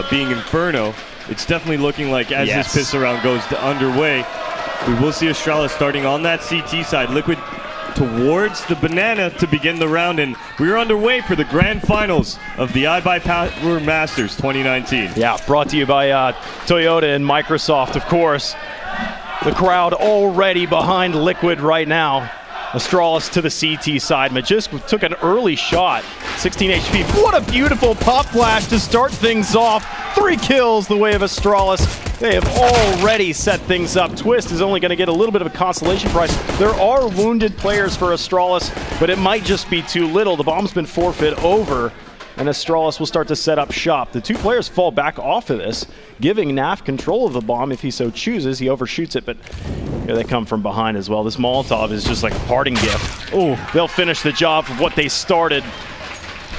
being Inferno, it's definitely looking like as this pistol round goes underway, we will see Astralis starting on that CT side. Liquid towards the banana to begin the round, and we're underway for the grand finals of the iBUYPOWER Masters 2019. Yeah, brought to you by Toyota and Microsoft, of course. The crowd already behind Liquid right now. Astralis to the CT side. Magisk took an early shot, 16 HP. What a beautiful pop flash to start things off. 3 kills the way of Astralis. They have already set things up. Twist is only going to get a little bit of a consolation prize. There are wounded players for Astralis, but it might just be too little. The bomb's been forfeit over, and Astralis will start to set up shop. The 2 players fall back off of this, giving Naf control of the bomb if he so chooses. He overshoots it, but here they come from behind as well. This Molotov is just like a parting gift. Oh, they'll finish the job of what they started.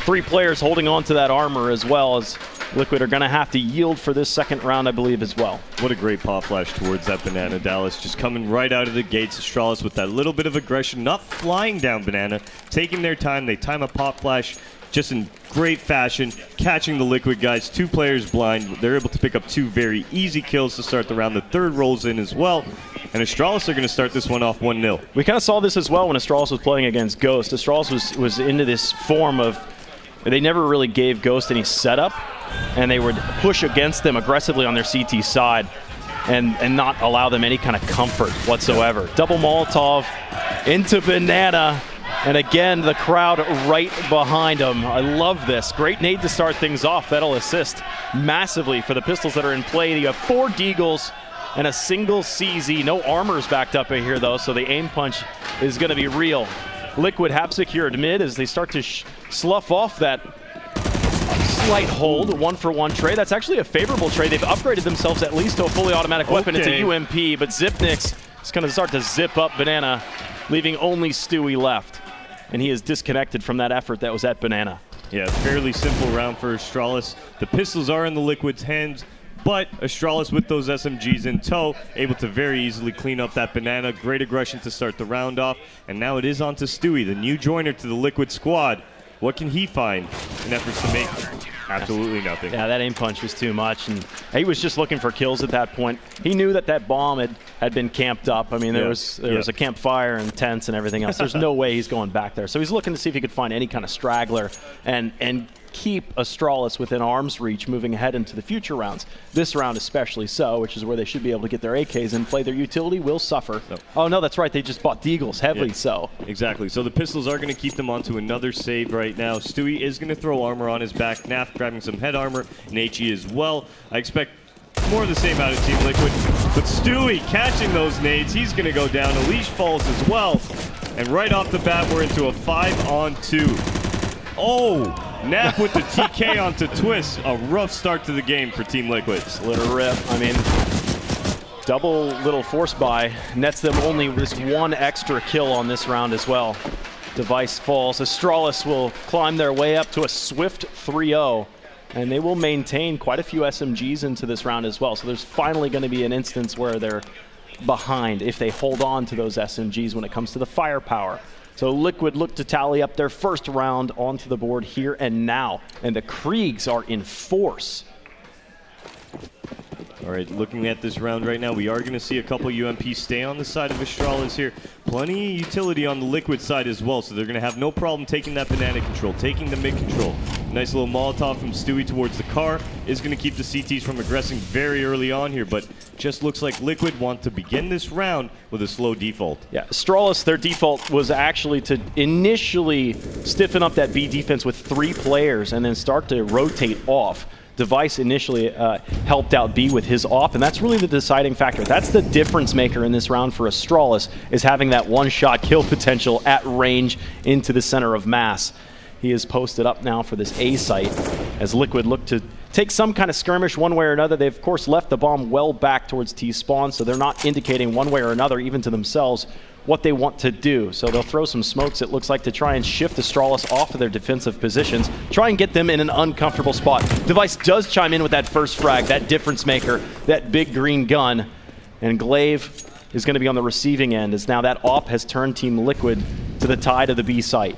3 players holding on to that armor as well, as Liquid are going to have to yield for this second round, I believe, as well. What a great pop flash towards that banana. Dallas just coming right out of the gates. Astralis with that little bit of aggression, not flying down banana, taking their time. They time a pop flash just in great fashion, catching the Liquid guys. 2 players blind. They're able to pick up 2 very easy kills to start the round. The 3rd rolls in as well. And Astralis are going to start this one off 1-0. We kind of saw this as well when Astralis was playing against Ghost. Astralis was into this form of, they never really gave Ghost any setup, and they would push against them aggressively on their CT side and not allow them any kind of comfort whatsoever. Double Molotov into banana, and again, the crowd right behind him. I love this. Great nade to start things off. That'll assist massively for the pistols that are in play. You have 4 Deagles and a single CZ. No armors backed up in here, though, so the aim punch is going to be real. Liquid have secured mid as they start to slough off that slight hold. 1-for-1 trade. That's actually a favorable trade. They've upgraded themselves at least to a fully automatic weapon. It's a UMP, but Zipnix is going to start to zip up banana, leaving only Stewie left. And he is disconnected from that effort that was at banana. Yeah, fairly simple round for Astralis. The pistols are in the Liquid's hands, but Astralis with those SMGs in tow, able to very easily clean up that banana. Great aggression to start the round off. And now it is on to Stewie, the new joiner to the Liquid squad. What can he find in efforts to make? Absolutely nothing. Yeah, that aim punch was too much, and he was just looking for kills at that point. He knew that that bomb had been camped up. I mean, there was a campfire and tents and everything else. There's no way he's going back there. So he's looking to see if he could find any kind of straggler and keep Astralis within arm's reach moving ahead into the future rounds. This round especially so, which is where they should be able to get their AKs and play. Their utility will suffer. So. Oh no, that's right, they just bought Deagles, heavily so. Exactly, so the pistols are going to keep them onto another save right now. Stewie is going to throw armor on his back. Naf grabbing some head armor, and HE as well. I expect more of the same out of Team Liquid, but Stewie catching those nades, he's going to go down. Elish falls as well, and right off the bat we're into a 5-on-2. Oh, Naf with the TK onto Twist. A rough start to the game for Team Liquid. Little rip. I mean, double little force buy nets them only this 1 extra kill on this round as well. Device falls. Astralis will climb their way up to a swift 3-0, and they will maintain quite a few SMGs into this round as well. So there's finally going to be an instance where they're behind if they hold on to those SMGs when it comes to the firepower. So Liquid look to tally up their first round onto the board here and now, and the Kriegs are in force. All right, looking at this round right now, we are going to see a couple UMPs stay on the side of Astralis here. Plenty of utility on the Liquid side as well, so they're going to have no problem taking that banana control, taking the mid control. Nice little Molotov from Stewie towards the car is going to keep the CTs from aggressing very early on here, but just looks like Liquid want to begin this round with a slow default. Yeah, Astralis, their default was actually to initially stiffen up that B defense with 3 players and then start to rotate off. Device initially helped out B with his off, and that's really the deciding factor. That's the difference maker in this round for Astralis, is having that one-shot kill potential at range into the center of mass. He is posted up now for this A site as Liquid look to take some kind of skirmish one way or another. They've, of course, left the bomb well back towards T-spawn, so they're not indicating one way or another, even to themselves, what they want to do. So they'll throw some smokes, it looks like, to try and shift Astralis off of their defensive positions, try and get them in an uncomfortable spot. Device does chime in with that first frag, that difference maker, that big green gun, and Glaive is going to be on the receiving end, as now that op has turned Team Liquid to the tide of the B site.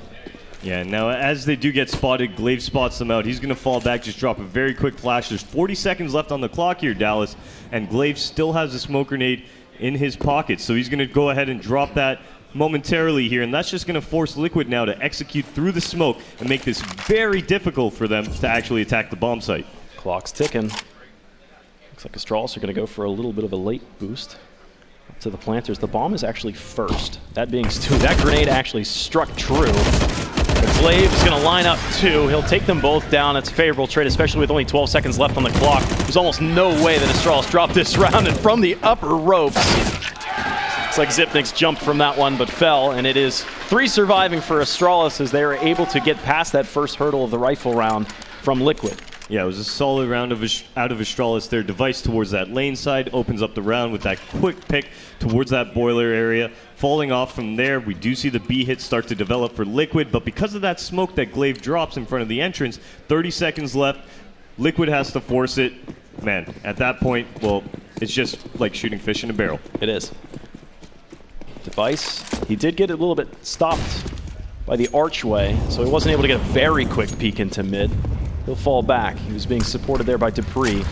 Yeah, now as they do get spotted, Glaive spots them out. He's going to fall back, just drop a very quick flash. There's 40 seconds left on the clock here, Dallas, and Glaive still has a smoke grenade in his pocket. So he's going to go ahead and drop that momentarily here, and that's just going to force Liquid now to execute through the smoke and make this very difficult for them to actually attack the bomb site. Clock's ticking. Looks like Astralis are going to go for a little bit of a late boost up to the planters. The bomb is actually first. That being Stu, that grenade actually struck true. The Glaive is going to line up two. He'll take them both down. It's a favorable trade, especially with only 12 seconds left on the clock. There's almost no way that Astralis dropped this round, and from the upper ropes, looks like Zipnik's jumped from that one but fell, and it is 3 surviving for Astralis as they are able to get past that first hurdle of the rifle round from Liquid. Yeah, it was a solid round out of Astralis. Their device towards that lane side opens up the round with that quick pick towards that boiler area. Falling off from there, we do see the B hits start to develop for Liquid, but because of that smoke that Glaive drops in front of the entrance, 30 seconds left, Liquid has to force it. Man, at that point, well, it's just like shooting fish in a barrel. It is. Device, he did get a little bit stopped by the archway, so he wasn't able to get a very quick peek into mid. He'll fall back. He was being supported there by Dupree.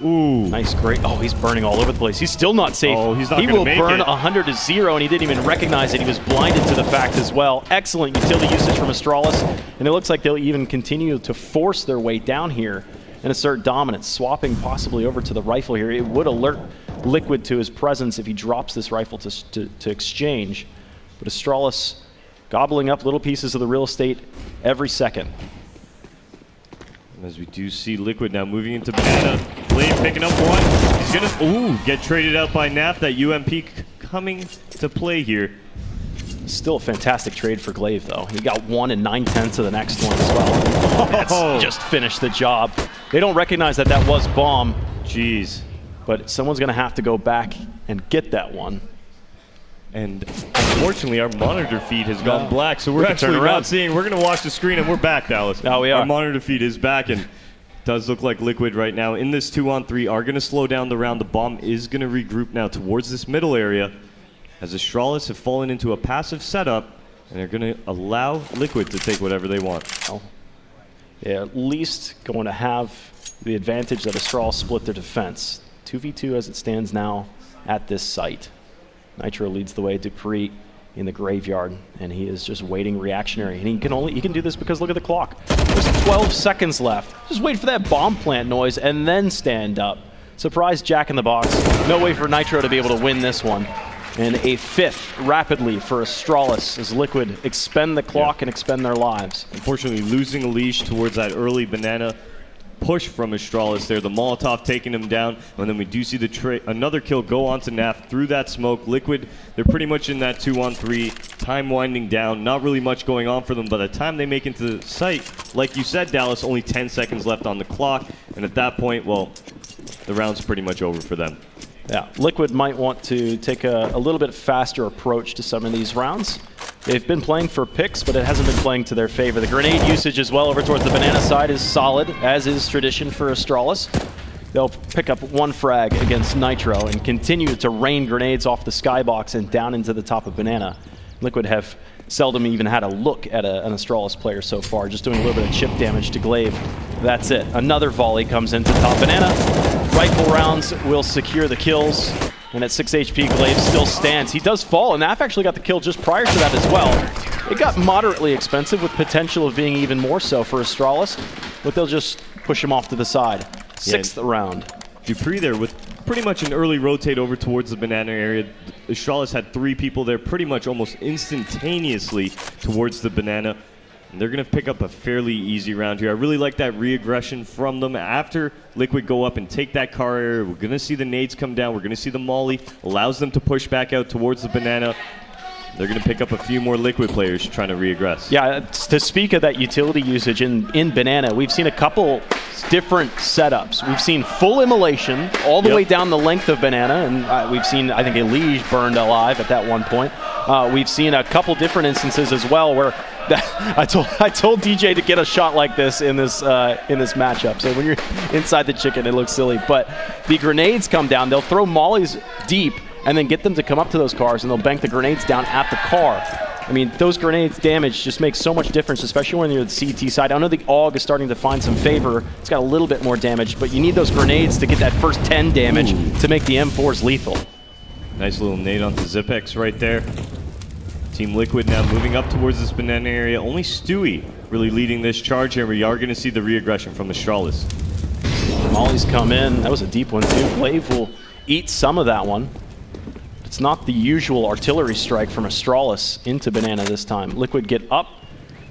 Ooh. Nice, great. Oh, he's burning all over the place. He's still not safe. Oh, he's not He gonna will make burn it. 100 to 0, and he didn't even recognize it. He was blinded to the fact as well. Excellent utility usage from Astralis, and it looks like they'll even continue to force their way down here and assert dominance, swapping possibly over to the rifle here. It would alert Liquid to his presence if he drops this rifle to exchange, but Astralis gobbling up little pieces of the real estate every second. As we do see Liquid now moving into Banana. Glaive picking up one. He's going to get traded out by Naf. That UMP coming to play here. Still a fantastic trade for Glaive, though. He got 1 and 9/10 of the next one as well. That's just finished the job. They don't recognize that that was bomb. Jeez. But someone's going to have to go back and get that one. And unfortunately, our monitor feed has gone black, so we're actually not seeing. We're going to watch the screen, and we're back, Dallas. Oh, we are. Our monitor feed is back, and it does look like Liquid right now in this 2-on-3 are going to slow down the round. The bomb is going to regroup now towards this middle area, as Astralis have fallen into a passive setup, and they're going to allow Liquid to take whatever they want. Oh. Yeah, at least going to have the advantage that Astralis split their defense. 2v2 as it stands now at this site. Nitro leads the way, Dupree in the graveyard, and he is just waiting reactionary. And he can do this because look at the clock. There's 12 seconds left. Just wait for that bomb plant noise and then stand up. Surprise Jack in the Box. No way for Nitro to be able to win this one. And a 5th rapidly for Astralis as Liquid expend the clock and expend their lives. Unfortunately, losing a leash towards that early Banana push from Astralis there. The Molotov taking him down, and then we do see the another kill go on to Naf through that smoke. Liquid, they're pretty much in that 2-on-3, time winding down, not really much going on for them. By the time they make it to the site, like you said, Dallas, only 10 seconds left on the clock, and at that point, well, the round's pretty much over for them. Yeah, Liquid might want to take a little bit faster approach to some of these rounds. They've been playing for picks, but it hasn't been playing to their favor. The grenade usage as well over towards the Banana side is solid, as is tradition for Astralis. They'll pick up 1 frag against Nitro and continue to rain grenades off the skybox and down into the top of Banana. Liquid have seldom even had a look at an Astralis player so far, just doing a little bit of chip damage to Glaive. That's it. Another volley comes into top Banana. Rifle rounds will secure the kills. And at 6 HP, Glaive still stands. He does fall, and Naf actually got the kill just prior to that as well. It got moderately expensive with potential of being even more so for Astralis, but they'll just push him off to the side. 6th round. Dupree there with pretty much an early rotate over towards the Banana area. Astralis had 3 people there pretty much almost instantaneously towards the Banana. And they're going to pick up a fairly easy round here. I really like that re-aggression from them. After Liquid go up and take that car area, we're going to see the nades come down. We're going to see the molly. Allows them to push back out towards the Banana. They're going to pick up a few more Liquid players trying to re-aggress. Yeah, to speak of that utility usage in Banana, we've seen a couple different setups. We've seen full immolation all the way down the length of Banana, and we've seen, I think, Elige burned alive at that one point. We've seen a couple different instances as well where I told DJ to get a shot like this in this matchup. So when you're inside the chicken, it looks silly. But the grenades come down. They'll throw mollies deep and then get them to come up to those cars, and they'll bank the grenades down at the car. I mean, those grenades damage just makes so much difference, especially when you're the CT side. I know the AUG is starting to find some favor. It's got a little bit more damage, but you need those grenades to get that first 10 damage to make the M4s lethal. Nice little nade onto Zipex right there. Team Liquid now moving up towards this banana area. Only Stewie really leading this charge here. We are going to see the re-aggression from Astralis. Molly's come in. That was a deep one too. Glaive will eat some of that one. It's not the usual artillery strike from Astralis into banana this time. Liquid get up.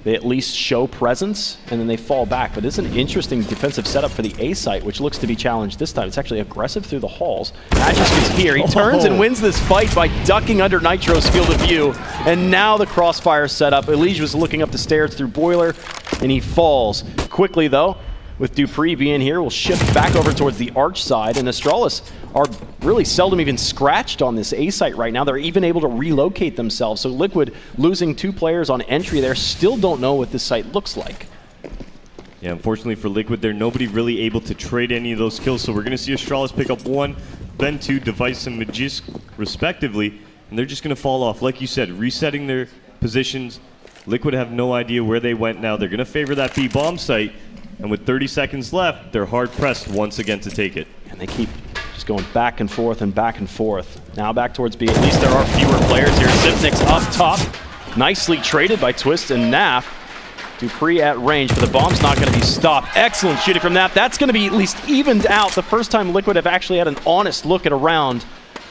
They at least show presence, and then they fall back. But it's an interesting defensive setup for the A site, which looks to be challenged this time. It's actually aggressive through the halls. Magisk is here. He turns and wins this fight by ducking under Nitro's field of view. And now the crossfire setup. Elige was looking up the stairs through Boiler, and he falls. Quickly, though, with Dupree being here, we'll shift back over towards the Arch side, and Astralis are really seldom even scratched on this A site right now. They're even able to relocate themselves. So Liquid losing 2 players on entry there, still don't know what this site looks like. Yeah, unfortunately for Liquid, they're nobody really able to trade any of those kills. So we're going to see Astralis pick up 1, then 2, Device and Magisk respectively, and they're just going to fall off. Like you said, resetting their positions. Liquid have no idea where they went now. They're going to favor that B bomb site. And with 30 seconds left, they're hard-pressed once again to take it. And they keep just going back and forth and back and forth. Now back towards B. At least there are fewer players here. Zipnik's up top. Nicely traded by Twist and Naf. Dupree at range, but the bomb's not going to be stopped. Excellent shooting from Naf. That's going to be at least evened out. The first time Liquid have actually had an honest look at a round.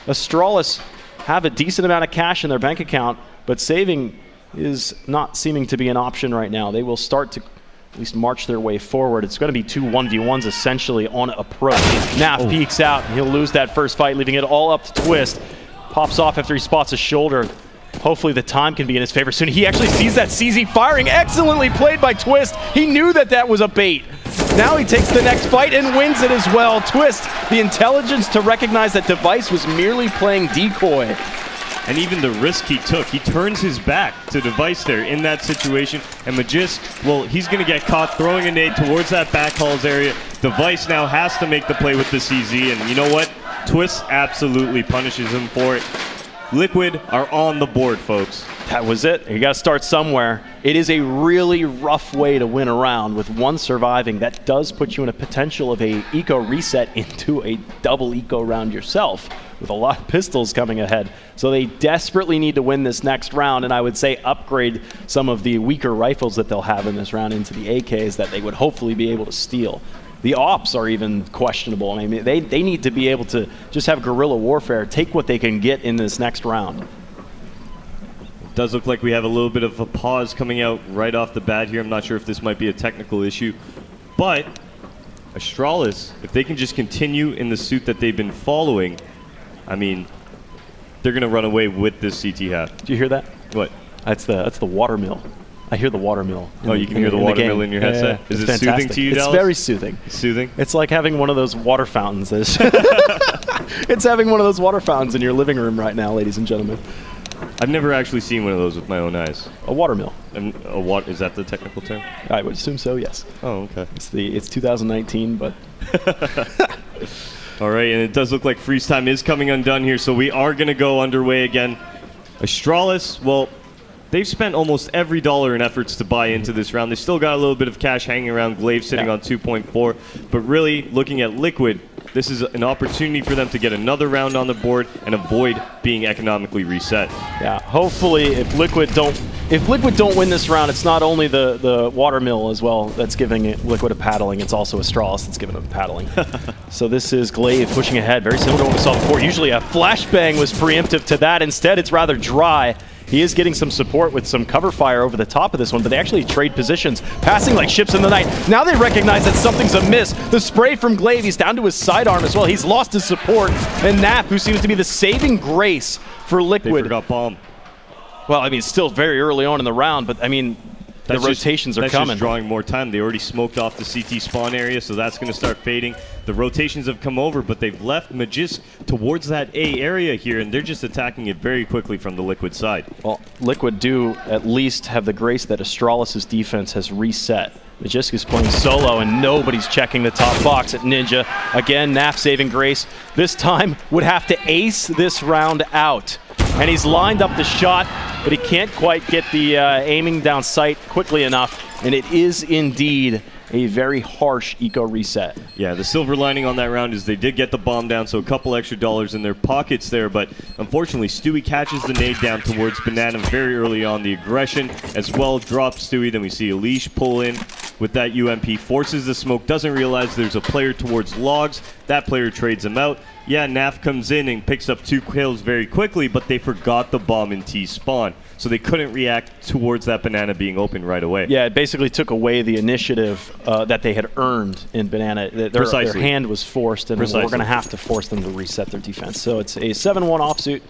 Astralis have a decent amount of cash in their bank account, but saving is not seeming to be an option right now. They will start to at least march their way forward. It's going to be 2 1v1s essentially on approach. Naf peeks out. He'll lose that first fight, leaving it all up to Twist. Pops off after he spots a shoulder. Hopefully the time can be in his favor soon. He actually sees that CZ firing. Excellently played by Twist. He knew that that was a bait. Now he takes the next fight and wins it as well. Twist, the intelligence to recognize that Device was merely playing decoy. And even the risk he took, he turns his back to Device there in that situation. And Magisk, well, he's going to get caught throwing a nade towards that back halls area. Device now has to make the play with the CZ. And you know what? Twist absolutely punishes him for it. Liquid are on the board, folks. That was it. You got to start somewhere. It is a really rough way to win a round with 1 surviving. That does put you in a potential of a eco reset into a double eco round yourself with a lot of pistols coming ahead. So they desperately need to win this next round, and I would say upgrade some of the weaker rifles that they'll have in this round into the AKs that they would hopefully be able to steal. The ops are even questionable. I mean, they need to be able to just have guerrilla warfare, take what they can get in this next round. It does look like we have a little bit of a pause coming out right off the bat here. I'm not sure if this might be a technical issue, but Astralis, if they can just continue in the suit that they've been following, I mean, they're going to run away with this CT half. Do you hear that? What? That's the water mill. I hear the water mill. Oh, you can hear the water mill in your headset? Yeah, Is it soothing to you, Dallas? It's very soothing. Soothing? It's like having one of those water fountains. It's having one of those water fountains in your living room right now, ladies and gentlemen. I've never actually seen one of those with my own eyes. A water mill. And is that the technical term? I would assume so, yes. Oh, okay. It's 2019, but... All right, and it does look like freeze time is coming undone here, so we are going to go underway again. Astralis, well, they've spent almost every dollar in efforts to buy into this round. They still got a little bit of cash hanging around. Glaive sitting on 2.4. But really, looking at Liquid, this is an opportunity for them to get another round on the board and avoid being economically reset. Yeah, hopefully if Liquid don't win this round, it's not only the water mill as well that's giving Liquid a paddling, it's also Astralis that's giving them a paddling. So this is Glaive pushing ahead, very similar to what we saw before. Usually a flashbang was preemptive to that. Instead, it's rather dry. He is getting some support with some cover fire over the top of this one, but they actually trade positions, passing like ships in the night. Now they recognize that something's amiss. The spray from Glaive, he's down to his sidearm as well. He's lost his support. And Nap, who seems to be the saving grace for Liquid. They forgot bomb. Well, I mean, it's still very early on in the round, but I mean, the rotations are coming. That's just drawing more time. They already smoked off the CT spawn area, so that's going to start fading. The rotations have come over, but they've left Magisk towards that A area here, and they're just attacking it very quickly from the Liquid side. Well, Liquid do at least have the grace that Astralis' defense has reset. Magisk is playing solo, and nobody's checking the top box at Ninja. Again, Naf saving grace. This time would have to ace this round out. And he's lined up the shot, but he can't quite get the aiming down sight quickly enough. And it is indeed a very harsh eco reset. Yeah, the silver lining on that round is they did get the bomb down, so a couple extra dollars in their pockets there, but unfortunately Stewie catches the nade down towards Banana very early on. The aggression as well drops Stewie. Then we see Elish pull in with that UMP, forces the smoke, doesn't realize there's a player towards logs. That player trades him out. Yeah, Naf comes in and picks up 2 kills very quickly, but they forgot the bomb in T-spawn, so they couldn't react towards that Banana being open right away. Yeah, it basically took away the initiative that they had earned in Banana. Their hand was forced, and we're going to have to force them to reset their defense. So it's a 7-1 offsuit,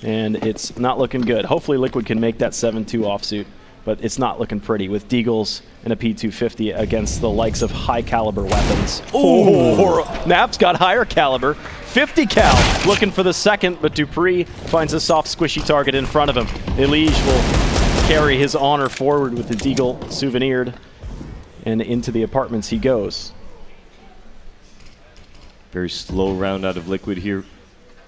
and it's not looking good. Hopefully Liquid can make that 7-2 offsuit, but it's not looking pretty with Deagles and a P250 against the likes of high caliber weapons. Oh, Nap's got higher caliber. 50 cal looking for the second, but Dupree finds a soft squishy target in front of him. Elige will carry his honor forward with the Deagle souvenired, and into the apartments he goes. Very slow round out of Liquid here.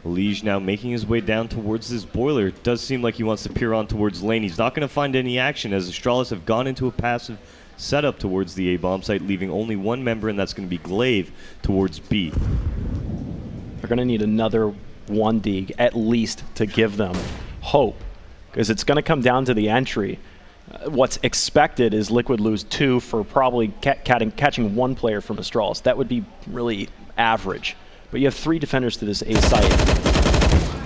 Elige now making his way down towards this boiler. It does seem like he wants to peer on towards lane. He's not going to find any action as Astralis have gone into a passive setup towards the A-bomb site, leaving only one member, and that's going to be Glaive towards B. They're going to need another 1 Deag at least to give them hope, because it's going to come down to the entry. What's expected is Liquid lose 2 for probably catching 1 player from Astralis. That would be really average. But you have 3 defenders to this A site.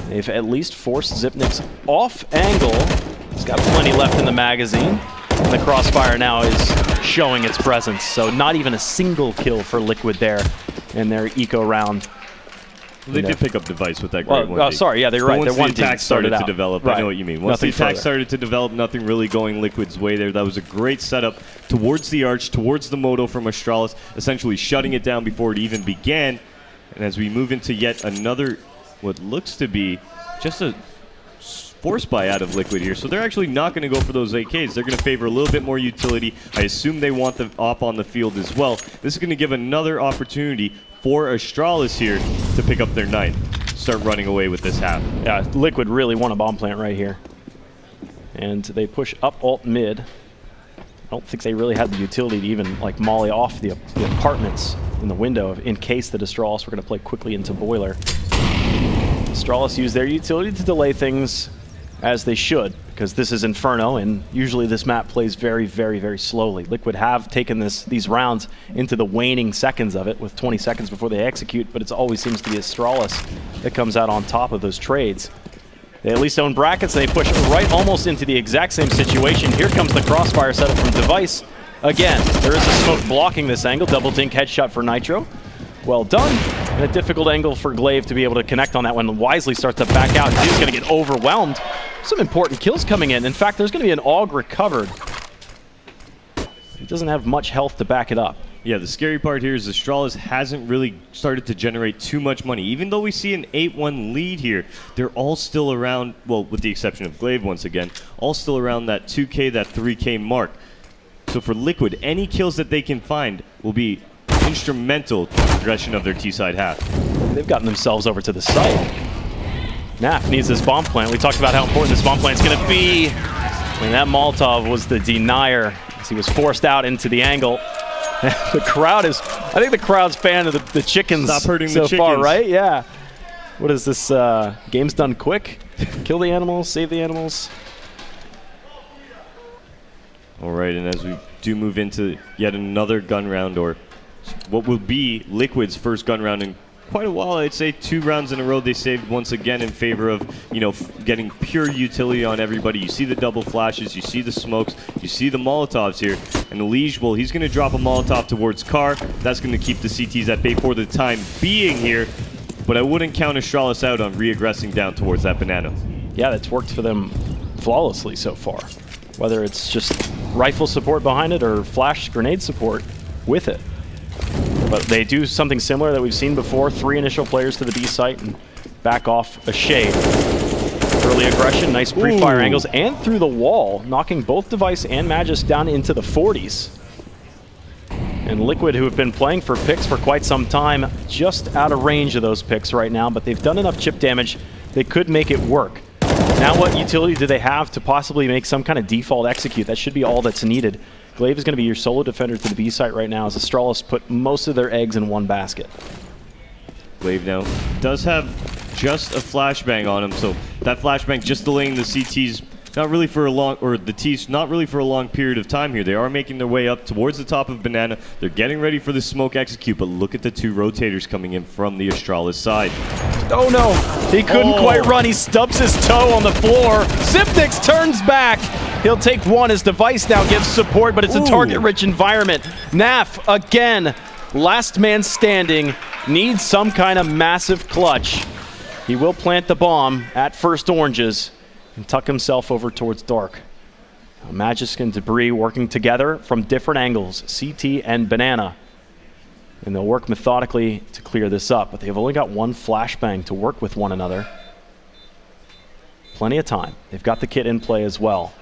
They've at least forced Zipnik's off angle. He's got plenty left in the magazine. And the crossfire now is showing its presence. So not even a single kill for Liquid there in their eco round. They did pick up Device with that great one. Oh, sorry, yeah, they're right. Once the attack started to develop, right. I know what you mean. Once the attack started to develop, nothing really going Liquid's way there. That was a great setup towards the arch, towards the moto from Astralis, essentially shutting it down before it even began. And as we move into yet another, what looks to be just a force buy out of Liquid here. So they're actually not going to go for those AKs. They're going to favor a little bit more utility. I assume they want the op on the field as well. This is going to give another opportunity for Astralis here to pick up their 9th. Start running away with this half. Yeah, Liquid really want a bomb plant right here. And they push up alt mid. I don't think they really had the utility to even like molly off the apartments in the window in case the Astralis were going to play quickly into boiler. Astralis used their utility to delay things as they should, because this is Inferno, and usually this map plays very, very, very slowly. Liquid have taken these rounds into the waning seconds of it, with 20 seconds before they execute, but it always seems to be Astralis that comes out on top of those trades. They at least own brackets, and they push right almost into the exact same situation. Here comes the crossfire setup from Device. Again, there is a smoke blocking this angle. Double dink headshot for Nitro. Well done. And a difficult angle for Glaive to be able to connect on that one. Wisely starts to back out. He's going to get overwhelmed. Some important kills coming in. In fact, there's going to be an AUG recovered. He doesn't have much health to back it up. Yeah, the scary part here is Astralis hasn't really started to generate too much money. Even though we see an 8-1 lead here, they're all still around, well, with the exception of Glaive once again, all still around that 2K, that 3K mark. So for Liquid, any kills that they can find will be instrumental to the progression of their T-side half. They've gotten themselves over to the site. Naf needs this bomb plant. We talked about how important this bomb plant is going to be. And that Molotov was the denier as he was forced out into the angle. The crowd is, I think the crowd's fan of the chickens. Stop hurting so the chickens. far, right? Yeah. What is this? Game's done quick? Kill the animals, save the animals. All right, and as we do move into yet another gun round, or what will be Liquid's first gun round in quite a while, I'd say 2 rounds in a row they saved once again in favor of, you know, getting pure utility on everybody. You see the double flashes, you see the smokes, you see the Molotovs here. And Elige, well, he's going to drop a Molotov towards Car. That's going to keep the CTs at bay for the time being here. But I wouldn't count Astralis out on re-aggressing down towards that Banana. Yeah, that's worked for them flawlessly so far. Whether it's just rifle support behind it or flash grenade support with it. But they do something similar that we've seen before. 3 initial players to the B site and back off a shade. Early aggression, nice pre-fire angles, and through the wall, knocking both Device and Magis down into the 40s. And Liquid, who have been playing for picks for quite some time, just out of range of those picks right now, but they've done enough chip damage, they could make it work. Now what utility do they have to possibly make some kind of default execute? That should be all that's needed. Glaive is going to be your solo defender to the B site right now as Astralis put most of their eggs in one basket. Glaive now does have just a flashbang on him, so that flashbang just delaying the CTs not really for a long, or the T's not really for a long period of time here. They are making their way up towards the top of Banana. They're getting ready for the smoke execute, but look at the two rotators coming in from the Astralis side. Oh no, he couldn't quite run. He stubs his toe on the floor. Zipnix turns back. He'll take one. His device now gives support, but it's a target-rich environment. Naf, again, last man standing, needs some kind of massive clutch. He will plant the bomb at first oranges and tuck himself over towards dark. Magisk and Debris working together from different angles, CT and Banana. And they'll work methodically to clear this up, but they've only got one flashbang to work with one another. Plenty of time. They've got the kit in play as well.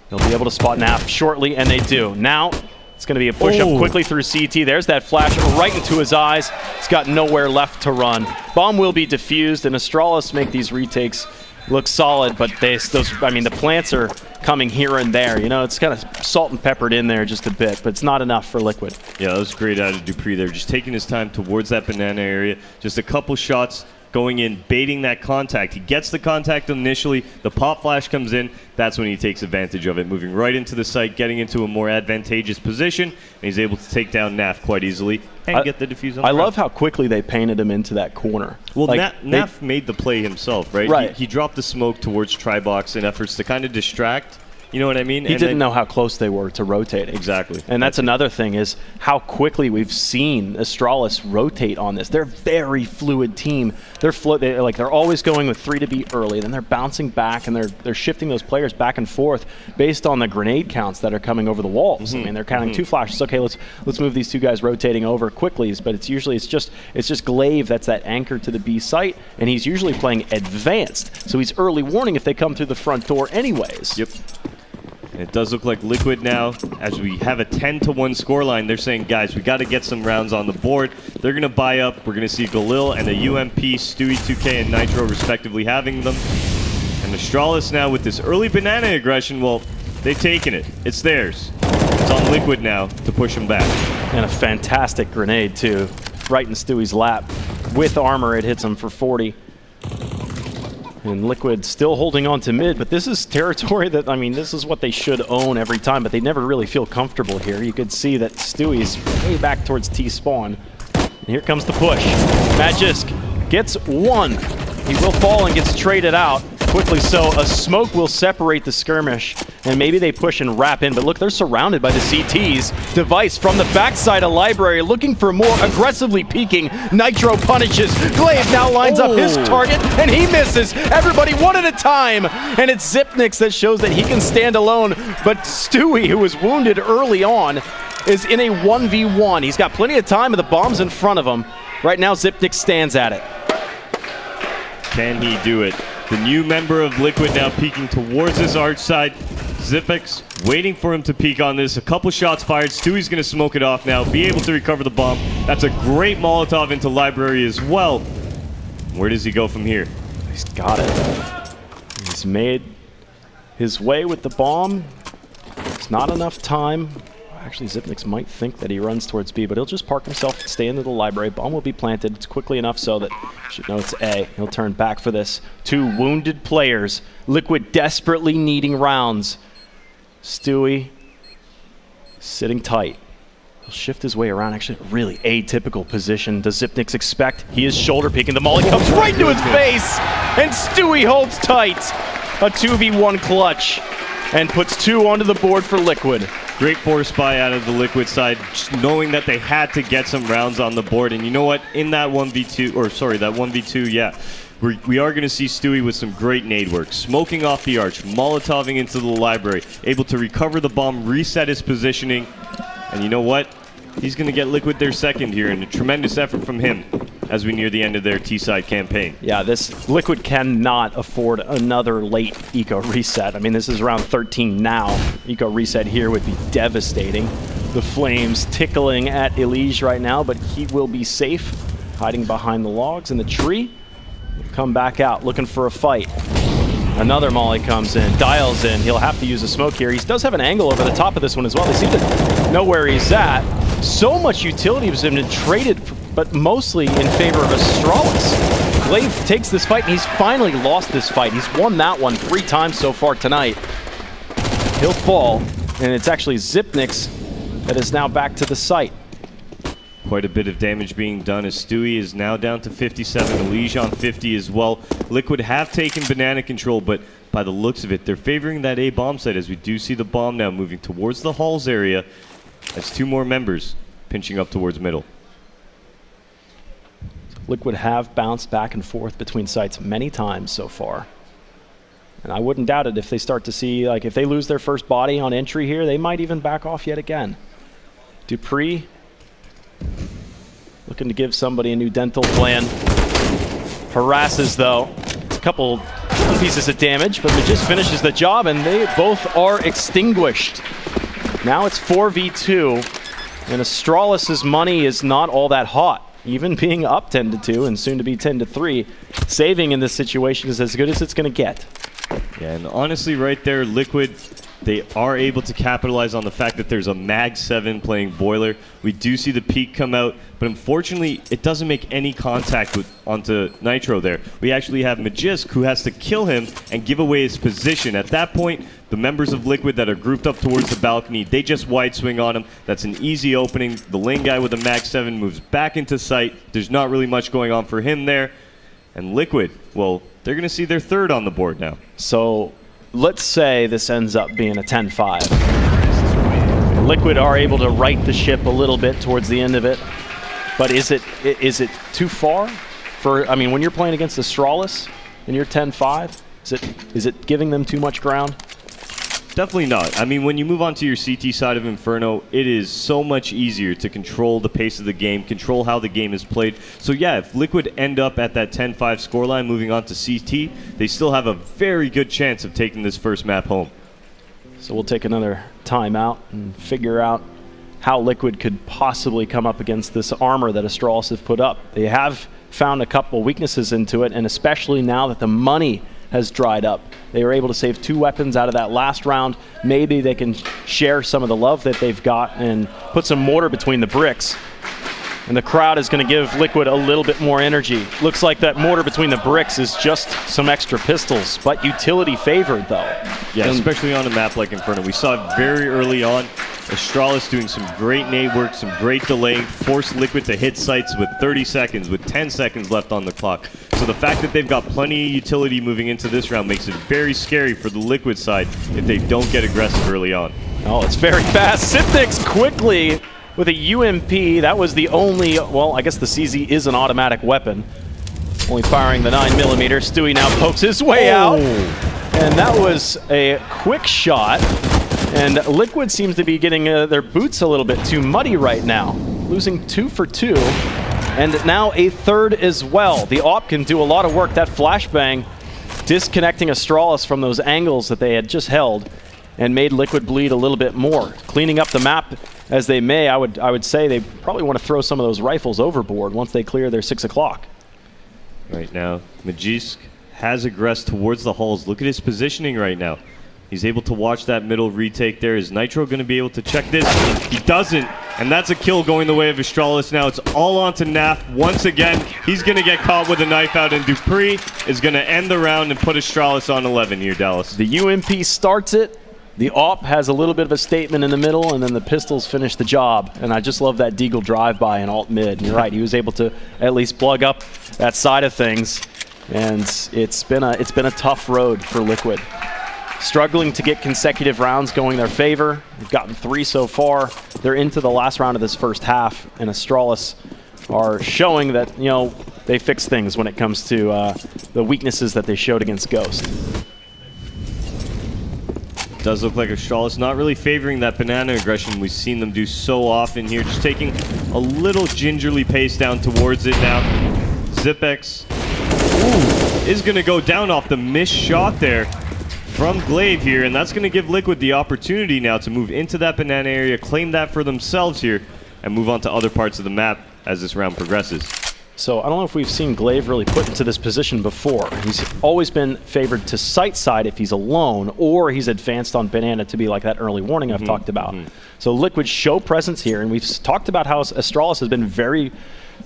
They'll be able to spot Naf shortly, and they do. Now, it's going to be a push-up quickly through CT. There's that flash right into his eyes. He's got nowhere left to run. Bomb will be defused, and Astralis make these retakes look solid, but the plants are coming here and there. You know, it's kind of salt and peppered in there just a bit, but it's not enough for Liquid. Yeah, that was great out of Dupree there. Just taking his time towards that Banana area. Just a couple shots going in, baiting that contact. He gets the contact initially. The pop flash comes in. That's when he takes advantage of it, moving right into the site, getting into a more advantageous position, and he's able to take down Naf quite easily and get the defuse on the I love how quickly they painted him into that corner. Well, Naf made the play himself, right? Right. He dropped the smoke towards Tribox in efforts to kind of distract. You know what I mean? He didn't know how close they were to rotating. Exactly. And that's another thing is how quickly we've seen Astralis rotate on this. They're a very fluid team. They're always going with 3 to be early, then they're bouncing back and they're shifting those players back and forth based on the grenade counts that are coming over the walls. I mean, they're counting 2 flashes. Okay, let's move these 2 guys rotating over quickly, but it's just Glaive that's that anchor to the B site, and he's usually playing advanced. So he's early warning if they come through the front door anyways. Yep. And it does look like Liquid now, as we have a 10-1 scoreline. They're saying, guys, we got to get some rounds on the board. They're going to buy up. We're going to see Galil and the UMP, Stewie 2K, and Nitro respectively having them. And Astralis now with this early Banana aggression, well, they've taken it. It's theirs. It's on Liquid now to push them back. And a fantastic grenade, too. Right in Stewie's lap. With armor, it hits him for 40. And Liquid still holding on to mid, but this is territory that, I mean, this is what they should own every time, but they never really feel comfortable here. You could see that Stewie's way back towards T-spawn. And here comes the push. Magisk gets 1. He will fall and gets traded out. Quickly so, a smoke will separate the skirmish, and maybe they push and wrap in, but look, they're surrounded by the CTs. Device from the backside of Library, looking for more, aggressively peeking. Nitro punishes. Glaive now lines up his target, and he misses. Everybody one at a time, and it's Zipnix that shows that he can stand alone, but Stewie, who was wounded early on, is in a 1v1. He's got plenty of time, and the bomb's in front of him. Right now, Zipnix stands at it. Can he do it? The new member of Liquid now peeking towards this arch side. Zipnix waiting for him to peek on this. A couple shots fired. Stewie's going to smoke it off now. Be able to recover the bomb. That's a great Molotov into Library as well. Where does he go from here? He's got it. He's made his way with the bomb. It's not enough time. Actually, Zipnix might think that he runs towards B, but he'll just park himself, stay into the Library. Bomb will be planted. It's quickly enough so that you should know it's A. He'll turn back for this. 2 wounded players. Liquid desperately needing rounds. Stewie sitting tight. He'll shift his way around. Actually, really atypical position. Does Zipnix expect? He is shoulder peeking. The molly comes right into his face, and Stewie holds tight. A 2v1 clutch, and puts 2 onto the board for Liquid. Great force buy out of the Liquid side, just knowing that they had to get some rounds on the board. And you know what? In that 1v2, or sorry, that 1v2, yeah, we are going to see Stewie with some great nade work. Smoking off the arch, Molotoving into the Library, able to recover the bomb, reset his positioning. And you know what? He's going to get Liquid their second here, and a tremendous effort from him as we near the end of their T-side campaign. Yeah, this Liquid cannot afford another late eco reset. I mean, this is round 13 now. Eco reset here would be devastating. The flames tickling at Elige right now, but he will be safe, hiding behind the logs in the tree. Come back out, looking for a fight. Another molly comes in, dials in. He'll have to use a smoke here. He does have an angle over the top of this one as well. They seem to know where he's at. So much utility has been traded, but mostly in favor of Astralis. Glaive takes this fight, and he's finally lost this fight. He's won that one 3 times so far tonight. He'll fall, and it's actually Zipnix that is now back to the site. Quite a bit of damage being done as Stewie is now down to 57, Elige on 50 as well. Liquid have taken banana control, but by the looks of it, they're favoring that A bomb site as we do see the bomb now moving towards the halls area as 2 more members pinching up towards middle. Liquid have bounced back and forth between sites many times so far. And I wouldn't doubt it if they start to see, like, if they lose their first body on entry here, they might even back off yet again. Dupree looking to give somebody a new dental plan. Harasses, though. A couple pieces of damage, but Magis finishes the job, and they both are extinguished. Now it's 4v2, and Astralis' money is not all that hot. Even being up 10-2 and soon to be 10-3, saving in this situation is as good as it's going to get. Yeah, and honestly, right there, Liquid, they are able to capitalize on the fact that there's a Mag 7 playing Boiler. We do see the peak come out, but unfortunately, it doesn't make any contact onto Nitro there. We actually have Magisk, who has to kill him and give away his position. At that point, the members of Liquid that are grouped up towards the balcony, they just wide swing on him. That's an easy opening. The lane guy with a Mag 7 moves back into sight. There's not really much going on for him there. And Liquid, well, they're going to see their 3rd on the board now. So let's say this ends up being a 10-5. Liquid are able to right the ship a little bit towards the end of it. But is it too far? I mean, when you're playing against Astralis and you're 10-5, is it giving them too much ground? Definitely not. I mean, when you move on to your CT side of Inferno, it is so much easier to control the pace of the game, control how the game is played. So yeah, if Liquid end up at that 10-5 scoreline moving on to CT, they still have a very good chance of taking this first map home. So we'll take another timeout and figure out how Liquid could possibly come up against this armor that Astralis have put up. They have found a couple weaknesses into it, and especially now that the money has dried up. They were able to save 2 weapons out of that last round. Maybe they can share some of the love that they've got and put some mortar between the bricks. And the crowd is going to give Liquid a little bit more energy. Looks like that mortar between the bricks is just some extra pistols, but utility favored, though. Yeah, especially on a map like Inferno. We saw it very early on. Astralis doing some great nade work, some great delaying, forced Liquid to hit sites with 30 seconds, with 10 seconds left on the clock. So the fact that they've got plenty of utility moving into this round makes it very scary for the Liquid side if they don't get aggressive early on. Oh, it's very fast. Sipnix quickly with a UMP. That was the only, well, I guess the CZ is an automatic weapon. Only firing the 9mm. Stewie now pokes his way out. And that was a quick shot. And Liquid seems to be getting their boots a little bit too muddy right now. Losing 2 for 2. And now a 3rd as well. The AWP can do a lot of work. That flashbang disconnecting Astralis from those angles that they had just held and made Liquid bleed a little bit more. Cleaning up the map as they may, I would say they probably want to throw some of those rifles overboard once they clear their 6 o'clock. Right now, Magisk has aggressed towards the halls. Look at his positioning right now. He's able to watch that middle retake there. Is Nitro going to be able to check this? He doesn't, and that's a kill going the way of Astralis now. It's all on to Naf once again. He's going to get caught with a knife out, and Dupree is going to end the round and put Astralis on 11 here, Dallas. The UMP starts it. The AWP has a little bit of a statement in the middle, and then the pistols finish the job. And I just love that Deagle drive-by in alt mid. And you're right, he was able to at least plug up that side of things. And it's been a tough road for Liquid. Struggling to get consecutive rounds going their favor. They've gotten 3 so far. They're into the last round of this first half, and Astralis are showing that, you know, they fix things when it comes to the weaknesses that they showed against Ghost. Does look like Astralis not really favoring that banana aggression we've seen them do so often here. Just taking a little gingerly pace down towards it now. Zipex is going to go down off the missed shot there from Glaive here, and that's going to give Liquid the opportunity now to move into that banana area, claim that for themselves here, and move on to other parts of the map as this round progresses. So I don't know if we've seen Glaive really put into this position before. He's always been favored to sight side if he's alone, or he's advanced on Banana to be like that early warning I've talked about. So Liquid show presence here, and we've talked about how Astralis has been very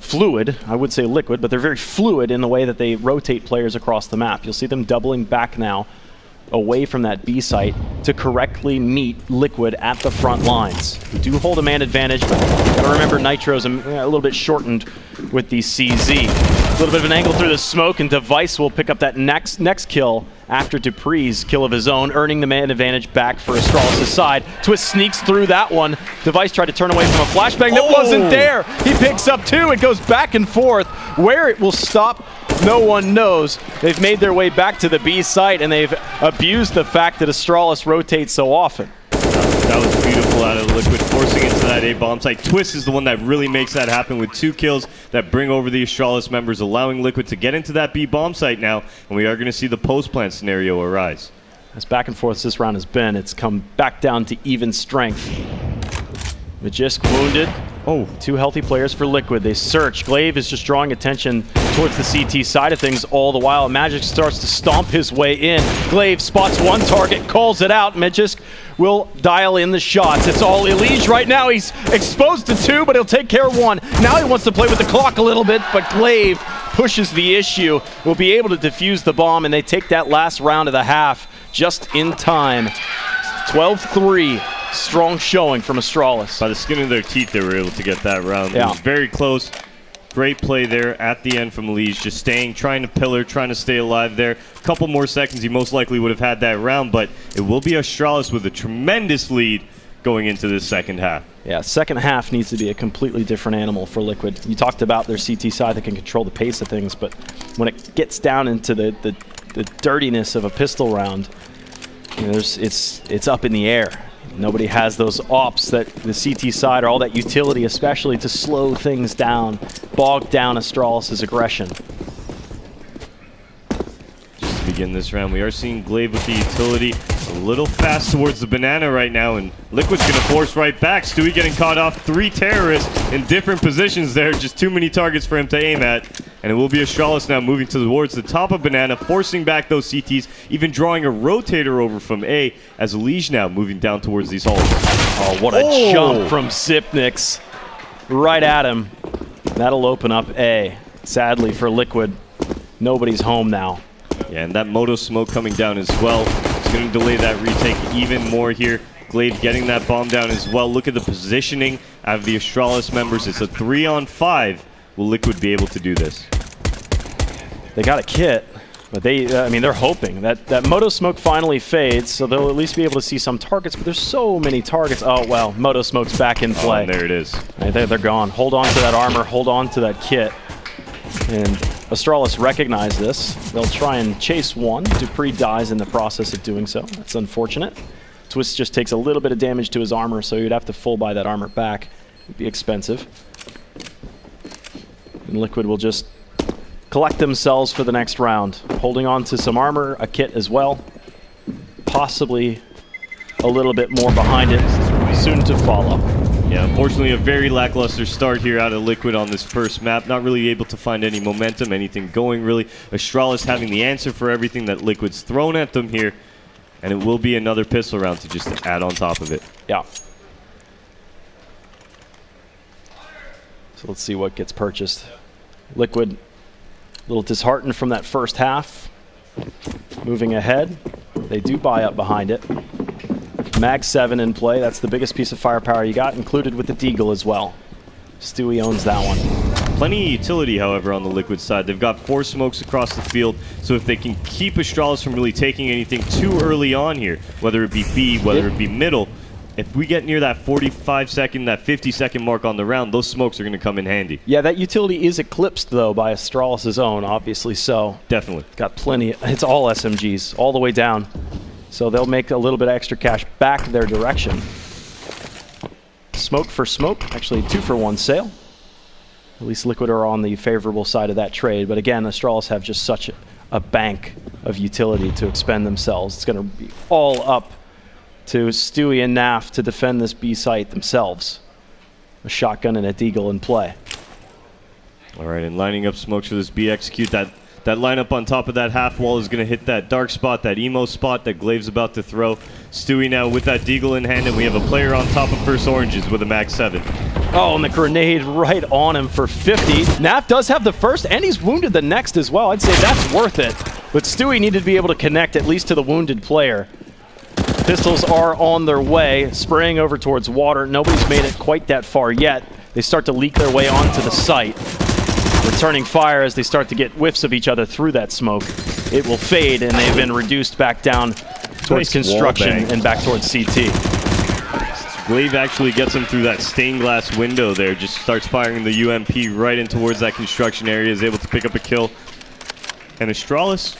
fluid. I would say Liquid, but they're very fluid in the way that they rotate players across the map. You'll see them doubling back now away from that B site to correctly meet Liquid at the front lines. We do hold a man advantage, but you gotta remember Nitro's a little bit shortened with the CZ. A little bit of an angle through the smoke, and Device will pick up that next kill after Dupree's kill of his own, earning the man advantage back for Astralis' side. Twist sneaks through that one. Device tried to turn away from a flashbang that wasn't there. He picks up two. It goes back and forth. Where it will stop, no one knows. They've made their way back to the B site, and they've abused the fact that Astralis rotates so often. That was beautiful out of Liquid, forcing into that A bomb site. Twist is the one that really makes that happen with 2 kills that bring over the Astralis members, allowing Liquid to get into that B bomb site now, and we are going to see the post-plant scenario arise. As back and forth this round has been, it's come back down to even strength. Magisk wounded. Oh, 2 healthy players for Liquid. They search. Glaive is just drawing attention towards the CT side of things all the while. Magisk starts to stomp his way in. Glaive spots one target, calls it out. Magisk will dial in the shots. It's all Elige right now. He's exposed to 2, but he'll take care of 1. Now he wants to play with the clock a little bit, but Glaive pushes the issue. Will be able to defuse the bomb, and they take that last round of the half just in time. 12-3. Strong showing from Astralis. By the skin of their teeth, they were able to get that round. Yeah. It was very close. Great play there at the end from Elige, just staying, trying to pillar, trying to stay alive there. A couple more seconds, he most likely would have had that round, but it will be Astralis with a tremendous lead going into this second half. Yeah, second half needs to be a completely different animal for Liquid. You talked about their CT side that can control the pace of things, but when it gets down into the dirtiness of a pistol round, you know, it's up in the air. Nobody has those ops that the CT side, or all that utility especially, to slow things down, bog down Astralis' aggression. Just to begin this round, we are seeing Glaive with the utility a little fast towards the banana right now, and Liquid's going to force right back. Stewie getting caught off 3 terrorists in different positions there, just too many targets for him to aim at. And it will be Astralis now moving towards the top of banana, forcing back those CTs, even drawing a rotator over from A, as Elige now moving down towards these halls. Oh, what a jump from Zipnix. Right at him. That'll open up A. Sadly for Liquid, nobody's home now. Yeah, and that Moto smoke coming down as well. It's going to delay that retake even more here. Glaive getting that bomb down as well. Look at the positioning of the Astralis members. It's a 3-on-5. Will Liquid be able to do this? They got a kit, but they're hoping that Moto smoke finally fades, so they'll at least be able to see some targets, but there's so many targets. Oh, well, Moto smoke's back in play. Oh, and there it is. Right, they're gone. Hold on to that armor, hold on to that kit. And Astralis recognize this. They'll try and chase one. Dupree dies in the process of doing so. That's unfortunate. Twist just takes a little bit of damage to his armor, so you'd have to full buy that armor back. It'd be expensive. And Liquid will just collect themselves for the next round, holding on to some armor, a kit as well. Possibly a little bit more behind it, soon to follow. Yeah, unfortunately a very lackluster start here out of Liquid on this first map. Not really able to find any momentum, anything going really. Astralis having the answer for everything that Liquid's thrown at them here. And it will be another pistol round to just add on top of it. Yeah. So let's see what gets purchased. Liquid, a little disheartened from that first half. Moving ahead, they do buy up behind it. Mag 7 in play, that's the biggest piece of firepower you got, included with the Deagle as well. Stewie owns that one. Plenty of utility, however, on the Liquid side. They've got 4 smokes across the field, so if they can keep Astralis from really taking anything too early on here, whether it be B, whether it be middle, if we get near that 45-second, that 50-second mark on the round, those smokes are going to come in handy. Yeah, that utility is eclipsed, though, by Astralis' own, obviously so. Definitely. Got plenty. It's all SMGs, all the way down. So they'll make a little bit of extra cash back their direction. Smoke for smoke, actually 2-for-1 sale. At least Liquid are on the favorable side of that trade. But again, Astralis have just such a bank of utility to expend themselves. It's going to be all up to Stewie and Naf to defend this B site themselves. A shotgun and a Deagle in play. All right, and lining up smokes for this B execute. That lineup on top of that half wall is going to hit that dark spot, that emo spot that Glaive's about to throw. Stewie now with that deagle in hand, and we have a player on top of first oranges with a mag 7. Oh, and the grenade right on him for 50. Naf does have the first, and he's wounded the next as well. I'd say that's worth it. But Stewie needed to be able to connect at least to the wounded player. Pistols are on their way, spraying over towards water. Nobody's made it quite that far yet. They start to leak their way onto the site. Returning fire as they start to get whiffs of each other through that smoke. It will fade, and they've been reduced back down towards construction and back towards CT. Glaive actually gets him through that stained glass window there, just starts firing the UMP right in towards that construction area, is able to pick up a kill. And Astralis,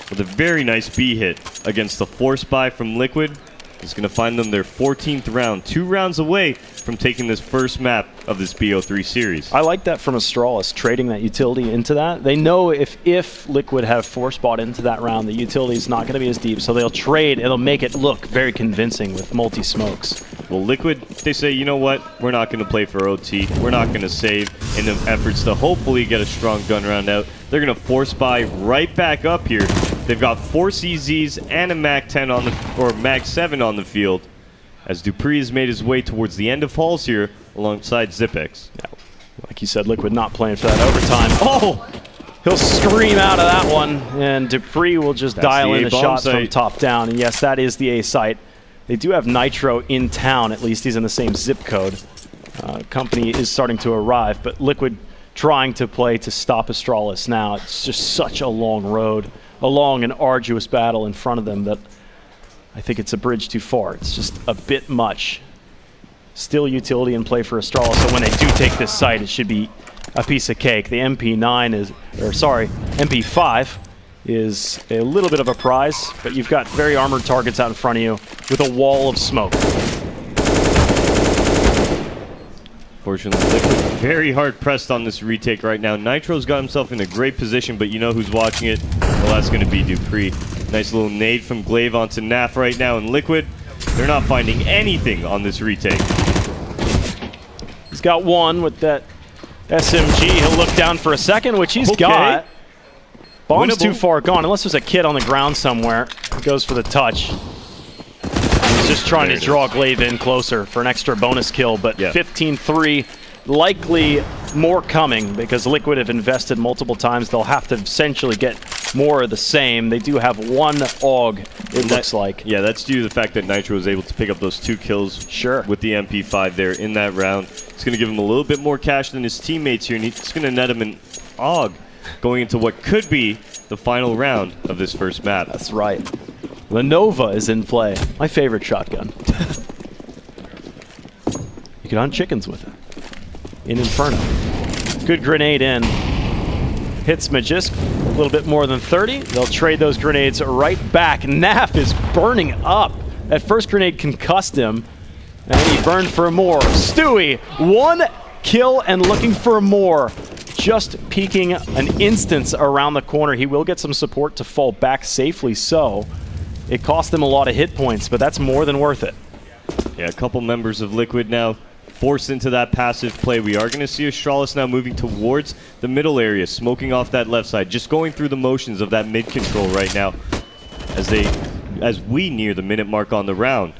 with a very nice B hit against the force buy from Liquid, is going to find them their 14th round, 2 rounds away from taking this first map of this BO3 series. I like that from Astralis, trading that utility into that. They know if Liquid have force bought into that round, the utility is not going to be as deep, so they'll trade. It'll make it look very convincing with multi-smokes. Well, Liquid, they say, you know what? We're not going to play for OT. We're not going to save in the efforts to hopefully get a strong gun round out. They're going to force buy right back up here. They've got 4 CZs and a Mag 10 on the, or Mag 7 on the field, as Dupree has made his way towards the end of halls here alongside Zipex. Yeah, like you said, Liquid not playing for that overtime. Oh! He'll scream out of that one, and Dupree will just dial in the shots from top down. And yes, that is the A site. They do have Nitro in town, at least he's in the same zip code. Company is starting to arrive, but Liquid trying to play to stop Astralis now. It's just such a long road, a long and arduous battle in front of them that I think it's a bridge too far. It's just a bit much. Still utility in play for Astralis, so when they do take this site, it should be a piece of cake. The MP9 is, or sorry, MP5 is a little bit of a prize, but you've got very armored targets out in front of you with a wall of smoke. Fortunately, Liquid very hard pressed on this retake right now. Nitro's got himself in a great position, but you know who's watching it? Well, that's going to be Dupree. Nice little nade from Glaive onto Naf right now, and Liquid, they're not finding anything on this retake. He's got one with that SMG. He'll look down for a second, which he's got. Bomb's too far gone, unless there's a kid on the ground somewhere. He goes for the touch. He's just trying to draw Glaive in closer for an extra bonus kill, but 15-3, likely more coming because Liquid have invested multiple times. They'll have to essentially get more of the same. They do have one AUG, it looks like. Yeah, that's due to the fact that Nitro was able to pick up those 2 kills with the MP5 there in that round. It's going to give him a little bit more cash than his teammates here, and it's going to net him an AUG going into what could be the final round of this first map. That's right. The Nova is in play. My favorite shotgun. You can hunt chickens with it. In Inferno. Good grenade in. Hits Magisk a little bit more than 30. They'll trade those grenades right back. Naf is burning up. That first grenade concussed him, and he burned for more. Stewie, 1 kill and looking for more. Just peeking an instance around the corner. He will get some support to fall back safely, so it cost them a lot of hit points, but that's more than worth it. Yeah, a couple members of Liquid now forced into that passive play. We are going to see Astralis now moving towards the middle area, smoking off that left side, just going through the motions of that mid control right now as we near the minute mark on the round.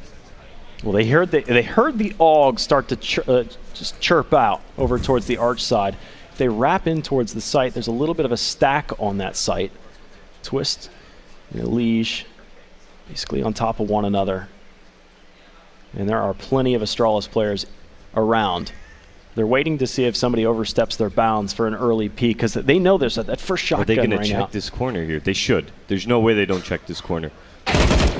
Well, they heard the AUG start to just chirp out over towards the arch side. If they wrap in towards the site, there's a little bit of a stack on that site. Twist and Liege, basically on top of one another. And there are plenty of Astralis players around. They're waiting to see if somebody oversteps their bounds for an early peek, because they know there's that first shotgun right now. Are they going to check this corner here? They should. There's no way they don't check this corner.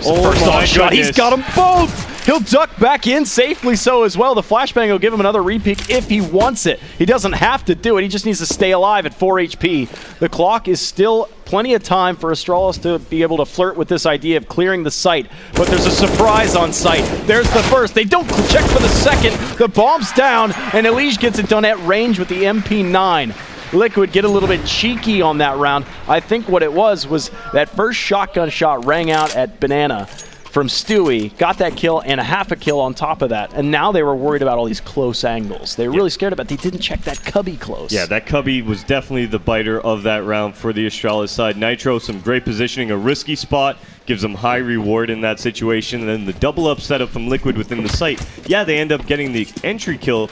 Oh, first off shot, he's got them both! He'll duck back in safely so as well. The flashbang will give him another repeat if he wants it. He doesn't have to do it. He just needs to stay alive at 4 HP. The clock is still plenty of time for Astralis to be able to flirt with this idea of clearing the site, but there's a surprise on site. There's the first. They don't check for the second. The bomb's down, and Elige gets it done at range with the MP9. Liquid get a little bit cheeky on that round. I think what it was that first shotgun shot rang out at Banana. from Stewie, got that kill and a half a kill on top of that. And now they were worried about all these close angles. They were really scared about, they didn't check that cubby close. Yeah, that cubby was definitely the biter of that round for the Astralis side. Nitro, some great positioning, a risky spot, gives them high reward in that situation. And then the double up setup from Liquid within the site. Yeah, they end up getting the entry kill,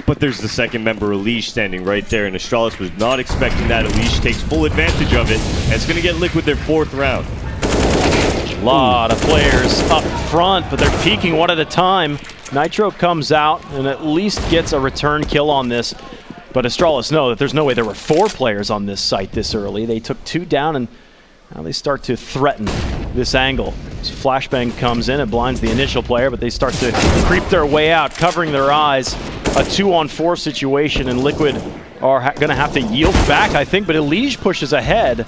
but there's the second member, Elige, standing right there. And Astralis was not expecting that. Elige takes full advantage of it, and it's going to get Liquid their 4th round. A lot of players up front, but they're peeking one at a time. Nitro comes out and at least gets a return kill on this. But Astralis know that there's no way there were 4 players on this site this early. They took 2 down, and now they start to threaten this angle. So flashbang comes in, it blinds the initial player, but they start to creep their way out, covering their eyes. A 2-on-4 situation, and Liquid are going to have to yield back, I think, but Elige pushes ahead.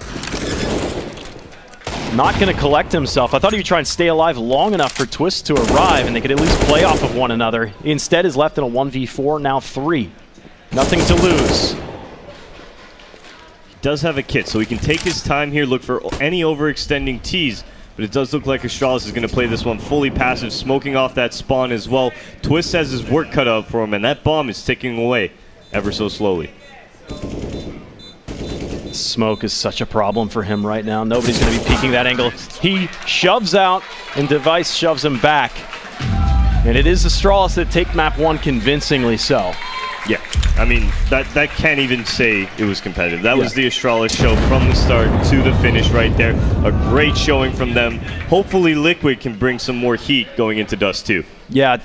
Not going to collect himself. I thought he would try and stay alive long enough for Twist to arrive and they could at least play off of one another. Instead is left in a 1v4, now 3. Nothing to lose. He does have a kit, so he can take his time here, look for any overextending tees. But it does look like Astralis is going to play this one fully passive, smoking off that spawn as well. Twist has his work cut out for him, and that bomb is ticking away ever so slowly. Smoke is such a problem for him right now. Nobody's going to be peeking that angle. He shoves out, and Device shoves him back. And it is Astralis that take map 1 convincingly so. Yeah, I mean, that can't even say it was competitive. That was the Astralis show from the start to the finish right there. A great showing from them. Hopefully Liquid can bring some more heat going into Dust 2. Yeah,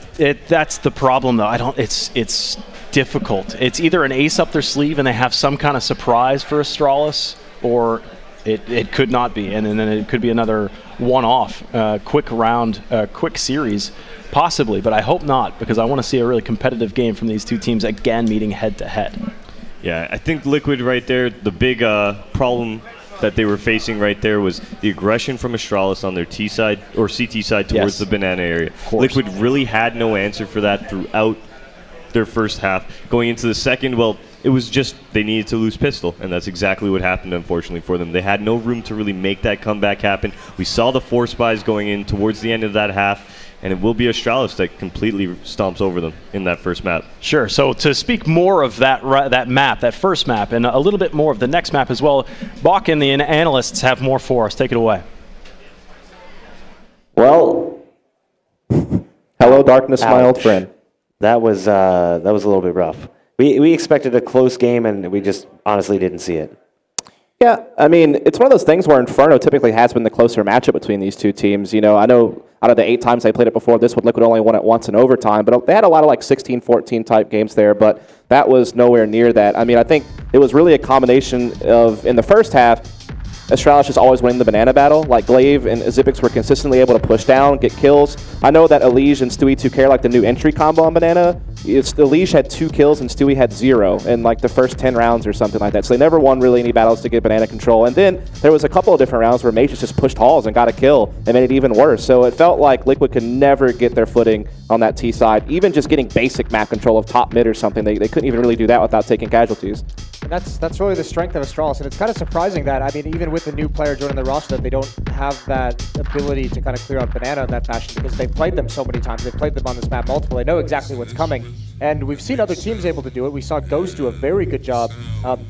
that's the problem though. It's difficult. It's either an ace up their sleeve and they have some kind of surprise for Astralis, or it could not be, and then it could be another one-off, quick round, quick series, possibly, but I hope not, because I want to see a really competitive game from these two teams again meeting head-to-head. Yeah, I think Liquid right there, the big problem that they were facing right there was the aggression from Astralis on their T side, or CT side, towards the banana area. Liquid really had no answer for that throughout their first half. Going into the second, well, it was just they needed to lose pistol, and that's exactly what happened, unfortunately, for them. They had no room to really make that comeback happen. We saw the force buys going in towards the end of that half, and it will be Astralis that completely stomps over them in that first map. Sure. So to speak more of that map, that first map, and a little bit more of the next map as well, Bach and the analysts have more for us. Take it away. Well, hello, darkness, my old friend. That was a little bit rough. We expected a close game, and we just honestly didn't see it. Yeah, I mean, it's one of those things where Inferno typically has been the closer matchup between these two teams. You know, I know out of the 8 times they played it before, this one Liquid only won it once in overtime, but they had a lot of like 16-14 type games there, but that was nowhere near that. I mean, I think it was really a combination of, in the first half, Astralis just always winning the banana battle. Like Glaive and Zippix were consistently able to push down, get kills. I know that Elige and Stewie 2K are like the new entry combo on banana. Elige had 2 kills and Stewie had 0 in like the first 10 rounds or something like that. So they never won really any battles to get banana control. And then there was a couple of different rounds where Mages just pushed halls and got a kill and made it even worse. So it felt like Liquid could never get their footing on that T side. Even just getting basic map control of top mid or something, they couldn't even really do that without taking casualties. And that's really the strength of Astralis, and it's kind of surprising that, I mean, even with the new player joining the roster, that they don't have that ability to kind of clear out banana in that fashion, because they've played them so many times. They've played them on this map multiple. They know exactly what's coming, and we've seen other teams able to do it. We saw Ghost do a very good job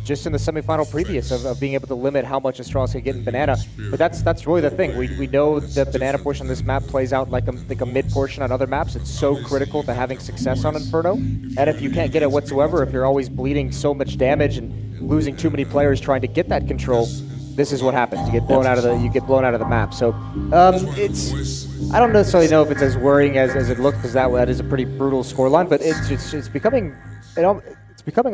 just in the semifinal previous of being able to limit how much Astralis can get in banana. But that's really the thing. We know the banana portion of this map plays out like a mid portion on other maps. It's so critical to having success on Inferno, and if you can't get it whatsoever, if you're always bleeding so much damage and losing too many players trying to get that control, this is what happens. You get blown out of the map. So I don't necessarily know if it's as worrying as it looks, because that is a pretty brutal scoreline. But it's becoming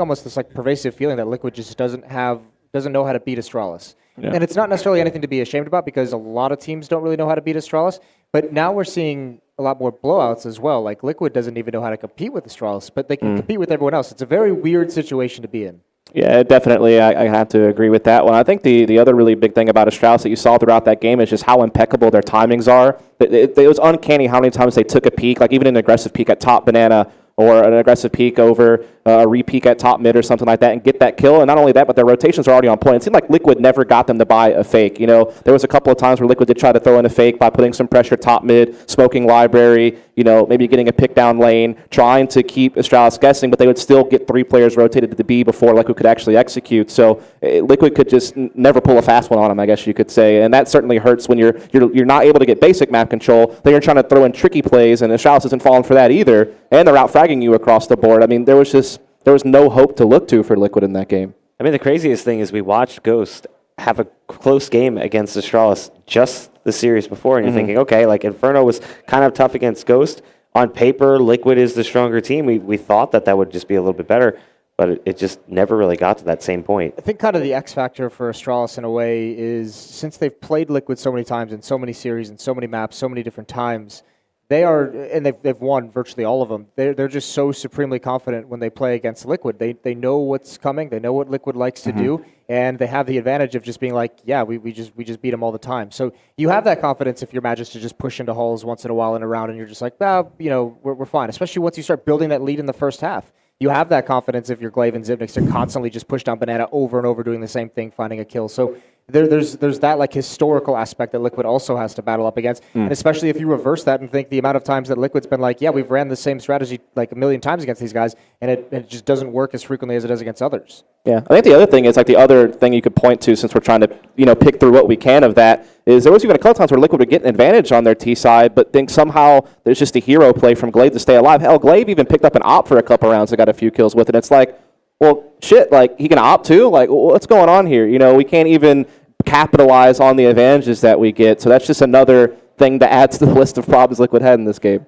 almost this like pervasive feeling that Liquid just doesn't know how to beat Astralis. Yeah. And it's not necessarily anything to be ashamed about, because a lot of teams don't really know how to beat Astralis. But now we're seeing a lot more blowouts as well. Like Liquid doesn't even know how to compete with Astralis, but they can compete with everyone else. It's a very weird situation to be in. Yeah, definitely. I have to agree with that one. I think the other really big thing about Astralis that you saw throughout that game is just how impeccable their timings are. It was uncanny how many times they took a peek, like even an aggressive peek at top banana or an aggressive peek over a re-peek at top mid or something like that and get that kill. And not only that, but their rotations are already on point. It seemed like Liquid never got them to buy a fake. There was a couple of times where Liquid did try to throw in a fake by putting some pressure top mid, smoking library, maybe getting a pick down lane, trying to keep Astralis guessing, but they would still get 3 players rotated to the B before Liquid could actually execute. So Liquid could just never pull a fast one on them, I guess you could say. And that certainly hurts when you're not able to get basic map control. Then you're trying to throw in tricky plays, and Astralis isn't falling for that either. And they're out-fragging you across the board. I mean, there was no hope to look to for Liquid in that game. I mean, the craziest thing is we watched Ghost have a close game against Astralis just the series before, and you're thinking, okay, like Inferno was kind of tough against Ghost. On paper, Liquid is the stronger team. We thought that would just be a little bit better, but it just never really got to that same point. I think kind of the X factor for Astralis in a way is since they've played Liquid so many times in so many series and so many maps, so many different times, they've won virtually all of them. They're just so supremely confident when they play against Liquid. They know what's coming. They know what Liquid likes to do, and they have the advantage of just being like, yeah, we just beat them all the time. So you have that confidence if you're Magic to just push into halls once in a while in a round, and you're just like, we're fine. Especially once you start building that lead in the first half. You have that confidence if you're Glaive and Zivnix to constantly just push down Banana over and over, doing the same thing, finding a kill. So there's that like historical aspect that Liquid also has to battle up against, and especially if you reverse that and think the amount of times that Liquid's been like, yeah, we've ran the same strategy like a million times against these guys, and it just doesn't work as frequently as it does against others. Yeah, I think the other thing is, like, the other thing you could point to, since we're trying to pick through what we can of that, is there was even a couple times where Liquid would get an advantage on their T side, but then somehow there's just a hero play from Glaive to stay alive. Hell, Glaive even picked up an op for a couple rounds and got a few kills with it. It's like, well, shit, like, he can op too? Like, what's going on here? We can't even capitalize on the advantages that we get. So that's just another thing to add to the list of problems Liquid had in this game.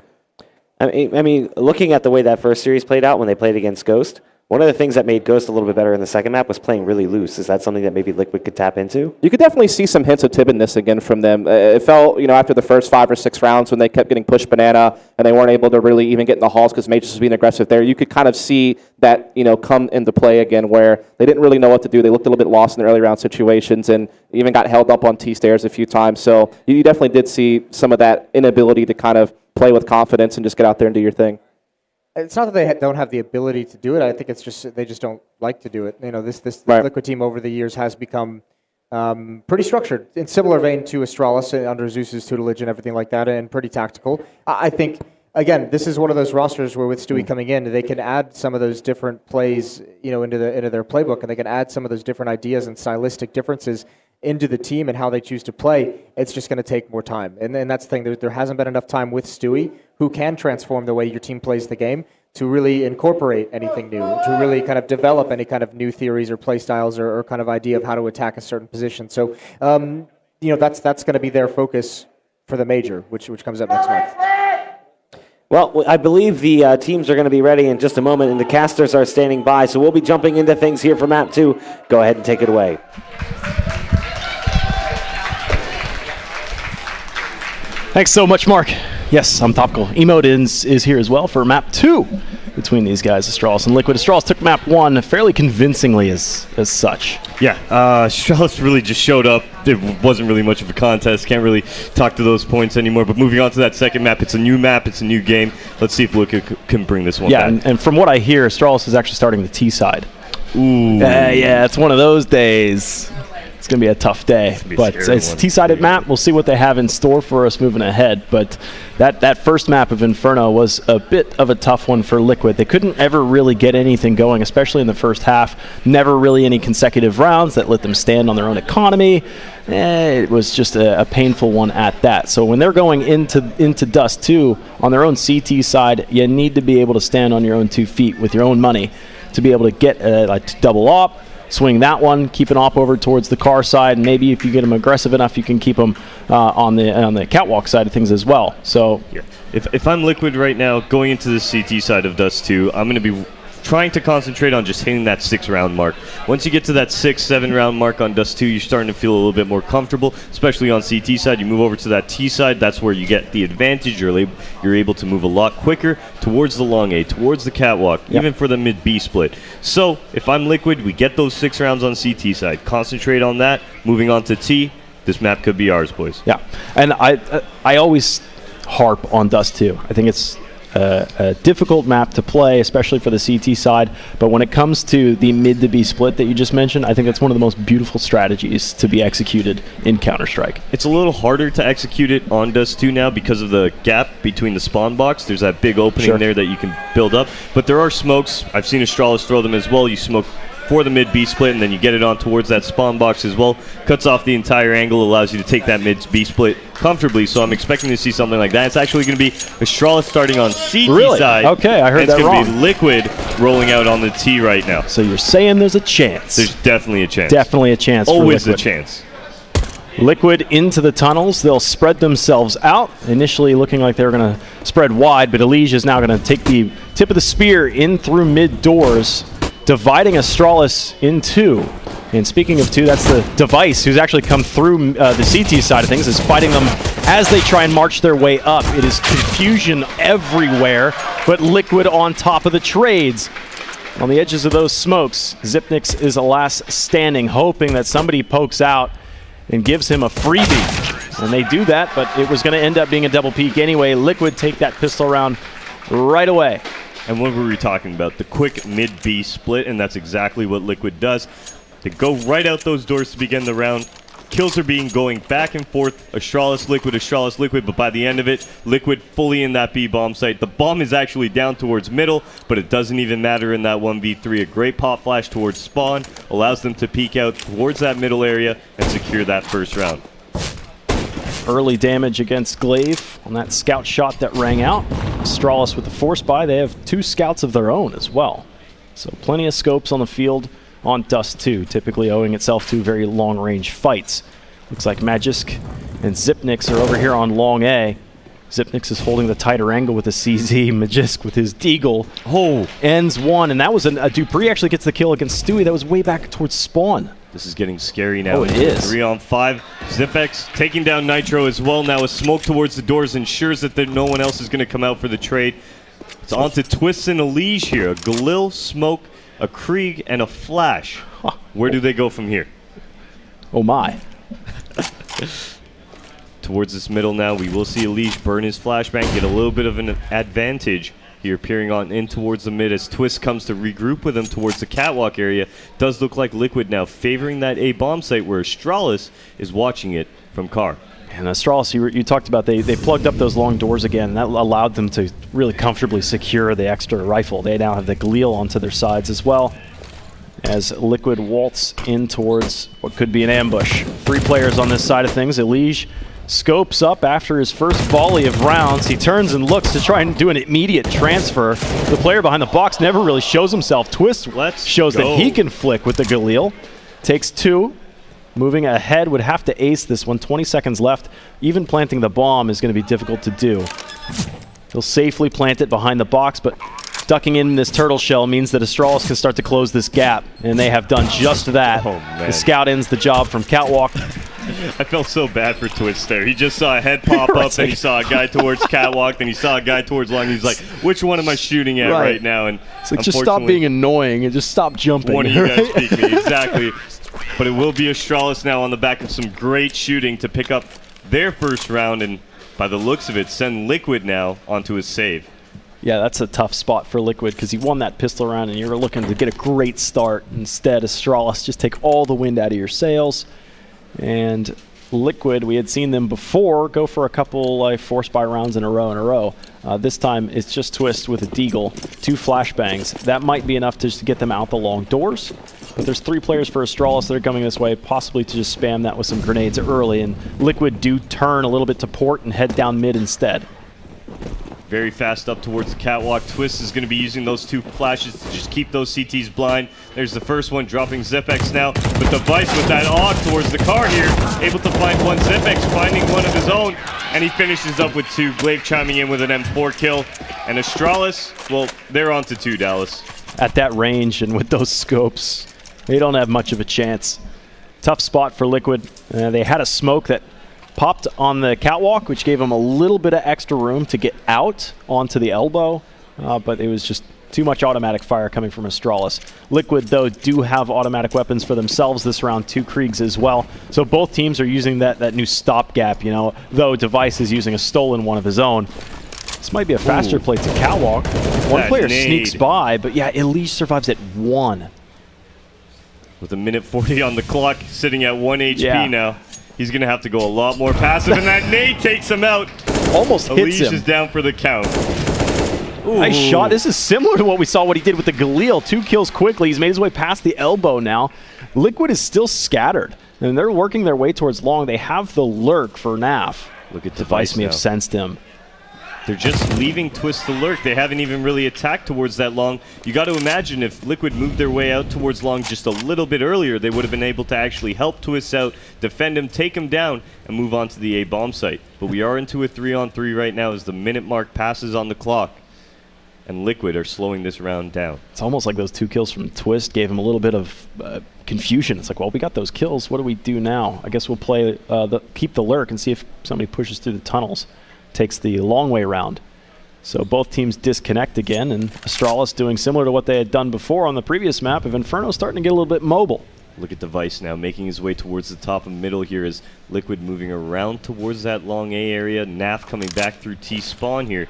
I mean, looking at the way that first series played out when they played against Ghost, one of the things that made Ghost a little bit better in the second map was playing really loose. Is that something that maybe Liquid could tap into? You could definitely see some hints of timidness again from them. It felt, after the first 5 or 6 rounds when they kept getting pushed Banana and they weren't able to really even get in the halls because Mages was being aggressive there, you could kind of see that, come into play again where they didn't really know what to do. They looked a little bit lost in the early round situations and even got held up on T-stairs a few times. So you definitely did see some of that inability to kind of play with confidence and just get out there and do your thing. It's not that they don't have the ability to do it. I think it's just they just don't like to do it. This right. Liquid team over the years has become pretty structured, in similar vein to Astralis under Zeus's tutelage and everything like that, and pretty tactical. I think, again, this is one of those rosters where with Stewie coming in, they can add some of those different plays, into their playbook, and they can add some of those different ideas and stylistic differences into the team and how they choose to play. It's just going to take more time. And that's the thing. There hasn't been enough time with Stewie, who can transform the way your team plays the game, to really incorporate anything new, to really kind of develop any kind of new theories or play styles or kind of idea of how to attack a certain position. So, that's going to be their focus for the major, which comes up next month. Well, I believe the teams are going to be ready in just a moment, and the casters are standing by, so we'll be jumping into things here for Map 2. Go ahead and take it away. Thanks so much, Mark. Yes, I'm Topical. Emote is here as well for Map 2 between these guys, Astralis and Liquid. Astralis took Map 1 fairly convincingly as such. Yeah, Astralis really just showed up. It wasn't really much of a contest. Can't really talk to those points anymore. But moving on to that second map, it's a new map. It's a new game. Let's see if Liquid can bring this one back. And from what I hear, Astralis is actually starting the T side. Ooh. Yeah, it's one of those days. It's going to be a tough day, but it's a T-sided map. We'll see what they have in store for us moving ahead. But that first map of Inferno was a bit of a tough one for Liquid. They couldn't ever really get anything going, especially in the first half. Never really any consecutive rounds that let them stand on their own economy. It was just a painful one at that. So when they're going into Dust 2 on their own CT side, you need to be able to stand on your own 2 feet with your own money to be able to get a double op. Swing that one, keep an op over towards the car side, and maybe if you get them aggressive enough, you can keep them on the catwalk side of things as well. So, yeah. If I'm Liquid right now, going into the CT side of Dust 2, I'm going to be trying to concentrate on just hitting that 6-round mark. Once you get to that 6-7 round mark on Dust 2, you're starting to feel a little bit more comfortable, especially on CT side. You move over to that T side, that's where you get the advantage. You're able to move a lot quicker towards the long A, towards the catwalk, even for the mid B split. So if I'm Liquid, we get those 6 rounds on CT side. Concentrate on that. Moving on to T, this map could be ours, boys. Yeah, and I always harp on Dust 2. I think it's a difficult map to play, especially for the CT side. But when it comes to the mid to B split that you just mentioned, I think that's one of the most beautiful strategies to be executed in Counter-Strike. It's a little harder to execute it on Dust 2 now because of the gap between the spawn box. There's that big opening there that you can build up. But there are smokes. I've seen Astralis throw them as well. You smoke for the mid B split, and then you get it on towards that spawn box as well. Cuts off the entire angle, allows you to take that mid B split comfortably. So I'm expecting to see something like that. It's actually going to be Astralis starting on CT side. Okay, I heard that wrong. It's going to be Liquid rolling out on the T right now. So you're saying there's a chance? There's definitely a chance. Definitely a chance. Always for a chance. Liquid into the tunnels. They'll spread themselves out. Initially looking like they were going to spread wide, but Elige is now going to take the tip of the spear in through mid doors, dividing Astralis in two. And speaking of two, that's the Device, who's actually come through the CT side of things, is fighting them as they try and march their way up. It is confusion everywhere, but Liquid on top of the trades. On the edges of those smokes, Zipnix is a last standing, hoping that somebody pokes out and gives him a freebie. And they do that, but it was going to end up being a double peek anyway. Liquid take that pistol round right away. And what were we talking about? The quick mid-B split, and that's exactly what Liquid does. They go right out those doors to begin the round. Kills are being going back and forth. Astralis, Liquid, but by the end of it, Liquid fully in that B bomb site. The bomb is actually down towards middle, but it doesn't even matter in that 1v3. A great pop flash towards spawn allows them to peek out towards that middle area and secure that first round. Early damage against Glaive on that scout shot that rang out. Astralis with the force buy. They have 2 scouts of their own as well. So plenty of scopes on the field on Dust 2, typically owing itself to very long-range fights. Looks like Magisk and Zipnix are over here on long A. Zipnix is holding the tighter angle with the CZ. Magisk with his Deagle. Ends one, and that was a Dupree actually gets the kill against Stewie. That was way back towards spawn. This is getting scary now. Oh, it is. 3 on 5. Zipex taking down Nitro as well. Now a smoke towards the doors ensures that no one else is going to come out for the trade. It's on to Twists and Elige here. A Galil, Smoke, a Krieg, and a Flash. Where do they go from here? Oh my. Towards this middle now, we will see Elige burn his flashbang, get a little bit of an advantage here, peering on in towards the mid as Twist comes to regroup with him towards the catwalk area. Does look like Liquid now favoring that A bomb site where Astralis is watching it from Car. And Astralis, you talked about they plugged up those long doors again, and that allowed them to really comfortably secure the extra rifle. They now have the Galil onto their sides as well, as Liquid waltz in towards what could be an ambush. 3 players on this side of things. Elige scopes up after his first volley of rounds. He turns and looks to try and do an immediate transfer. The player behind the box never really shows himself. Twist shows that he can flick with the Galil. Takes 2. Moving ahead, would have to ace this one. 20 seconds left. Even planting the bomb is going to be difficult to do. He'll safely plant it behind the box, but ducking in this turtle shell means that Astralis can start to close this gap, and they have done just that. Oh, man. The scout ends the job from catwalk. I felt so bad for Twist there. He just saw a head pop up, then he saw a guy towards catwalk, then he saw a guy towards long. He's like, which one am I shooting at right now? And it's like, just stop being annoying and just stop jumping. One of you guys beat me, exactly. But it will be Astralis now on the back of some great shooting to pick up their first round, and by the looks of it, send Liquid now onto his save. Yeah, that's a tough spot for Liquid because he won that pistol round and you're looking to get a great start. Instead, Astralis just take all the wind out of your sails. And Liquid, we had seen them before go for a couple force buy rounds in a row. This time it's just Twist with a Deagle, 2 flashbangs. That might be enough to just get them out the long doors. But there's 3 players for Astralis that are coming this way, possibly to just spam that with some grenades early. And Liquid do turn a little bit to port and head down mid instead. Very fast up towards the catwalk. Twist is going to be using those 2 flashes to just keep those CTs blind. There's the first one, dropping Zipex now. But Device with that AUG towards the car here, able to find one Zipex, finding one of his own. And he finishes up with 2. Glaive chiming in with an M4 kill. And Astralis, well, they're on to 2, Dallas. At that range and with those scopes, they don't have much of a chance. Tough spot for Liquid. They had a smoke that popped on the catwalk, which gave him a little bit of extra room to get out onto the elbow, but it was just too much automatic fire coming from Astralis. Liquid, though, do have automatic weapons for themselves this round, 2 Kriegs as well. So both teams are using that new stopgap, though Device is using a stolen one of his own. This might be a faster play to Catwalk. One That player nade. sneaks by, but yeah, Elige survives at 1. With a minute 40 on the clock, sitting at 1 HP Yeah. now. He's going to have to go a lot more passive, and that nade takes him out. Almost hits Elige him. is down for the count. Nice shot. This is similar to what we saw what he did with the Galil. 2 kills quickly. He's made his way past the elbow now. Liquid is still scattered, and they're working their way towards long. They have the lurk for Naf. Look at Device may have now. sensed him. They're just leaving Twist to lurk. They haven't even really attacked towards that long. You got to imagine if Liquid moved their way out towards long just a little bit earlier, they would have been able to actually help Twist out, defend him, take him down, and move on to the A bomb site. But we are into a 3-on-3 right now as the minute mark passes on the clock, and Liquid are slowing this round down. It's almost like those 2 kills from Twist gave him a little bit of confusion. It's like, well, we got those kills. What do we do now? I guess we'll play keep the lurk and see if somebody pushes through the tunnels. Takes the long way round. So both teams disconnect again, and Astralis doing similar to what they had done before on the previous map of Inferno, starting to get a little bit mobile. Look at Device now making his way towards the top and middle here as Liquid moving around towards that long A area. Naf coming back through T spawn here.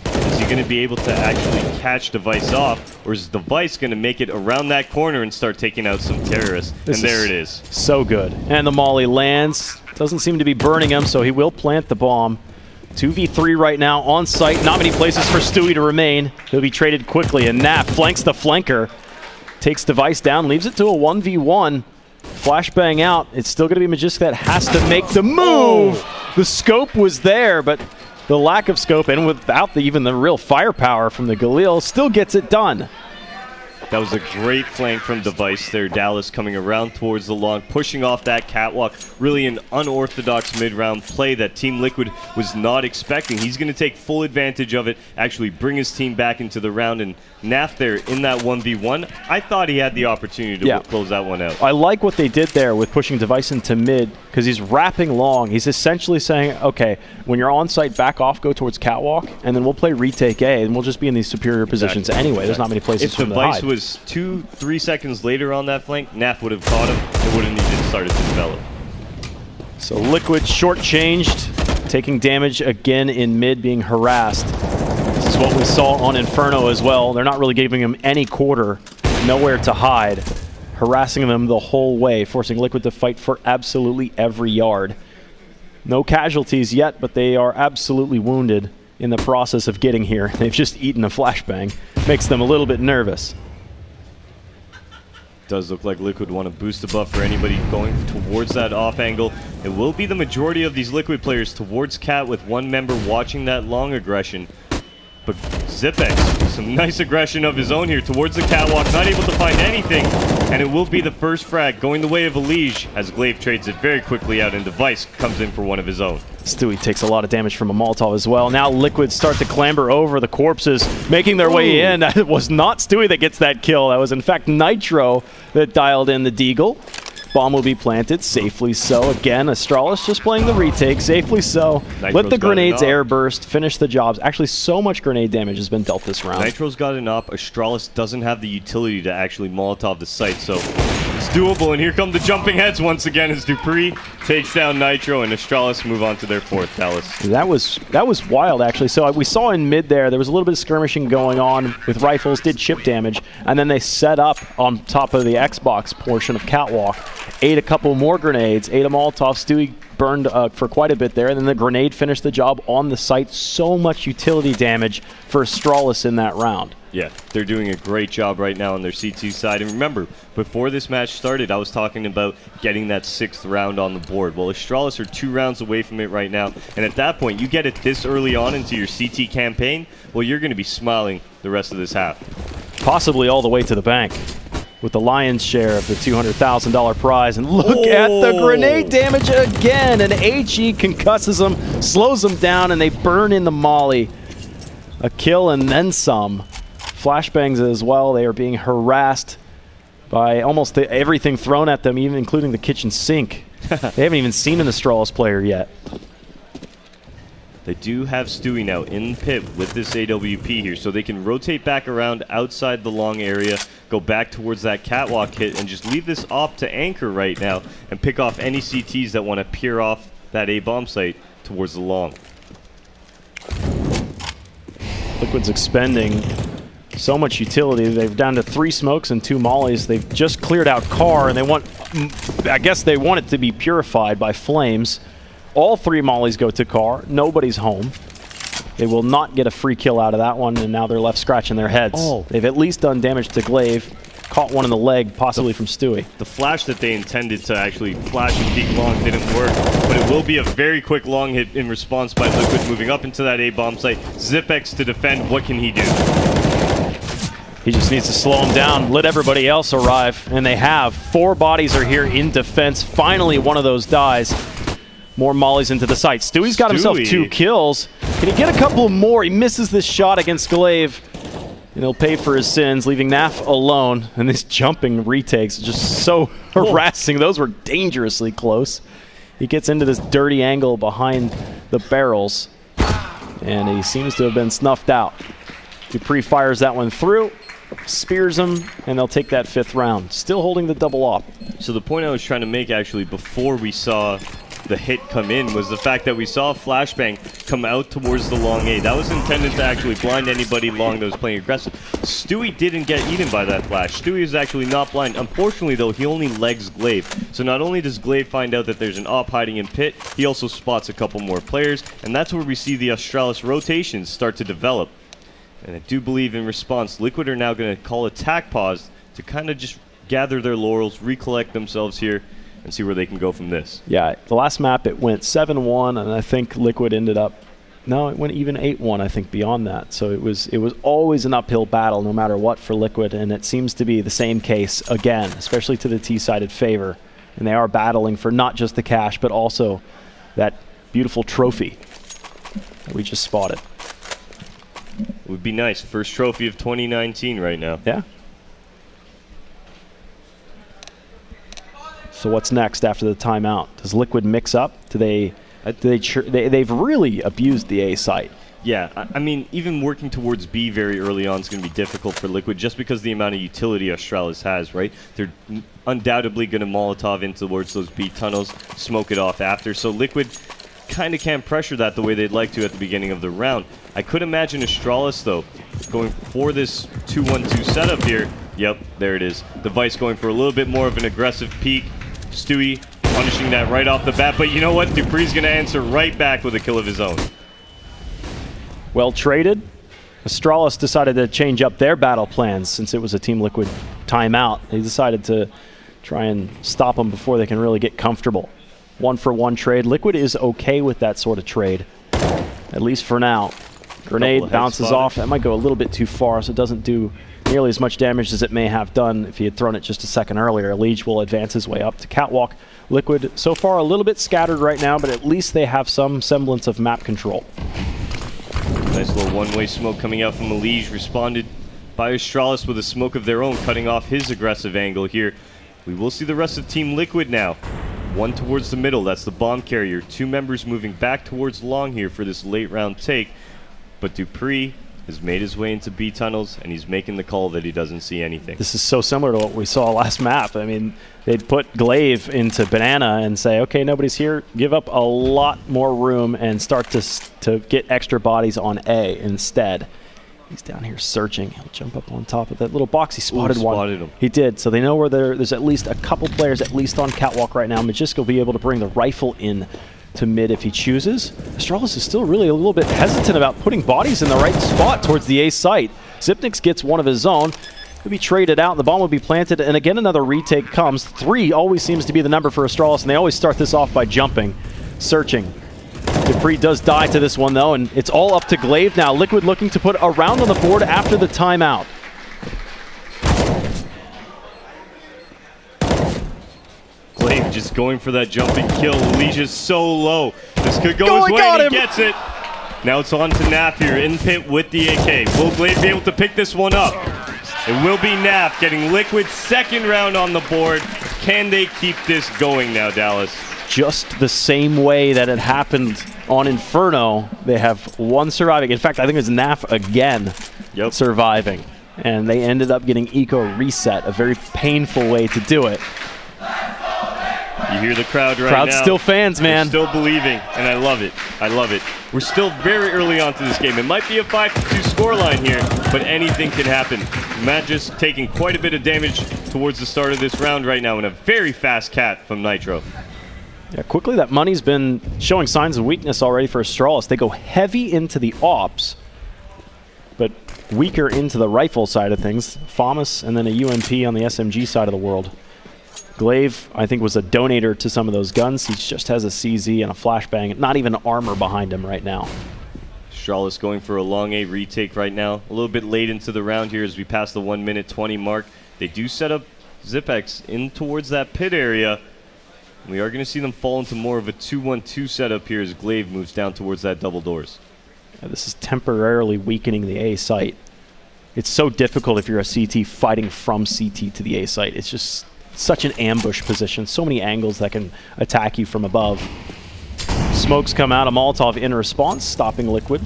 Is he going to be able to actually catch Device off, or is Device going to make it around that corner and start taking out some terrorists? And there it is. So good. And the molly lands. Doesn't seem to be burning him, so he will plant the bomb. 2v3 right now on site. Not many places for Stewie to remain. He'll be traded quickly, and Naf flanks the flanker. Takes Device down, leaves it to a 1v1. Flashbang out. It's still going to be Magisk that has to make the move. The scope was there, but the lack of scope, and without even the real firepower from the Galil, still gets it done. That was a great flank from Device there. Dallas coming around towards the long, pushing off that catwalk. Really an unorthodox mid-round play that Team Liquid was not expecting. He's going to take full advantage of it, actually bring his team back into the round. And Naf there in that 1v1, I thought he had the opportunity to close that one out. I like what they did there with pushing Device into mid, because he's wrapping long. He's essentially saying, okay, when you're on site, back off, go towards catwalk, and then we'll play retake A, and we'll just be in these superior positions anyway. There's not many places if for him to Device hide. was 2-3 seconds later on that flank, Naf would have caught him. It wouldn't even started to develop. So Liquid shortchanged, taking damage again in mid, being harassed. This is what we saw on Inferno as well. They're not really giving him any quarter, nowhere to hide, harassing them the whole way, forcing Liquid to fight for absolutely every yard. No casualties yet, but they are absolutely wounded in the process of getting here. They've just eaten a flashbang. Makes them a little bit nervous. Does look like Liquid want to boost the buff for anybody going towards that off angle. It will be the majority of these Liquid players towards Cat, with one member watching that long aggression. But Zipex, some nice aggression of his own here towards the catwalk, not able to find anything. And it will be the first frag going the way of Elige as Glaive trades it very quickly out and Device comes in for one of his own. Stewie takes a lot of damage from a Molotov as well. Now Liquid start to clamber over the corpses, making their way in. It was not Stewie that gets that kill. That was, in fact, Nitro that dialed in the Deagle. Bomb will be planted, safely so. Again, Astralis just playing the retake, safely so. Nitro's Let the got grenades an op. air burst, finish the jobs. Actually, so much grenade damage has been dealt this round. Nitro's got an op. Astralis doesn't have the utility to actually Molotov the site, so it's doable. And here come the jumping heads once again as Dupree takes down Nitro, and Astralis move on to their fourth, Dallas. That was wild, actually. So we saw in mid there was a little bit of skirmishing going on with rifles, did chip damage, and then they set up on top of the Xbox portion of Catwalk, ate a couple more grenades, ate a Molotov. Stewie burned for quite a bit there, and then the grenade finished the job on the site. So much utility damage for Astralis in that round. Yeah, they're doing a great job right now on their C2 side. And remember, before this match started, I was talking about getting that 6th round on the board. Well, Astralis are 2 rounds away from it right now. And at that point, you get it this early on into your CT campaign, well, you're going to be smiling the rest of this half. Possibly all the way to the bank with the lion's share of the $200,000 prize. And look at the grenade damage again. And HE concusses them, slows them down, and they burn in the molly. A kill and then some. Flashbangs as well. They are being harassed by almost everything thrown at them, even including the kitchen sink. They haven't even seen an Astralis player yet. They do have Stewie now in pit with this AWP here, so they can rotate back around outside the long area, go back towards that catwalk hit, and just leave this op to anchor right now and pick off any CTs that want to peer off that A-bomb site towards the long. Liquid's expending so much utility. They're down to 3 smokes and 2 mollies. They've just cleared out car, and they want, I guess they want it to be purified by flames. All 3 mollies go to car. Nobody's home. They will not get a free kill out of that one, and now they're left scratching their heads. Oh. They've at least done damage to Glaive. Caught one in the leg, possibly from Stewie. The flash that they intended to actually flash and peek long didn't work, but it will be a very quick long hit in response by Liquid, moving up into that A-bomb site. Zipex to defend. What can he do? He just needs to slow him down, let everybody else arrive, and they have. 4 bodies are here in defense. Finally, one of those dies. More mollies into the site. Stewie's got himself 2 kills. Can he get a couple more? He misses this shot against Glaive. And he'll pay for his sins, leaving Naf alone. And these jumping retakes are just so harassing. Those were dangerously close. He gets into this dirty angle behind the barrels. And he seems to have been snuffed out. Dupree fires that one through, spears him, and they'll take that 5th round. Still holding the double op. So the point I was trying to make actually before we saw the hit come in was the fact that we saw a flashbang come out towards the long A. That was intended to actually blind anybody long that was playing aggressive. Stewie didn't get eaten by that flash. Stewie is actually not blind. Unfortunately, though, he only legs Glaive. So not only does Glaive find out that there's an op hiding in pit, he also spots a couple more players, and that's where we see the Astralis rotations start to develop. And I do believe in response, Liquid are now going to call attack pause to kind of just gather their laurels, recollect themselves here, and see where they can go from this. Yeah, the last map it went 7-1, and I think Liquid ended up, no, it went even 8-1, I think, beyond that. So it was always an uphill battle no matter what for Liquid, and it seems to be the same case again, especially to the T-sided favor. And they are battling for not just the cash, but also that beautiful trophy that we just spotted. It would be nice. First trophy of 2019 right now. Yeah. So what's next after the timeout? Does Liquid mix up? They've really abused the A site. Yeah, I mean, even working towards B very early on is going to be difficult for Liquid just because the amount of utility Astralis has, right? They're undoubtedly going to Molotov in towards those B tunnels, smoke it off after. So Liquid kind of can't pressure that the way they'd like to at the beginning of the round. I could imagine Astralis, though, going for this 2-1-2 setup here. Yep, there it is. The Vice going for a little bit more of an aggressive peek. Stewie punishing that right off the bat, but you know what? Dupree's going to answer right back with a kill of his own. Well traded. Astralis decided to change up their battle plans since it was a Team Liquid timeout. They decided to try and stop them before they can really get comfortable. 1-for-1 trade. Liquid is okay with that sort of trade, at least for now. Grenade bounces off. That might go a little bit too far, so it doesn't do nearly as much damage as it may have done if he had thrown it just a second earlier. Liege will advance his way up to Catwalk. Liquid, so far, a little bit scattered right now, but at least they have some semblance of map control. Nice little one-way smoke coming out from the Liege, responded by Astralis with a smoke of their own, cutting off his aggressive angle here. We will see the rest of Team Liquid now. One towards the middle, that's the bomb carrier. 2 members moving back towards long here for this late round take. But Dupree has made his way into B tunnels, and he's making the call that he doesn't see anything. This is so similar to what we saw last map. I mean, they'd put Glaive into Banana and say, okay, nobody's here, give up a lot more room and start to get extra bodies on A instead. He's down here searching. He'll jump up on top of that little box. He spotted one. Spotted him. He did. So they know where there's at least a couple players at least on Catwalk right now. Magisk will be able to bring the rifle in to mid if he chooses. Astralis is still really a little bit hesitant about putting bodies in the right spot towards the A site. Zipnix gets one of his own. He'll be traded out, and the bomb will be planted, and again another retake comes. 3 always seems to be the number for Astralis, and they always start this off by jumping, searching. Dupree does die to this one, though, and it's all up to Glaive now. Liquid looking to put a round on the board after the timeout. Glaive just going for that jumping kill. Liege is so low. This could go his way, and he gets it. Now it's on to Naf here in pit with the AK. Will Glaive be able to pick this one up? It will be Naf getting Liquid's 2nd round on the board. Can they keep this going now, Dallas? Just the same way that it happened on Inferno, they have one surviving. In fact, I think it's Naf again surviving. And they ended up getting eco reset, a very painful way to do it. You hear the crowd right Crowd's now. still fans, man. They're still believing, and I love it. I love it. We're still very early on to this game. It might be a 5-2 scoreline here, but anything can happen. Matt just taking quite a bit of damage towards the start of this round right now, and a very fast cat from Nitro. Yeah, quickly that money's been showing signs of weakness already for Astralis. They go heavy into the ops, but weaker into the rifle side of things. FAMAS and then a UMP on the SMG side of the world. Glaive, I think, was a donator to some of those guns. He just has a CZ and a flashbang, not even armor behind him right now. Astralis going for a long A retake right now. A little bit late into the round here as we pass the 1:20 mark. They do set up Zipex in towards that pit area. We are going to see them fall into more of a 2-1-2 setup here as Glaive moves down towards that double doors. Yeah, this is temporarily weakening the A site. It's so difficult if you're a CT fighting from CT to the A site. It's just such an ambush position. So many angles that can attack you from above. Smokes come out. A Molotov in response, stopping Liquid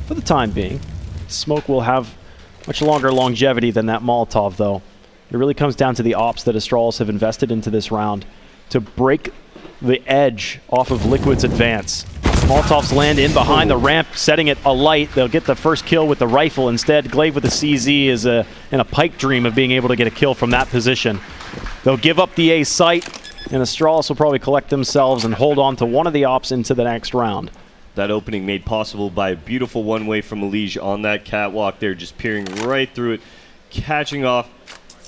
for the time being. Smoke will have much longer longevity than that Molotov, though. It really comes down to the ops that Astralis have invested into this round to break the edge off of Liquid's advance. Molotovs land in behind the ramp, setting it alight. They'll get the first kill with the rifle. Instead, Glaive with the CZ is in a pipe dream of being able to get a kill from that position. They'll give up the A site, and Astralis will probably collect themselves and hold on to one of the ops into the next round. That opening made possible by a beautiful one-way from Elige on that catwalk there, just peering right through it, catching off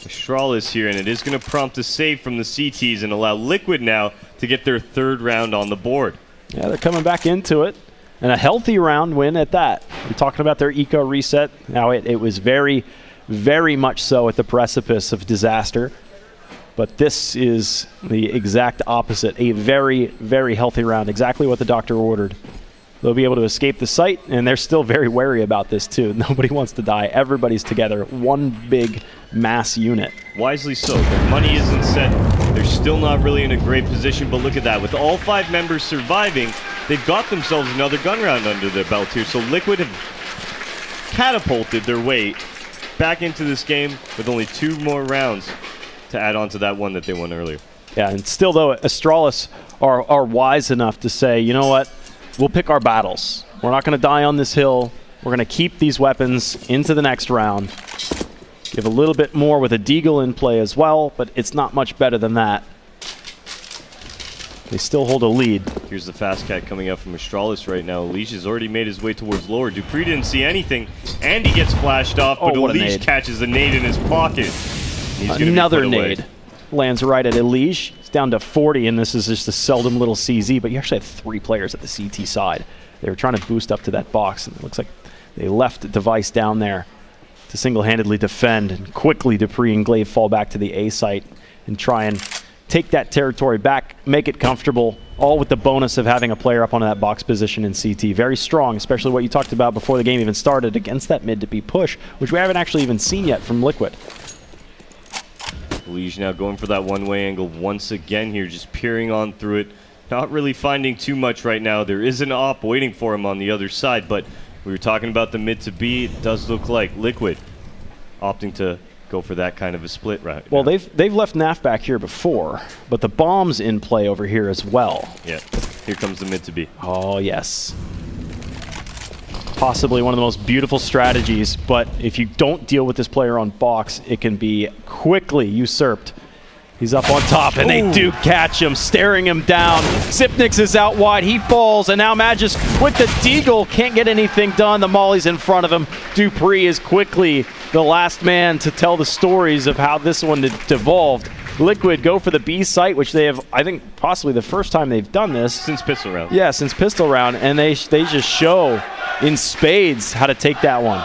Astralis here, and it is going to prompt a save from the CTs and allow Liquid now to get their third round on the board. Yeah, they're coming back into it, and a healthy round win at that. We're talking about their eco reset. Now, it was very, very much so at the precipice of disaster. But this is the exact opposite. A very, very healthy round. Exactly what the doctor ordered. They'll be able to escape the site, and they're still very wary about this, too. Nobody wants to die. Everybody's together. One big mass unit. Wisely so. Their money isn't set. They're still not really in a great position, but look at that. With all 5 members surviving, they've got themselves another gun round under their belt here. So Liquid have catapulted their way back into this game with only 2 more rounds to add on to that one that they won earlier. Yeah, and still, though, Astralis are wise enough to say, you know what? We'll pick our battles. We're not going to die on this hill. We're going to keep these weapons into the next round. Give a little bit more with a Deagle in play as well, but it's not much better than that. They still hold a lead. Here's the fast cat coming out from Astralis right now. Elige has already made his way towards lower. Dupree didn't see anything, and he gets flashed off, but Elige catches a nade in his pocket. Another nade lands right at Elige. It's down to 40, and this is just a seldom little CZ, but you actually have 3 players at the CT side. They were trying to boost up to that box, and it looks like they left the device down there to single-handedly defend, and quickly Dupree and Glaive fall back to the A site and try and take that territory back, make it comfortable, all with the bonus of having a player up on that box position in CT. Very strong, especially what you talked about before the game even started against that mid to B push, which we haven't actually even seen yet from Liquid. Elige now going for that one-way angle once again here, just peering on through it. Not really finding too much right now. There is an op waiting for him on the other side, but we were talking about the mid to B. It does look like Liquid opting to go for that kind of a split right Well, now. they've left NAF back here before, but the bomb's in play over here as well. Yeah, here comes the mid to B. Oh, yes. Possibly one of the most beautiful strategies, but if you don't deal with this player on box, it can be quickly usurped. He's up on top, and they do catch him, staring him down. Zipnix is out wide. He falls, and now Magis with the Deagle can't get anything done. The Molly's in front of him. Dupree is quickly the last man to tell the stories of how this one devolved. Liquid go for the B site, which they have, I think, possibly the first time they've done this. Since pistol round. Yeah, since pistol round, and they just show in spades how to take that one.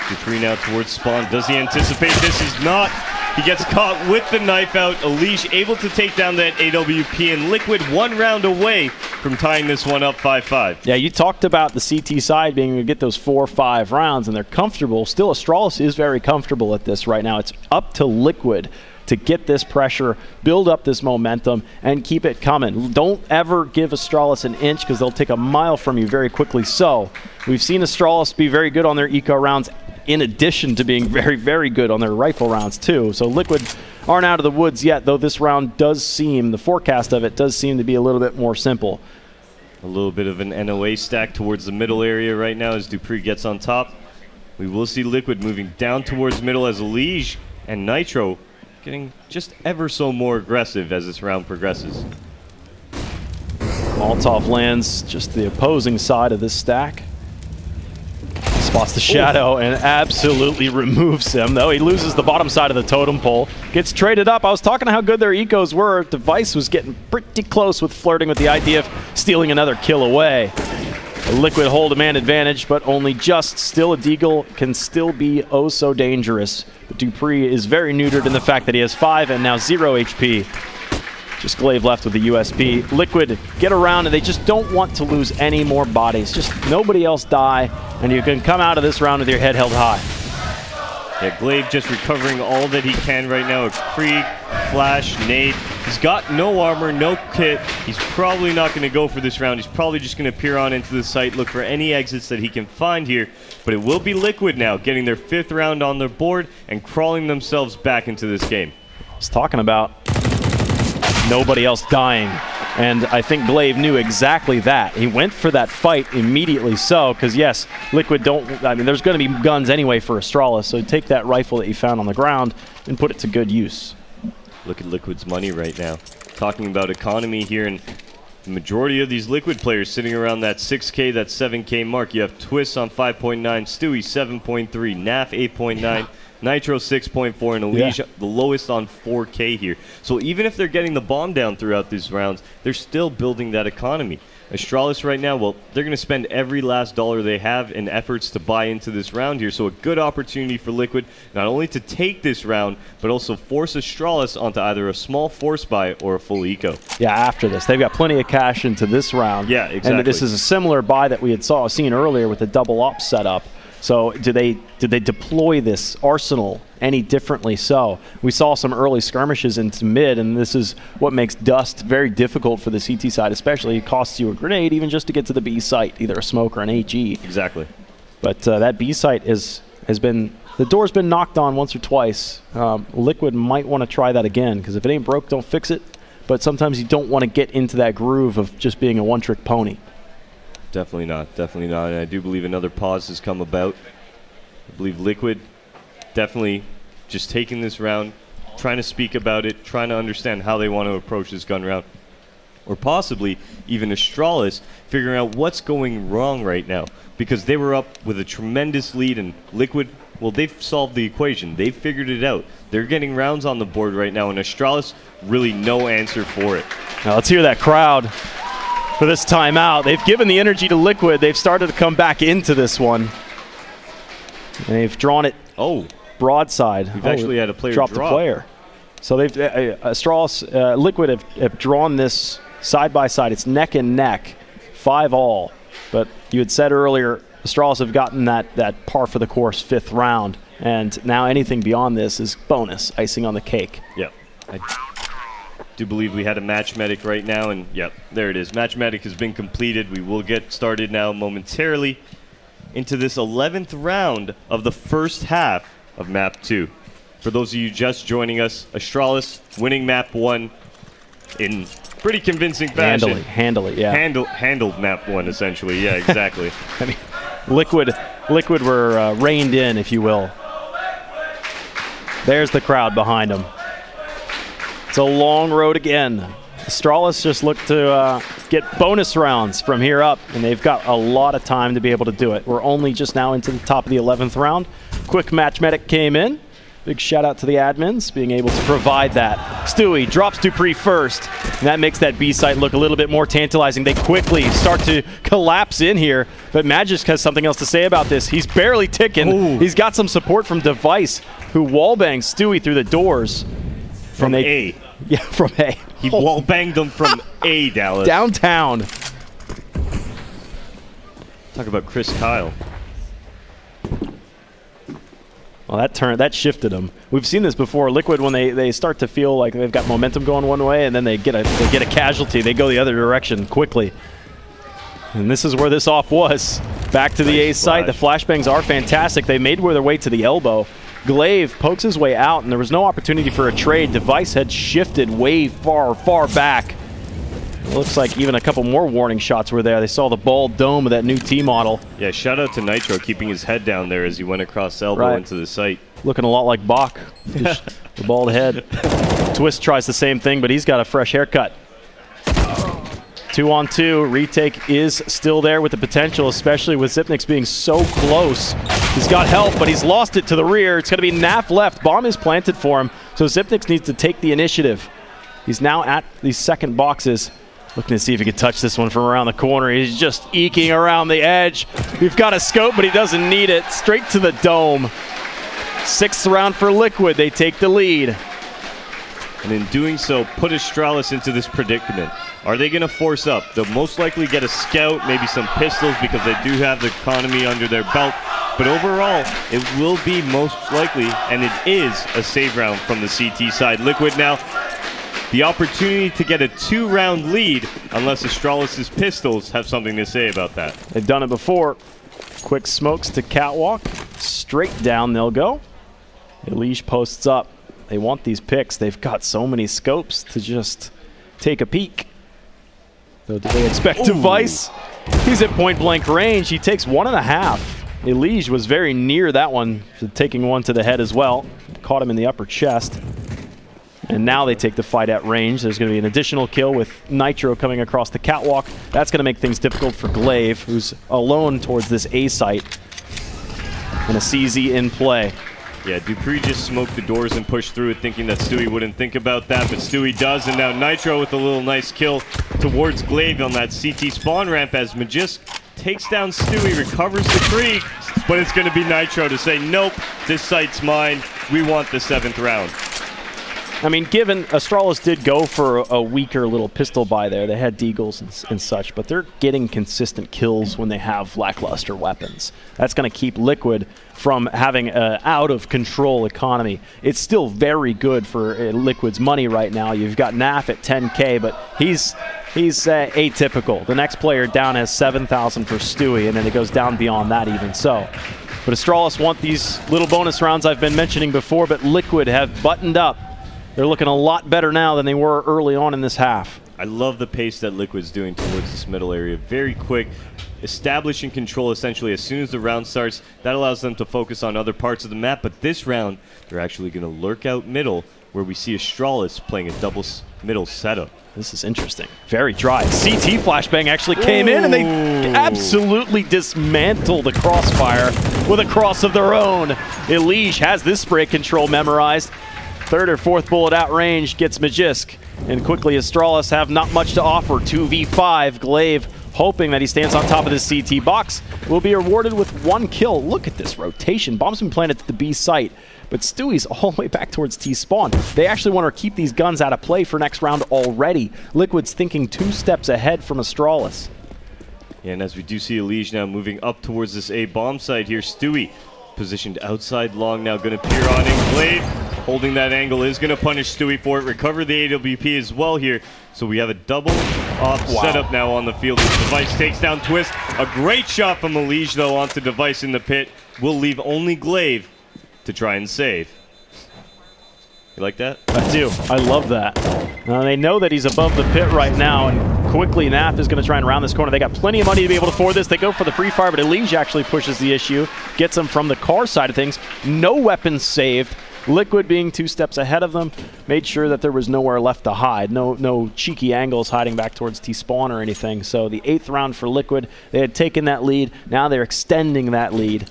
Dupree now towards spawn. Does he anticipate this? He's not. He gets caught with the knife out. Elige able to take down that AWP, and Liquid 1 round away from tying this one up 5-5. Yeah, you talked about the CT side being able to get those 4 or 5 rounds, and they're comfortable. Still, Astralis is very comfortable at this right now. It's up to Liquid to get this pressure, build up this momentum, and keep it coming. Don't ever give Astralis an inch, because they'll take a mile from you very quickly. So we've seen Astralis be very good on their eco rounds in addition to being very, very good on their rifle rounds too. So Liquid aren't out of the woods yet, though this round does seem, the forecast of it does seem to be a little bit more simple. A little bit of an NOA stack towards the middle area right now as dupreeh gets on top. We will see Liquid moving down towards middle as Lige and Nitro getting just ever so more aggressive as this round progresses. Molotov lands just the opposing side of this stack. Spots the shadow and absolutely removes him, though he loses the bottom side of the totem pole. Gets traded up. I was talking how good their ecos were. Device was getting pretty close with flirting with the idea of stealing another kill away. A Liquid hold a man advantage, but only just. Still, a Deagle can still be oh so dangerous. But dupreeh is very neutered in the fact that he has 5 and now 0 HP. Just Glaive left with the USP. Liquid get around, and they just don't want to lose any more bodies. Just nobody else die, and you can come out of this round with your head held high. Yeah, Glaive just recovering all that he can right now. A Krieg, Flash, Nade. He's got no armor, no kit. He's probably not going to go for this round. He's probably just going to peer on into the site, look for any exits that he can find here. But it will be Liquid now, getting their 5th round on their board and crawling themselves back into this game. I was talking about nobody else dying, and I think Glaive knew exactly that. He went for that fight immediately, so because yes, Liquid don't, I mean, there's going to be guns anyway for Astralis, so take that rifle that you found on the ground and put it to good use. Look at Liquid's money right now. Talking about economy here, and the majority of these Liquid players sitting around that 6K, that 7K mark. You have Twist on 5.9, Stewie 7.3, Naf 8.9, Nitro 6.4, and Alicia the lowest on 4K here. So even if they're getting the bomb down throughout these rounds, they're still building that economy. Astralis right now, well, they're going to spend every last dollar they have in efforts to buy into this round here. So a good opportunity for Liquid, not only to take this round, but also force Astralis onto either a small force buy or a full eco. Yeah, after this. They've got plenty of cash into this round. Yeah, exactly. And this is a similar buy that we had seen earlier with the double op setup. So did they deploy this arsenal any differently? So we saw some early skirmishes into mid, and this is what makes Dust very difficult for the CT side, especially. It costs you a grenade even just to get to the B site, either a smoke or an HE. Exactly. But that B site has been, the door's been knocked on once or twice. Liquid might want to try that again, because if it ain't broke, don't fix it. But sometimes you don't want to get into that groove of just being a one-trick pony. Definitely not. Definitely not. And I do believe another pause has come about. I believe Liquid definitely just taking this round, trying to speak about it, trying to understand how they want to approach this gun round. Or possibly even Astralis figuring out what's going wrong right now. Because they were up with a tremendous lead, and Liquid, well, they've solved the equation. They've figured it out. They're getting rounds on the board right now, and Astralis, really no answer for it. Now let's hear that crowd for this timeout. They've given the energy to Liquid. They've started to come back into this one. They've drawn it broadside. We've actually had a player drop the player. So they've Astralis, Liquid have drawn this side by side. It's neck and neck, 5-all. But you had said earlier, Astralis have gotten that par for the course 5th round, and now anything beyond this is bonus, icing on the cake. Yep. I do believe we had a match medic right now, and yep, there it is. Match medic has been completed. We will get started now momentarily into this 11th round of the first half of map 2. For those of you just joining us, Astralis winning map 1 in pretty convincing fashion. Handily, yeah. Handled map 1, essentially. Yeah, exactly. I mean, Liquid were reined in, if you will. There's the crowd behind them. It's a long road again. Astralis just look to get bonus rounds from here up, and they've got a lot of time to be able to do it. We're only just now into the top of the 11th round. Quick match medic came in. Big shout out to the admins being able to provide that. Stewie drops dupreeh first, and that makes that B site look a little bit more tantalizing. They quickly start to collapse in here, but Magisk has something else to say about this. He's barely ticking. Ooh. He's got some support from Device, who wallbangs Stewie through the doors. From A. Yeah, from A. He wall-banged them from A, Dallas. Downtown. Talk about Chris Kyle. Well, that shifted them. We've seen this before. Liquid, when they start to feel like they've got momentum going one way, and then they get a casualty, they go the other direction quickly. And this is where this op was. Back to the A Nice site. The flash. flashbangs are fantastic. They made their way to the elbow. Glaive pokes his way out, and there was no opportunity for a trade. Device had shifted way far back. It looks like even a couple more warning shots were there. They saw the bald dome of that new T model. Yeah, shout out to Nitro keeping his head down there as he went across elbow into the site. Looking a lot like Bach, the bald head. Twist tries the same thing, but he's got a fresh haircut. 2-on-2, retake is still there with the potential, especially with Zipnik's being so close. He's got help, but he's lost it to the rear. It's going to be Naf left. Bomb is planted for him, so Zipnik's needs to take the initiative. He's now at these second boxes, looking to see if he can touch this one from around the corner. He's just eking around the edge. We've got a scope, but he doesn't need it. Straight to the dome. 6th round for Liquid. They take the lead. And in doing so, put Astralis into this predicament. Are they going to force up? They'll most likely get a scout, maybe some pistols, because they do have the economy under their belt. But overall, it will be most likely, and it is, a save round from the CT side. Liquid now, the opportunity to get a 2-round lead, unless Astralis' pistols have something to say about that. They've done it before. Quick smokes to Catwalk. Straight down they'll go. Elige posts up. They want these picks. They've got so many scopes to just take a peek. So do they expect Device? He's at point-blank range. He takes 1.5. Elige was very near that one, taking one to the head as well. Caught him in the upper chest. And now they take the fight at range. There's going to be an additional kill with Nitro coming across the catwalk. That's going to make things difficult for Glaive, who's alone towards this A site. And a CZ in play. Yeah, Dupree just smoked the doors and pushed through it, thinking that Stewie wouldn't think about that, but Stewie does, and now Nitro with a little nice kill towards Glaive on that CT spawn ramp as Magisk takes down Stewie, recovers the tree, but it's going to be Nitro to say, nope, this site's mine, we want the 7th round. I mean, given Astralis did go for a weaker little pistol buy there, they had deagles and such, but they're getting consistent kills when they have lackluster weapons. That's going to keep Liquid from having an out-of-control economy. It's still very good for Liquid's money right now. You've got Naf at 10K, but he's atypical. The next player down has 7,000 for Stewie, and then it goes down beyond that even so. But Astralis want these little bonus rounds I've been mentioning before, but Liquid have buttoned up. They're looking a lot better now than they were early on in this half. I love the pace that Liquid's doing towards this middle area. Very quick, establishing control essentially as soon as the round starts. That allows them to focus on other parts of the map, but this round, they're actually going to lurk out middle, where we see Astralis playing a double middle setup. This is interesting. Very dry. CT flashbang actually came in, and they absolutely dismantled the crossfire with a cross of their own. Elige has this spray control memorized. 3rd or 4th bullet out range gets Magisk. And quickly Astralis have not much to offer. 2v5. Glaive, hoping that he stands on top of this CT box, will be rewarded with 1 kill. Look at this rotation. Bomb's been planted to the B site, but Stewie's all the way back towards T-spawn. They actually want to keep these guns out of play for next round already. Liquid's thinking 2 steps ahead from Astralis. Yeah, and as we do see Elige now moving up towards this A bomb site here, Stewie positioned outside long now, going to peer on in. Glaive holding that angle is going to punish Stewie for it. Recover the AWP as well here. So we have a double off setup now on the field. As Device takes down Twist. A great shot from Elige though onto Device in the pit. Will leave only Glaive to try and save. You like that? I do. I love that. They know that he's above the pit right now, and quickly Naf is going to try and round this corner. They got plenty of money to be able to afford this. They go for the pre-fire, but Elige actually pushes the issue, gets him from the car side of things. No weapons saved. Liquid being 2 steps ahead of them, made sure that there was nowhere left to hide. No cheeky angles hiding back towards T-spawn or anything. So the 8th round for Liquid, they had taken that lead. Now they're extending that lead.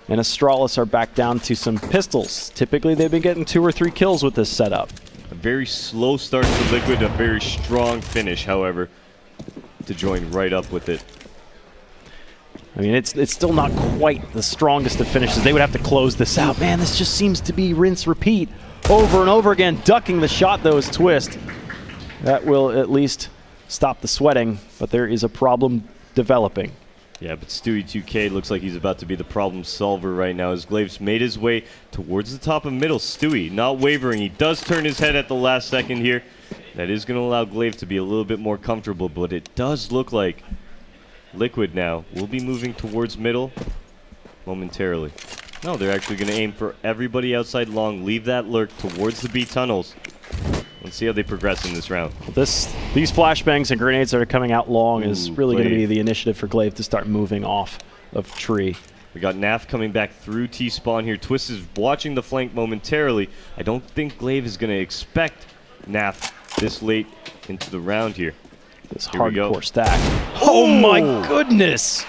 And Astralis are back down to some pistols. Typically, they've been getting 2 or 3 kills with this setup. A very slow start for Liquid, a very strong finish, however, to join right up with it. I mean, it's still not quite the strongest of finishes. They would have to close this out. Man, this just seems to be rinse, repeat, over and over again. Ducking the shot, though, is Twist. That will at least stop the sweating, but there is a problem developing. Yeah, but Stewie 2K looks like he's about to be the problem solver right now as Glaive's made his way towards the top of middle. Stewie not wavering. He does turn his head at the last second here. That is going to allow Glaive to be a little bit more comfortable, but it does look like Liquid now will be moving towards middle momentarily. No, they're actually going to aim for everybody outside long, leave that lurk towards the B tunnels. Let's see how they progress in this round. These flashbangs and grenades that are coming out long is really going to be the initiative for Glaive to start moving off of tree. We got Naf coming back through T-spawn here. Twist is watching the flank momentarily. I don't think Glaive is going to expect Naf this late into the round here. This hardcore stack. Oh my goodness!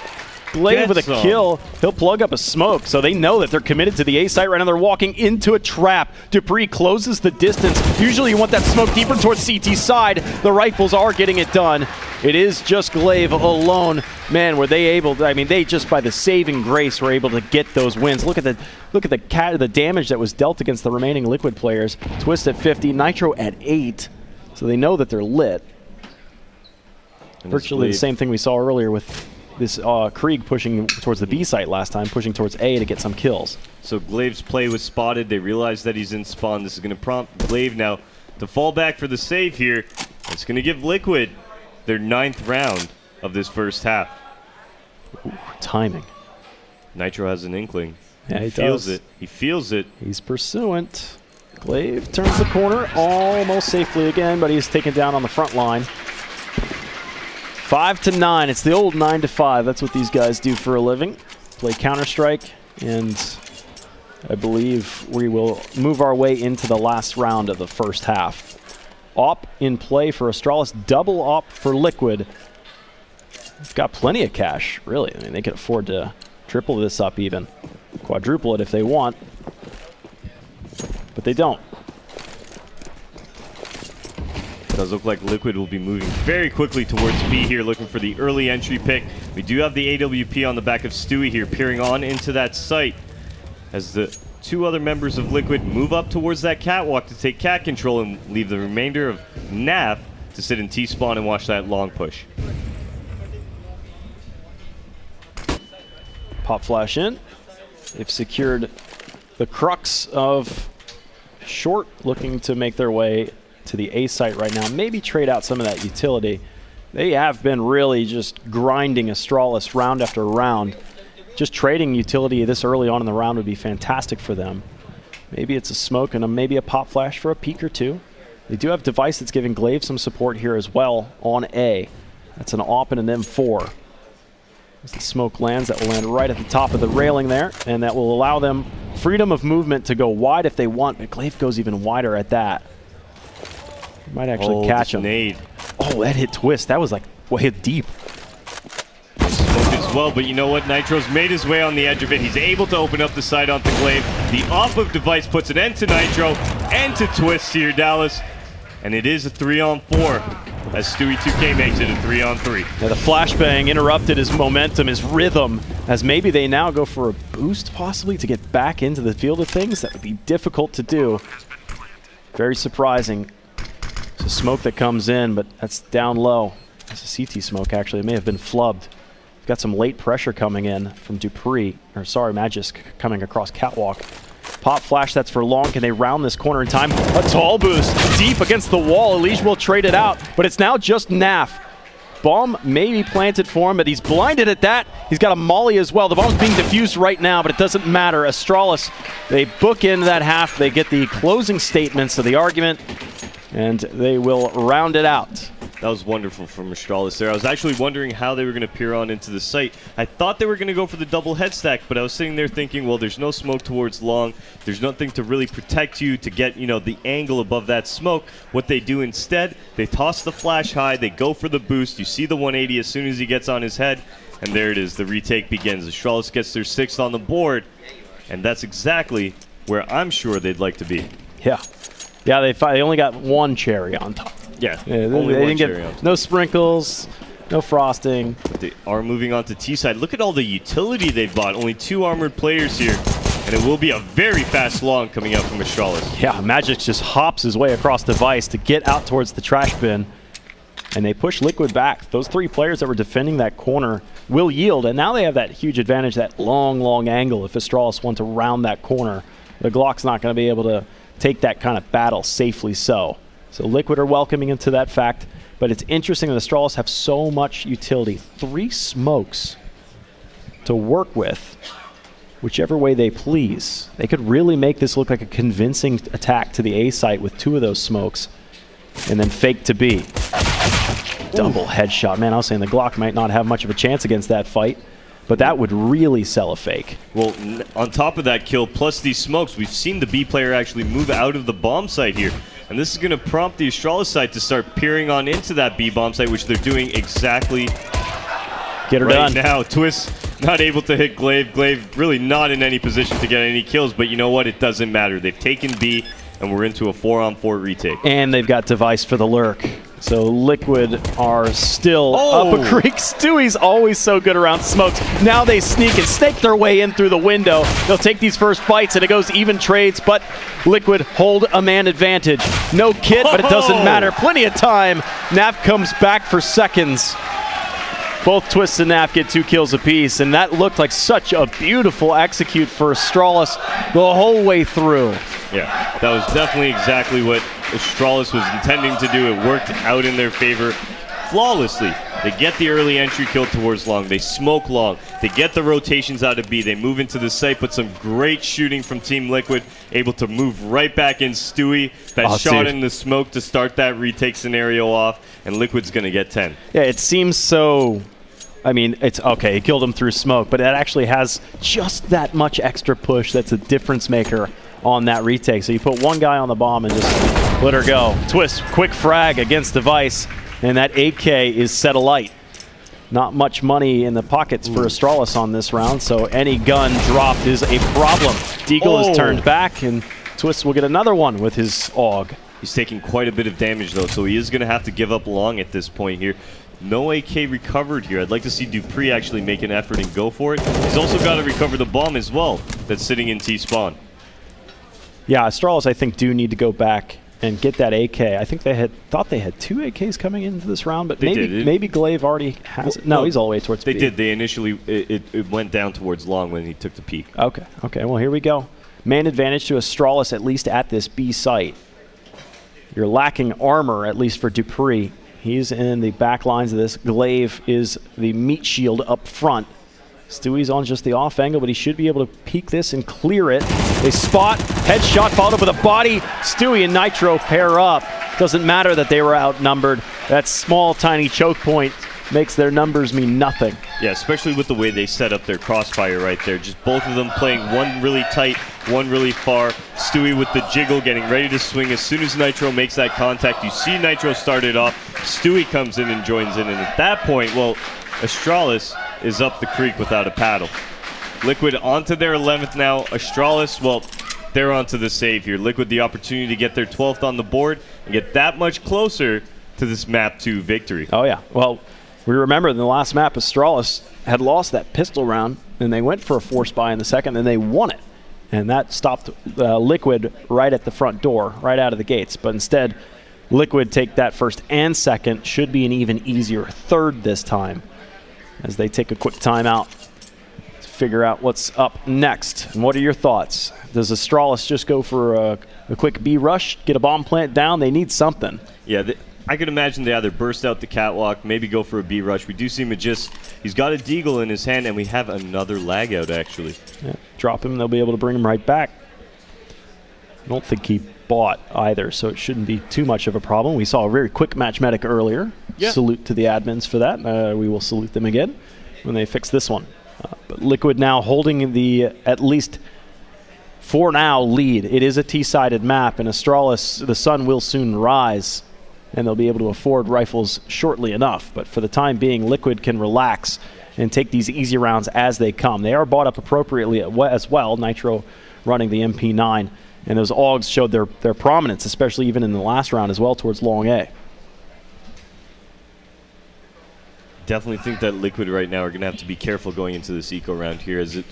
Glaive with a kill. He'll plug up a smoke, so they know that they're committed to the A site right now. They're walking into a trap. Dupree closes the distance. Usually you want that smoke deeper towards CT side. The rifles are getting it done. It is just Glaive alone. Man, were they able to, I mean, they just by the saving grace were able to get those wins. Look at the damage that was dealt against the remaining Liquid players. Twist at 50, Nitro at 8. So they know that they're lit. Virtually the same thing we saw earlier with this Krieg pushing towards the B site last time, pushing towards A to get some kills. So Glaive's play was spotted. They realized that he's in spawn. This is going to prompt Glaive now to fall back for the save here. It's going to give Liquid their 9th round of this first half. Ooh, timing. Nitro has an inkling. Yeah, he feels does. it. He feels it. He's pursuant. Glaive turns the corner almost safely again, but he's taken down on the front line. 5 to 9. It's the old 9 to 5. That's what these guys do for a living. Play Counter-Strike, and I believe we will move our way into the last round of the first half. AWP in play for Astralis, double AWP for Liquid. They've got plenty of cash, really. I mean, they could afford to triple this up even. Quadruple it if they want. But they don't. It does look like Liquid will be moving very quickly towards B here, looking for the early entry pick. We do have the AWP on the back of Stewie here, peering on into that site as the two other members of Liquid move up towards that catwalk to take cat control and leave the remainder of Nav to sit in T-spawn and watch that long push. Pop flash in. They've secured the crux of Short, looking to make their way to the A site right now. Maybe trade out some of that utility. They have been really just grinding Astralis round after round. Just trading utility this early on in the round would be fantastic for them. Maybe it's a smoke and maybe a pop flash for a peek or two. They do have Device that's giving Glaive some support here as well on A. That's an AWP and an M4. As the smoke lands, that will land right at the top of the railing there, and that will allow them freedom of movement to go wide if they want, but Glaive goes even wider at that. Might actually catch him. Nade. Oh, that hit Twist. That was like way deep. Smoked as well, but you know what? Nitro's made his way on the edge of it. He's able to open up the side onto Glaive. The off of Device puts an end to Nitro and to Twist here, Dallas. And it is a 3-on-4 as Stewie 2K makes it a 3-on-3. Yeah, the flashbang interrupted his momentum, his rhythm, as maybe they now go for a boost possibly to get back into the field of things. That would be difficult to do. Very surprising. It's a smoke that comes in, but that's down low. It's a CT smoke, actually. It may have been flubbed. We've got some late pressure coming in from Dupree, or sorry, Magisk coming across catwalk. Pop flash, that's for long. Can they round this corner in time? A tall boost, deep against the wall. Elige will trade it out, but it's now just Naf. Bomb may be planted for him, but he's blinded at that. He's got a molly as well. The bomb's being defused right now, but it doesn't matter. Astralis, they book into that half. They get the closing statements of the argument, and they will round it out. That was wonderful from Astralis there. I was actually wondering how they were going to peer on into the site. I thought they were going to go for the double head stack, but I was sitting there thinking, well, there's no smoke towards long. There's nothing to really protect you to get, you know, the angle above that smoke. What they do instead, they toss the flash high. They go for the boost. You see the 180 as soon as he gets on his head, and there it is. The retake begins. Astralis gets their 6th on the board, and that's exactly where I'm sure they'd like to be. Yeah. Yeah, they only got one cherry on top. Yeah, only they didn't get no sprinkles, no frosting. But they are moving on to T-side. Look at all the utility they've bought. Only 2 armored players here. And it will be a very fast long coming out from Astralis. Yeah, Magic just hops his way across Device to get out towards the trash bin. And they push Liquid back. Those 3 players that were defending that corner will yield. And now they have that huge advantage, that long, long angle. If Astralis want to round that corner, the Glock's not going to be able to take that kind of battle safely so. So Liquid are welcoming into that fact. But it's interesting that Astralis have so much utility. 3 smokes to work with, whichever way they please. They could really make this look like a convincing attack to the A site with 2 of those smokes, and then fake to B. Double headshot. Man, I was saying the Glock might not have much of a chance against that fight, but that would really sell a fake. Well, on top of that kill, plus these smokes, we've seen the B player actually move out of the bomb site here. And this is going to prompt the Astralis site to start peering on into that B bomb site, which they're doing exactly Get her right done. now. Twist not able to hit Glaive. Glaive really not in any position to get any kills, but you know what? It doesn't matter. They've taken B, and we're into a 4-on-4 retake. And they've got device for the lurk. So Liquid are still up a creek. Stewie's always so good around smokes. Now they sneak and snake their way in through the window. They'll take these first fights, and it goes even trades, but Liquid hold a man advantage. No kit, but it doesn't matter. Plenty of time. Naf comes back for seconds. Both Twist and Naf get 2 kills apiece, and that looked like such a beautiful execute for Astralis the whole way through. Yeah, that was definitely exactly what Astralis was intending to do. It worked out in their favor flawlessly. They get the early entry kill towards long. They smoke long. They get the rotations out of B. They move into the site, but some great shooting from Team Liquid, able to move right back in. Stewie, that shot in the smoke to start that retake scenario off, and Liquid's going to get 10. Yeah, it seems so... I mean, it's okay, he killed him through smoke, but it actually has just that much extra push that's a difference maker on that retake. So you put one guy on the bomb and just let her go. Twist, quick frag against device, and that 8K is set alight. Not much money in the pockets for Astralis on this round, so any gun dropped is a problem. Deagle is turned back, and Twist will get another one with his AUG. He's taking quite a bit of damage, though, so he is going to have to give up long at this point here. No AK recovered here. I'd like to see Dupree actually make an effort and go for it. He's also got to recover the bomb as well that's sitting in T-spawn. Yeah, Astralis, I think, do need to go back and get that AK. I think they thought they had 2 AKs coming into this round, but maybe Glaive already has it. No, he's all the way towards They B. did. They initially, it went down towards long when he took the peek. Okay, well, here we go. Man advantage to Astralis, at least at this B site. You're lacking armor, at least for Dupree. He's in the back lines of this. Glaive is the meat shield up front. Stewie's on just the off angle, but he should be able to peek this and clear it. They spot, headshot followed up with a body. Stewie and Nitro pair up. Doesn't matter that they were outnumbered. That small, tiny choke point makes their numbers mean nothing. Yeah, especially with the way they set up their crossfire right there. Just both of them playing one really tight, one really far. Stewie with the jiggle, getting ready to swing. As soon as Nitro makes that contact, you see Nitro start it off. Stewie comes in and joins in, and at that point, well, Astralis is up the creek without a paddle. Liquid onto their 11th now. Astralis, well, they're onto the save here. Liquid the opportunity to get their 12th on the board and get that much closer to this map 2 victory. Oh, yeah. Well, we remember in the last map, Astralis had lost that pistol round, and they went for a force buy in the second, and they won it. And that stopped Liquid right at the front door, right out of the gates. But instead, Liquid take that first and second. Should be an even easier third this time, as they take a quick timeout to figure out what's up next. And what are your thoughts? Does Astralis just go for a quick B rush, get a bomb plant down? They need something. Yeah, I could imagine they either burst out the catwalk, maybe go for a B rush. We do see Magist. He's got a deagle in his hand, and we have another lag out, actually. Yeah, drop him, they'll be able to bring him right back. I don't think he bought either, so it shouldn't be too much of a problem. We saw a very quick match medic earlier. Yeah. Salute to the admins for that. We will salute them again when they fix this one. But Liquid now holding the, at least for now, lead. It is a T-sided map, and Astralis, the sun will soon rise, and they'll be able to afford rifles shortly enough. But for the time being, Liquid can relax and take these easy rounds as they come. They are bought up appropriately as well. Nitro running the MP9, and those AUGs showed their prominence, especially even in the last round as well towards long A. Definitely think that Liquid right now are going to have to be careful going into this eco round here, as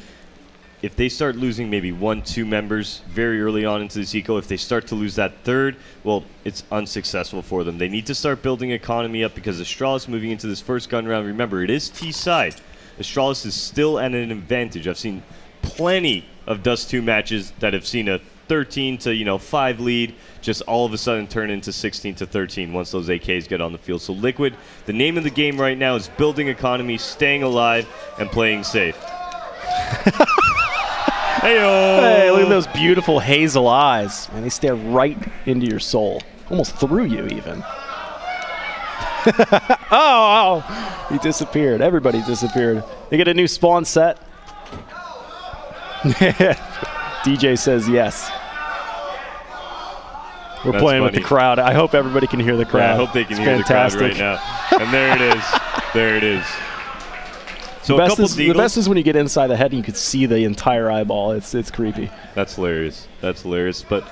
if they start losing maybe 1-2 members very early on into this eco, if they start to lose that third, well, it's unsuccessful for them. They need to start building economy up, because Astralis moving into this first gun round, remember, it is T-side. Astralis is still at an advantage. I've seen plenty of Dust 2 matches that have seen a 13 to 5 lead just all of a sudden turn into 16 to 13 once those AKs get on the field. So Liquid, the name of the game right now is building economy, staying alive, and playing safe. Hey, look at those beautiful hazel eyes. Man, they stare right into your soul. Almost through you, even. Oh, he disappeared. Everybody disappeared. They get a new spawn set. DJ says yes. We're playing with the crowd. I hope everybody can hear the crowd. Yeah, I hope they can hear the crowd right now. And there it is. There it is. So the best is when you get inside the head and you can see the entire eyeball. It's creepy. That's hilarious. That's hilarious. But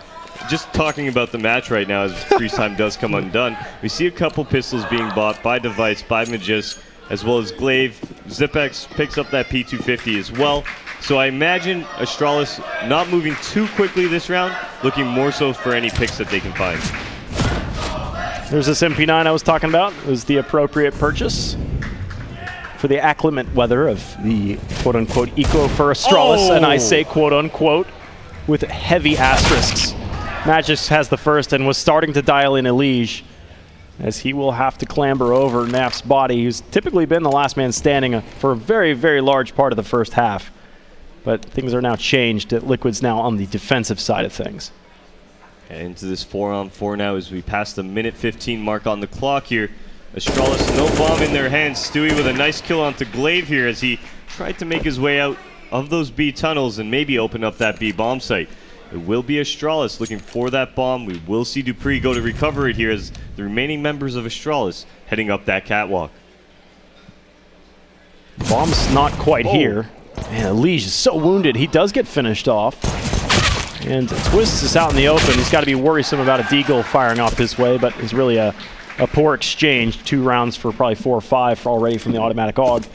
just talking about the match right now as freeze time does come undone, we see a couple pistols being bought by Device, by Magisk, as well as Glaive. Zipex picks up that P250 as well. So I imagine Astralis not moving too quickly this round, looking more so for any picks that they can find. There's this MP9 I was talking about. It was the appropriate purchase for the acclimate weather of the quote-unquote eco for Astralis, and I say quote-unquote with heavy asterisks. Magisk has the first and was starting to dial in Elige, as he will have to clamber over Naf's body, who's typically been the last man standing for a very, very large part of the first half. But things are now changed. Liquid's now on the defensive side of things. And into this 4-on-4 now as we pass the minute 15 mark on the clock here. Astralis, no bomb in their hands. Stewie with a nice kill onto Glaive here as he tried to make his way out of those B tunnels and maybe open up that B bomb site. It will be Astralis looking for that bomb. We will see Dupree go to recover it here as the remaining members of Astralis heading up that catwalk. Bomb's not quite here. Man, Elige is so wounded. He does get finished off. And Twist is out in the open. He's got to be worrisome about a Deagle firing off his way, but it's really a poor exchange. 2 rounds for probably 4 or 5 already from the automatic AUG.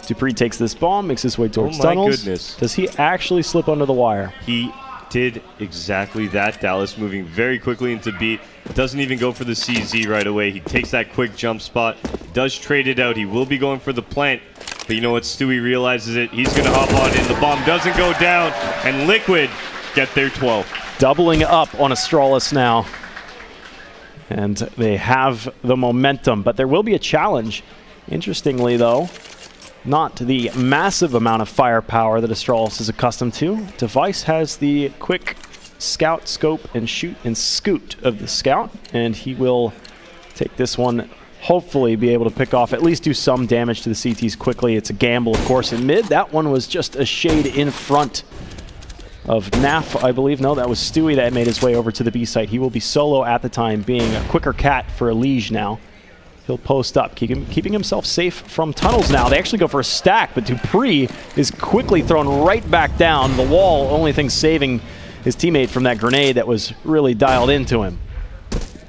Dupree takes this bomb, makes his way towards tunnels. Goodness. Does he actually slip under the wire? He did exactly that. Dallas moving very quickly into B. Doesn't even go for the CZ right away. He takes that quick jump spot. Does trade it out. He will be going for the plant. But you know what? Stewie realizes it. He's going to hop on in. The bomb doesn't go down. And Liquid get their 12th. Doubling up on Astralis now. And they have the momentum. But there will be a challenge. Interestingly, though, not the massive amount of firepower that Astralis is accustomed to. Device has the quick scout, scope, and shoot and scoot of the scout. And he will take this one, hopefully be able to pick off, at least do some damage to the CTs quickly. It's a gamble, of course, in mid. That one was just a shade in front of Naf, I believe. No, that was Stewie that made his way over to the B site. He will be solo at the time, being a quicker cat for Elige now. He'll post up, keeping himself safe from tunnels now. They actually go for a stack, but Dupree is quickly thrown right back down. The wall, only thing saving his teammate from that grenade that was really dialed into him.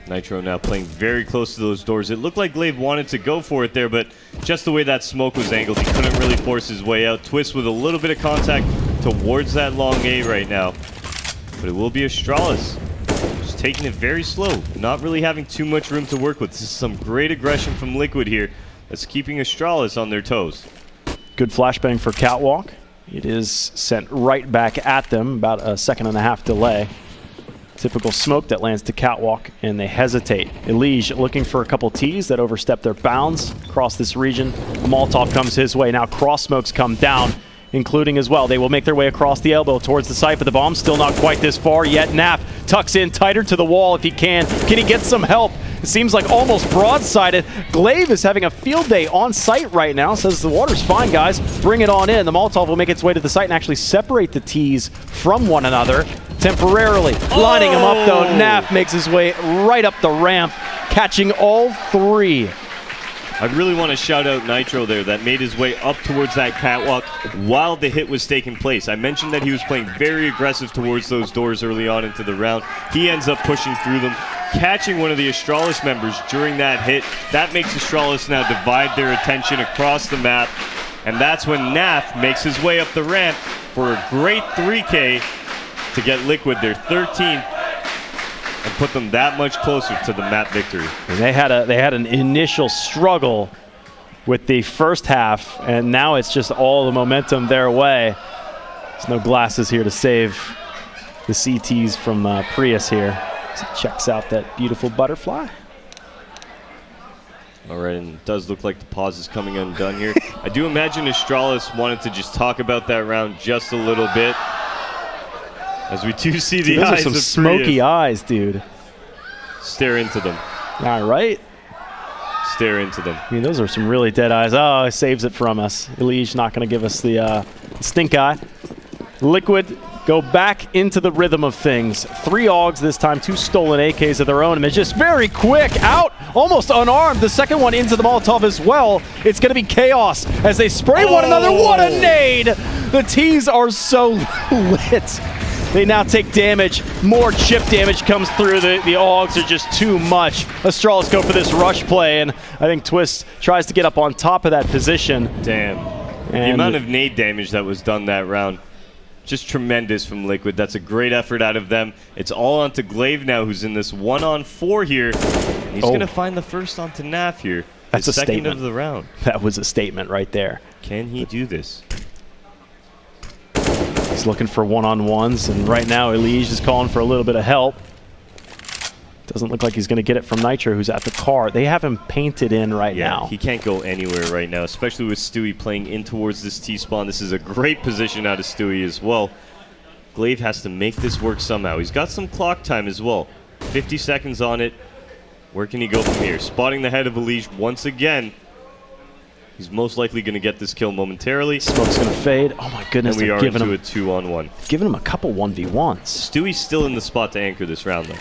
Nitro now playing very close to those doors. It looked like Glaive wanted to go for it there, but just the way that smoke was angled, he couldn't really force his way out. Twist with a little bit of contact towards that long A right now. But it will be Astralis. Just taking it very slow, not really having too much room to work with. This is some great aggression from Liquid here that's keeping Astralis on their toes. Good flashbang for Catwalk. It is sent right back at them, about a 1.5 delay. Typical smoke that lands to Catwalk, and they hesitate. Elige looking for a couple Ts that overstep their bounds across this region. Molotov comes his way. Now cross smokes come down, including as well. They will make their way across the elbow towards the site, but the bomb's still not quite this far yet. Naf tucks in tighter to the wall if he can. Can he get some help? It seems like almost broadsided. Glaive is having a field day on site right now. Says the water's fine, guys. Bring it on in. The Molotov will make its way to the site and actually separate the Ts from one another temporarily. Lining him up, though. Naf makes his way right up the ramp, catching all 3. I really want to shout out Nitro there that made his way up towards that catwalk while the hit was taking place. I mentioned that he was playing very aggressive towards those doors early on into the round. He ends up pushing through them, catching one of the Astralis members during that hit. That makes Astralis now divide their attention across the map. And that's when Naf makes his way up the ramp for a great 3K to get Liquid their 13th and put them that much closer to the map victory. And they had an initial struggle with the first half, and now it's just all the momentum their way. There's no glasses here to save the CTs from Prius here. So checks out that beautiful butterfly. All right, and it does look like the pause is coming undone here. I do imagine Astralis wanted to just talk about that round just a little bit. As we do see the Those eyes are some of smoky Prius. eyes, dude. Stare into them. All right. Stare into them. I mean, those are some really dead eyes. Oh, it saves it from us. Elige not going to give us the stink eye. Liquid go back into the rhythm of things. 3 AUGs this time, 2 stolen AKs of their own. And it's just very quick, out, almost unarmed. The second one into the Molotov as well. It's going to be chaos as they spray one another. What a nade! The T's are so lit. They now take damage. More chip damage comes through. The AUGs are just too much. Astralis go for this rush play, and I think Twist tries to get up on top of that position. Damn. The amount of nade damage that was done that round, just tremendous from Liquid. That's a great effort out of them. It's all onto Glaive now, who's in this 1-on-4 here. And he's going to find the first onto Naf here. That's a second statement. of the round. That was a statement right there. Can he do this? He's looking for one-on-ones, and right now Elige is calling for a little bit of help. Doesn't look like he's going to get it from Nitro, who's at the car. They have him painted in right now. He can't go anywhere right now, especially with Stewie playing in towards this T-spawn. This is a great position out of Stewie as well. Glaive has to make this work somehow. He's got some clock time as well. 50 seconds on it. Where can he go from here? Spotting the head of Elige once again. He's most likely going to get this kill momentarily. Smoke's going to fade. Oh my goodness, And we are giving into him a 2-on-1. giving him a couple 1v1s. Stewie's still in the spot to anchor this round, though.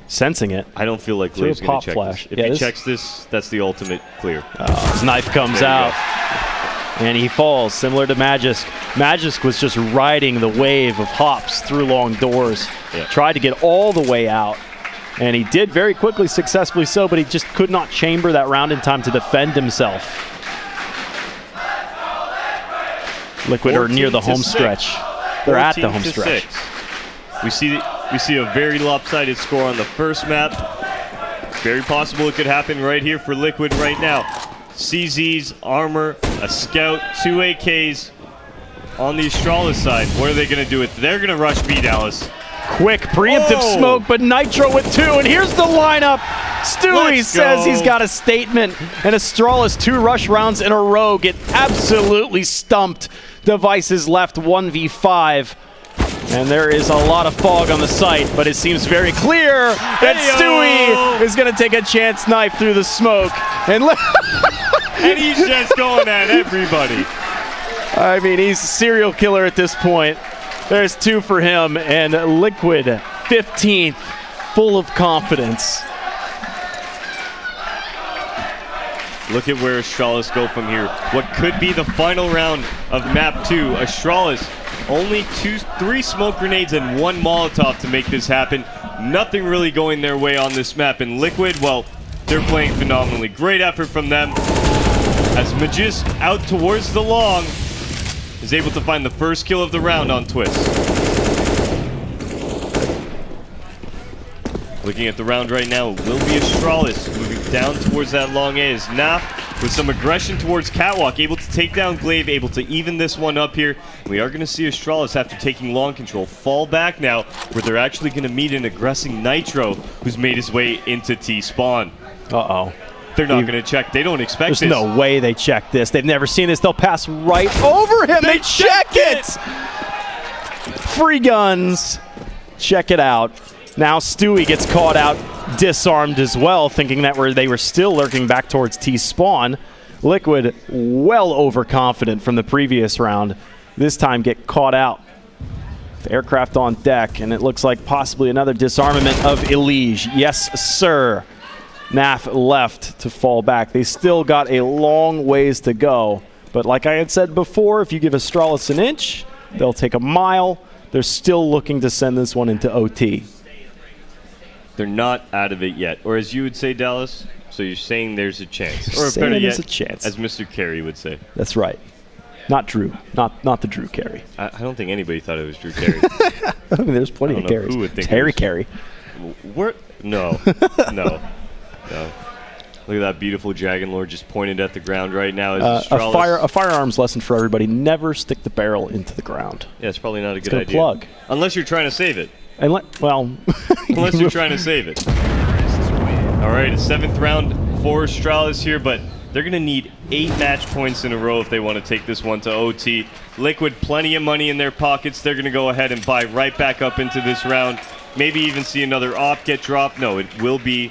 Sensing it. I don't feel like Through a Glaive's going pop to check flash. this. If Yeah, he this- checks this, that's the ultimate clear. His knife comes There you out, and he falls, similar to Magisk. Magisk was just riding the wave of hops through long doors. Yeah. Tried to get all the way out, and he did very quickly, successfully so, but he just could not chamber that round in time to defend himself. Liquid are near the 14 to home 6. stretch. They're at the 14 home to stretch. 6. We see a very lopsided score on the first map. Very possible it could happen right here for Liquid right now. CZ's, armor, a scout, 2 AKs on the Astralis side. What are they going to do with it? They're going to rush B Dallas. Quick preemptive smoke, but Nitro with 2, and here's the lineup. Stewie Let's says go. he's got a statement, and Astralis 2 rush rounds in a row get absolutely stumped. Devices left 1v5, and there is a lot of fog on the site, but it seems very clear that Stewie is going to take a chance knife through the smoke. And And he's just going at everybody. I mean, he's a serial killer at this point. There's 2 for him, and Liquid 15th, full of confidence. Look at where Astralis go from here. What could be the final round of map 2. Astralis, only 3 smoke grenades and 1 Molotov to make this happen. Nothing really going their way on this map. And Liquid, well, they're playing phenomenally. Great effort from them. As Magisk out towards the long is able to find the first kill of the round on Twist. Looking at the round right now, it will be Astralis moving down towards that long A as Naf with some aggression towards Catwalk, able to take down Glaive, able to even this one up here. We are going to see Astralis, after taking long control, fall back now, where they're actually going to meet an aggressing Nitro, who's made his way into T-spawn. Uh-oh. They're not going to check. They don't expect There's this. no way they check this. They've never seen this. They'll pass right over him. They check it! Free guns. Check it out. Now Stewie gets caught out, disarmed as well, thinking that they were still lurking back towards T-spawn. Liquid, well overconfident from the previous round. This time get caught out. The aircraft on deck, and it looks like possibly another disarmament of Elige. Yes, sir. Naf left to fall back. They still got a long ways to go. But like I had said before, if you give Astralis an inch, they'll take a mile. They're still looking to send this one into OT. They're not out of it yet. Or as you would say, Dallas, so you're saying there's a chance. Or Saying better there's yet, a chance. as Mr. Carey would say. That's right. Not Drew. Not the Drew Carey. I don't think anybody thought it was Drew Carey. I mean, there's plenty I of don't know Carries. who would think Harry it was. Carey. Where? No. No. No. Look at that beautiful Dragon Lord just pointed at the ground right now. As A firearms lesson for everybody: never stick the barrel into the ground. Yeah, it's probably not a good It's idea. plug. Unless you're trying to save it. Well, Unless you're trying to save it. All right, a 7th round for Astralis here, but they're going to need 8 match points in a row if they want to take this one to OT. Liquid, plenty of money in their pockets. They're going to go ahead and buy right back up into this round. Maybe even see another op get dropped. No, it will be...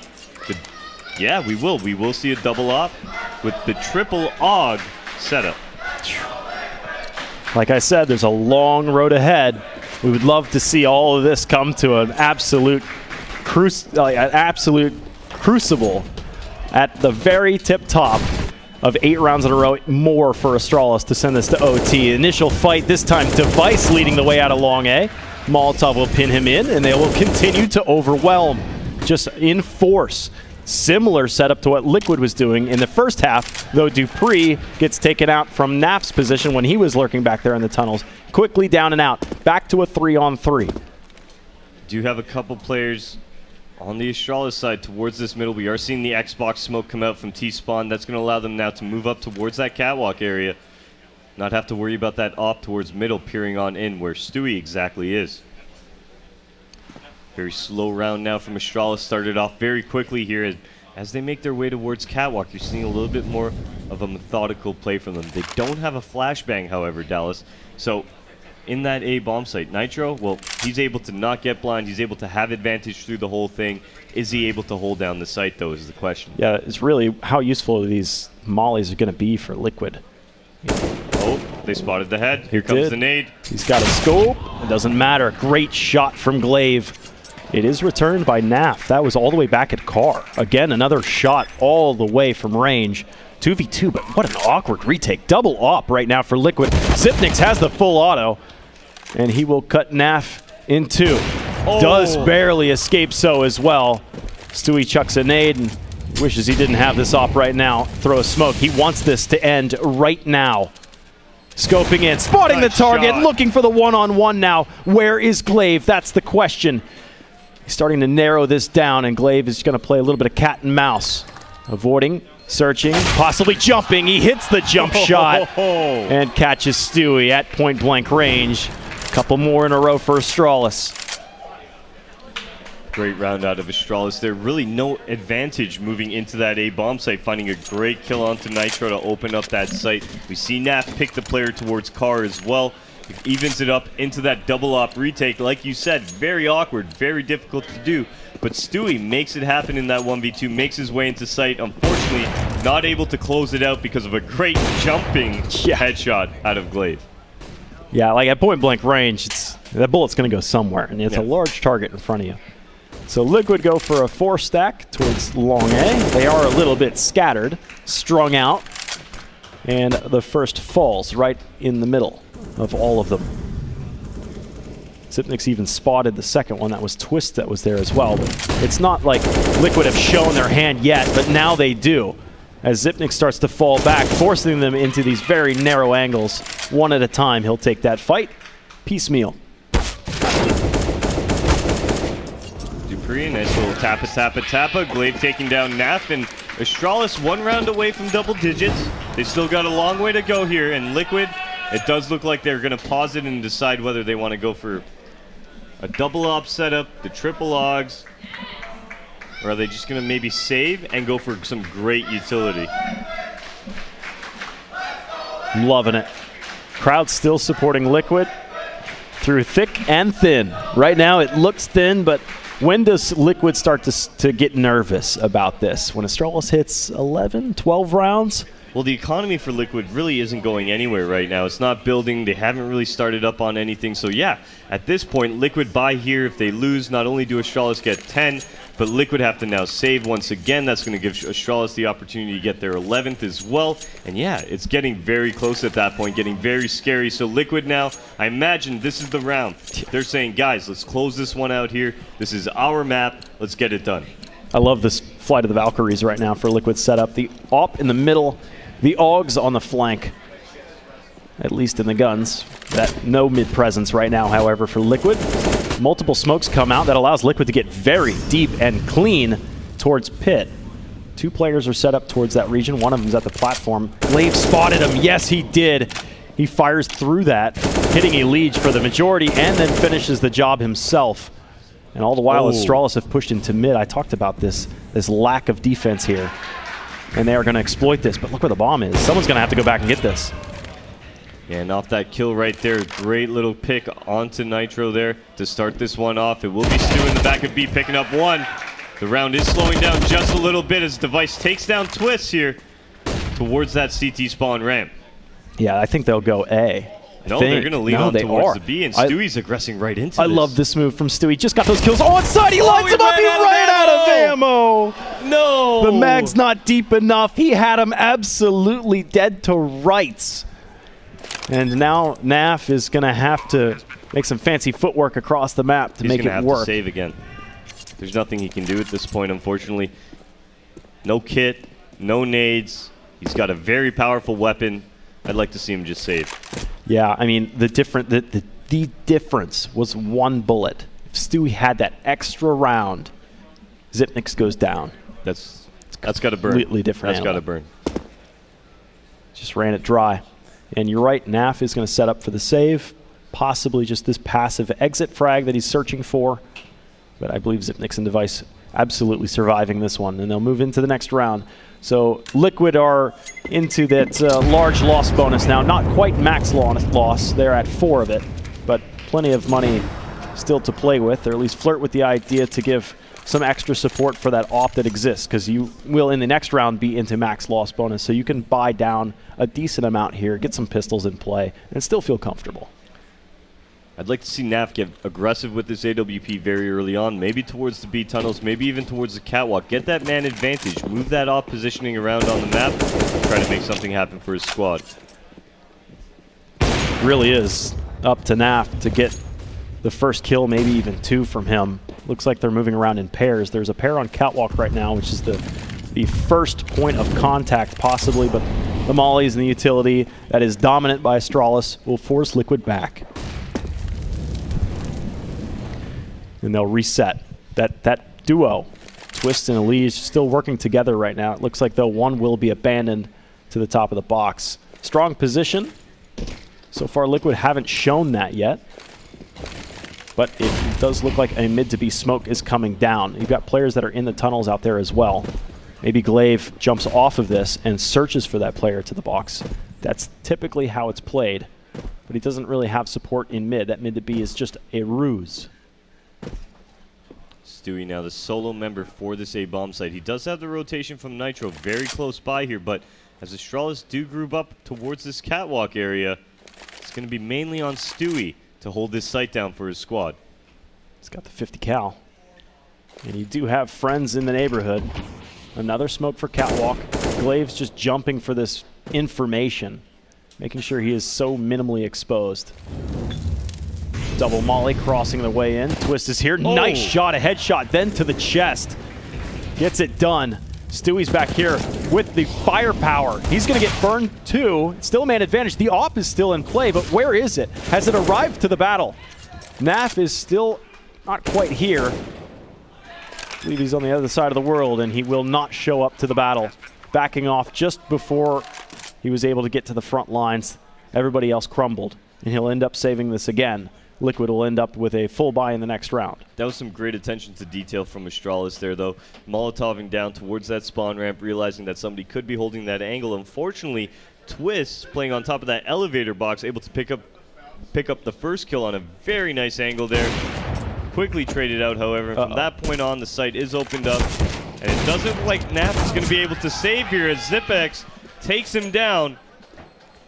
Yeah, we will. We will see a double op with the triple AUG setup. like I said, there's a long road ahead. We would love to see all of this come to an absolute crucible at the very tip top of 8 rounds in a row, more for Astralis to send this to OT. Initial fight, this time Device leading the way out of long A. Molotov will pin him in, and they will continue to overwhelm, just enforce. Similar setup to what Liquid was doing in the first half, though Dupree gets taken out from Naf's position when he was lurking back there in the tunnels. Quickly down and out, back to a 3-on-3. Do you have a couple players on the Astralis side towards this middle? We are seeing the Xbox smoke come out from T-Spawn. That's going to allow them now to move up towards that catwalk area. Not have to worry about that op towards middle peering on in where Stewie exactly is. Very slow round now from Astralis. Started off very quickly here. As they make their way towards catwalk, you're seeing a little bit more of a methodical play from them. They don't have a flashbang, however, Dallas. So in that A bomb site, Nitro, well, he's able to not get blind. He's able to have advantage through the whole thing. Is he able to hold down the site, though, is the question. Yeah, it's really how useful these mollies are going to be for Liquid. Oh, they spotted the head. Here comes the nade. He's got a scope. It doesn't matter. Great shot from Glaive. It is returned by Naf. That was all the way back at Car. Again, another shot all the way from range. 2v2, but what an awkward retake. Double op right now for Liquid. Zipnix has the full auto, and he will cut Naf in 2. Oh. Does barely escape so as well. Stewie chucks a nade and wishes he didn't have this op right now. Throw a smoke. He wants this to end right now. Scoping in, spotting the target, looking for the one-on-one now. Where is Glaive? That's the question. He's starting to narrow this down, and Glaive is going to play a little bit of cat and mouse. Avoiding, searching, possibly jumping. He hits the jump shot and catches Stewie at point-blank range. A couple more in a row for Astralis. Great round out of Astralis. There really no advantage moving into that A bomb site, finding a great kill onto Nitro to open up that site. We see Naf pick the player towards Car as well. It evens it up into that double op retake. Like you said, very awkward, very difficult to do. But Stewie makes it happen in that 1v2, makes his way into sight. Unfortunately, not able to close it out because of a great jumping headshot out of Glaive. Yeah, like at point-blank range, that bullet's going to go somewhere, and it's a large target in front of you. So Liquid go for a 4-stack towards long A. They are a little bit scattered, strung out, and the first falls right in the middle of all of them. Zipnix even spotted the second one. That was Twist that was there as well. But it's not like Liquid have shown their hand yet, but now they do. As Zipnix starts to fall back, forcing them into these very narrow angles. One at a time, he'll take that fight piecemeal. Dupree, nice little tappa. Glaive taking down Naf, and Astralis 1 round away from double digits. They still got a long way to go here, and Liquid, it does look like they're going to pause it and decide whether they want to go for a double op setup, the triple AUGs, or are they just going to maybe save and go for some great utility? Loving it. Crowd still supporting Liquid through thick and thin. Right now it looks thin, but when does Liquid start to get nervous about this? When Astralis hits 11, 12 rounds? Well, the economy for Liquid really isn't going anywhere right now. It's not building. They haven't really started up on anything. So, yeah, at this point, Liquid buy here. If they lose, not only do Astralis get 10, but Liquid have to now save once again. That's going to give Astralis the opportunity to get their 11th as well. And, yeah, it's getting very close at that point, getting very scary. So, Liquid now, I imagine this is the round. They're saying, guys, let's close this one out here. This is our map. Let's get it done. I love this Flight of the Valkyries right now for Liquid setup. The AWP in the middle. The AUGs on the flank, at least in the guns. That no mid presence right now, however, for Liquid. Multiple smokes come out. That allows Liquid to get very deep and clean towards Pit. 2 players are set up towards that region. One of them's at the platform. Glaive spotted him. Yes, he did. He fires through that, hitting Elige for the majority, and then finishes the job himself. And all the while, Astralis have pushed into mid. I talked about this lack of defense here. And they are going to exploit this, but look where the bomb is. Someone's going to have to go back and get this. Yeah, and off that kill right there, great little pick onto Nitro there to start this one off. It will be Stu in the back of B picking up 1. The round is slowing down just a little bit as Device takes down Twist here towards that CT spawn ramp. Yeah, I think they'll go A. No, they're going to lead on towards the B, and Stewie's aggressing right into this. I love this move from Stewie. Just got those kills. Oh, inside, he lines him up. He ran out of ammo. No. The mag's not deep enough. He had him absolutely dead to rights. And now Naf is going to have to make some fancy footwork across the map to make it work. He's going to have to save again. There's nothing he can do at this point, unfortunately. No kit, no nades. He's got a very powerful weapon. I'd like to see him just save. Yeah, I mean, the difference was 1 bullet. If Stewie had that extra round, Zipnix goes down. That's got to burn. Completely different. That's got to burn. Just ran it dry. And you're right, Naf is going to set up for the save. Possibly just this passive exit frag that he's searching for. But I believe Zipnix and Device absolutely surviving this one. And they'll move into the next round. So Liquid are into that large loss bonus now. Not quite max loss. They're at 4 of it. But plenty of money still to play with, or at least flirt with the idea to give some extra support for that op that exists, because you will in the next round be into max loss bonus, so you can buy down a decent amount here, get some pistols in play, and still feel comfortable. I'd like to see Naf get aggressive with this AWP very early on, maybe towards the B tunnels, maybe even towards the catwalk. Get that man advantage, move that off positioning around on the map, try to make something happen for his squad. Really is up to Naf to get the first kill, maybe even 2 from him. Looks like they're moving around in pairs. There's a pair on catwalk right now, which is the first point of contact possibly, but the mollies and the utility that is dominant by Astralis will force Liquid back. And they'll reset. That duo, Twist and Elige, still working together right now. It looks like, though, one will be abandoned to the top of the box. Strong position. So far, Liquid haven't shown that yet. But it does look like a mid-to-B smoke is coming down. You've got players that are in the tunnels out there as well. Maybe Glaive jumps off of this and searches for that player to the box. That's typically how it's played. But he doesn't really have support in mid. That mid-to-B is just a ruse. Stewie now the solo member for this A-bomb site. He does have the rotation from Nitro very close by here, but as Astralis do group up towards this catwalk area, it's going to be mainly on Stewie to hold this site down for his squad. He's got the 50 cal. And you do have friends in the neighborhood. Another smoke for catwalk. Glaive's just jumping for this information, making sure he is so minimally exposed. Double molly crossing the way in. Twist is here. Oh. Nice shot, a headshot, then to the chest. Gets it done. Stewie's back here with the firepower. He's going to get burned too. Still a man advantage. The op is still in play, but where is it? Has it arrived to the battle? Naf is still not quite here. I believe he's on the other side of the world, and he will not show up to the battle. Backing off just before he was able to get to the front lines. Everybody else crumbled, and he'll end up saving this again. Liquid will end up with a full buy in the next round. That was some great attention to detail from Astralis there, though. Molotoving down towards that spawn ramp, realizing that somebody could be holding that angle. Unfortunately, Twist, playing on top of that elevator box, able to pick up the first kill on a very nice angle there. Quickly traded out, however. From that point on, the site is opened up, and it doesn't look like Naf is going to be able to save here as Zipex takes him down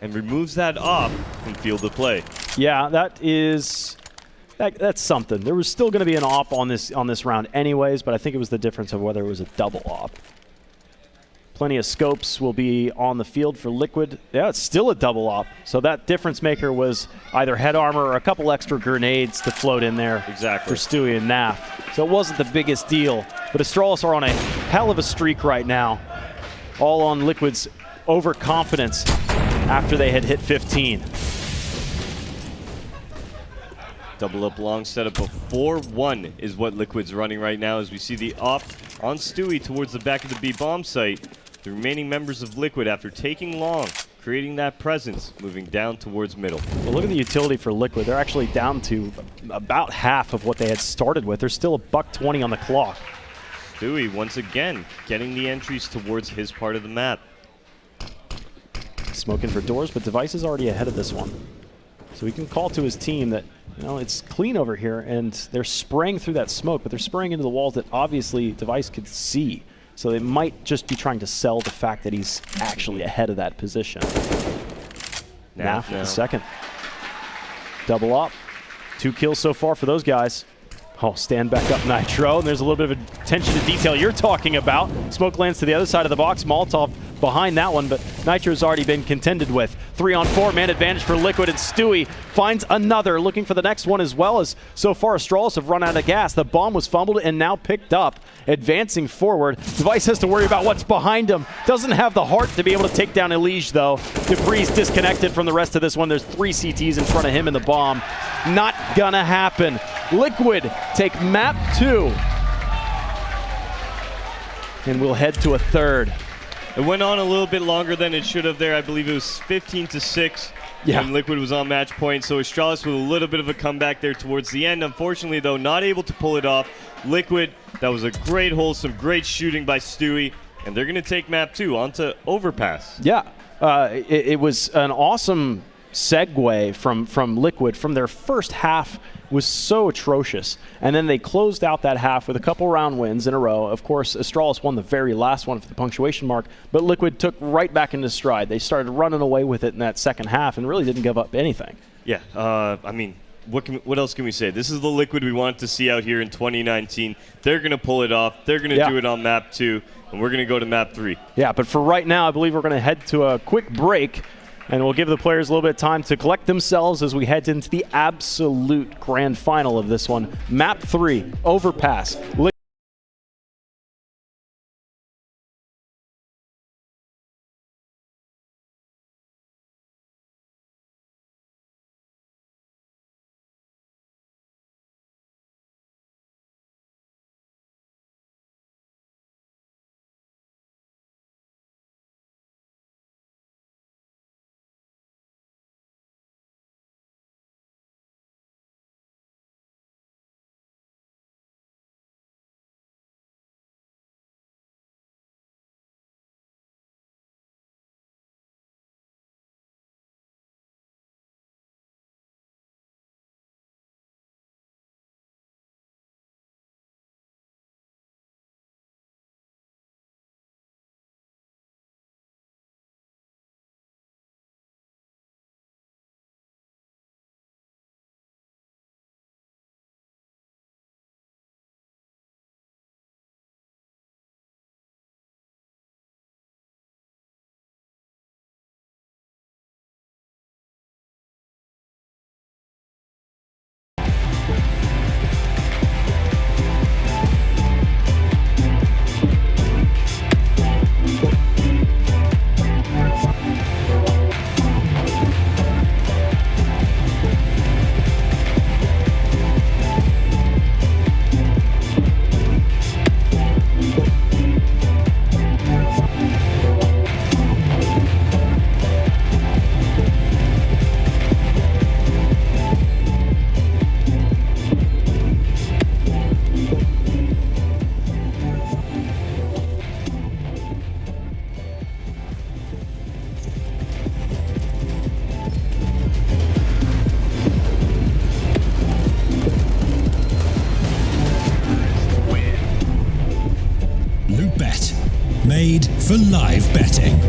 and removes that op from field of play. Yeah, that's something. There was still going to be an op on this round anyways, but I think it was the difference of whether it was a double op. Plenty of scopes will be on the field for Liquid. Yeah, it's still a double op. So that difference maker was either head armor or a couple extra grenades to float in there. Exactly. For Stewie and Naf. So it wasn't the biggest deal. But Astralis are on a hell of a streak right now. All on Liquid's overconfidence after they had hit 15. Double up long setup of 4-1 is what Liquid's running right now as we see the op on Stewie towards the back of the B bomb site. The remaining members of Liquid, after taking long, creating that presence, moving down towards middle. Well, look at the utility for Liquid. They're actually down to about half of what they had started with. There's still $120 on the clock. Stewie, once again, getting the entries towards his part of the map. Smoking for doors, but Device is already ahead of this one. So he can call to his team that, you know, it's clean over here, and they're spraying through that smoke, but they're spraying into the walls that obviously Device could see. So they might just be trying to sell the fact that he's actually ahead of that position. Now, the second. Double up. 2 kills so far for those guys. Oh, stand back up Nitro, and there's a little bit of attention to detail you're talking about. Smoke lands to the other side of the box. Molotov behind that one, but Nitro's already been contended with. 3-on-4, man advantage for Liquid, and Stewie finds another, looking for the next one as well, as so far Astralis have run out of gas. The bomb was fumbled and now picked up, advancing forward. Device has to worry about what's behind him. Doesn't have the heart to be able to take down Elige, though. Dupree's disconnected from the rest of this one. There's 3 CTs in front of him in the bomb. Not gonna happen. Liquid take map 2. And we'll head to a third. It went on a little bit longer than it should have there. I believe it was 15-6 when Liquid was on match point. So Astralis with a little bit of a comeback there towards the end. Unfortunately, though, not able to pull it off. Liquid, that was a great hole, some great shooting by Stewie. And they're going to take map 2 onto Overpass. Yeah, it was an awesome segue from Liquid. From their first half was so atrocious, and then they closed out that half with a couple round wins in a row. Of course, Astralis won the very last one for the punctuation mark, but Liquid took right back into stride. They started running away with it in that second half and really didn't give up anything. Yeah, I mean, what else can we say? This is the Liquid we wanted to see out here in 2019. They're going to pull it off. They're going to do it on map 2, and we're going to go to map 3. Yeah, but for right now, I believe we're going to head to a quick break, and we'll give the players a little bit of time to collect themselves as we head into the absolute grand final of this one. Map 3, Overpass. Made for live betting.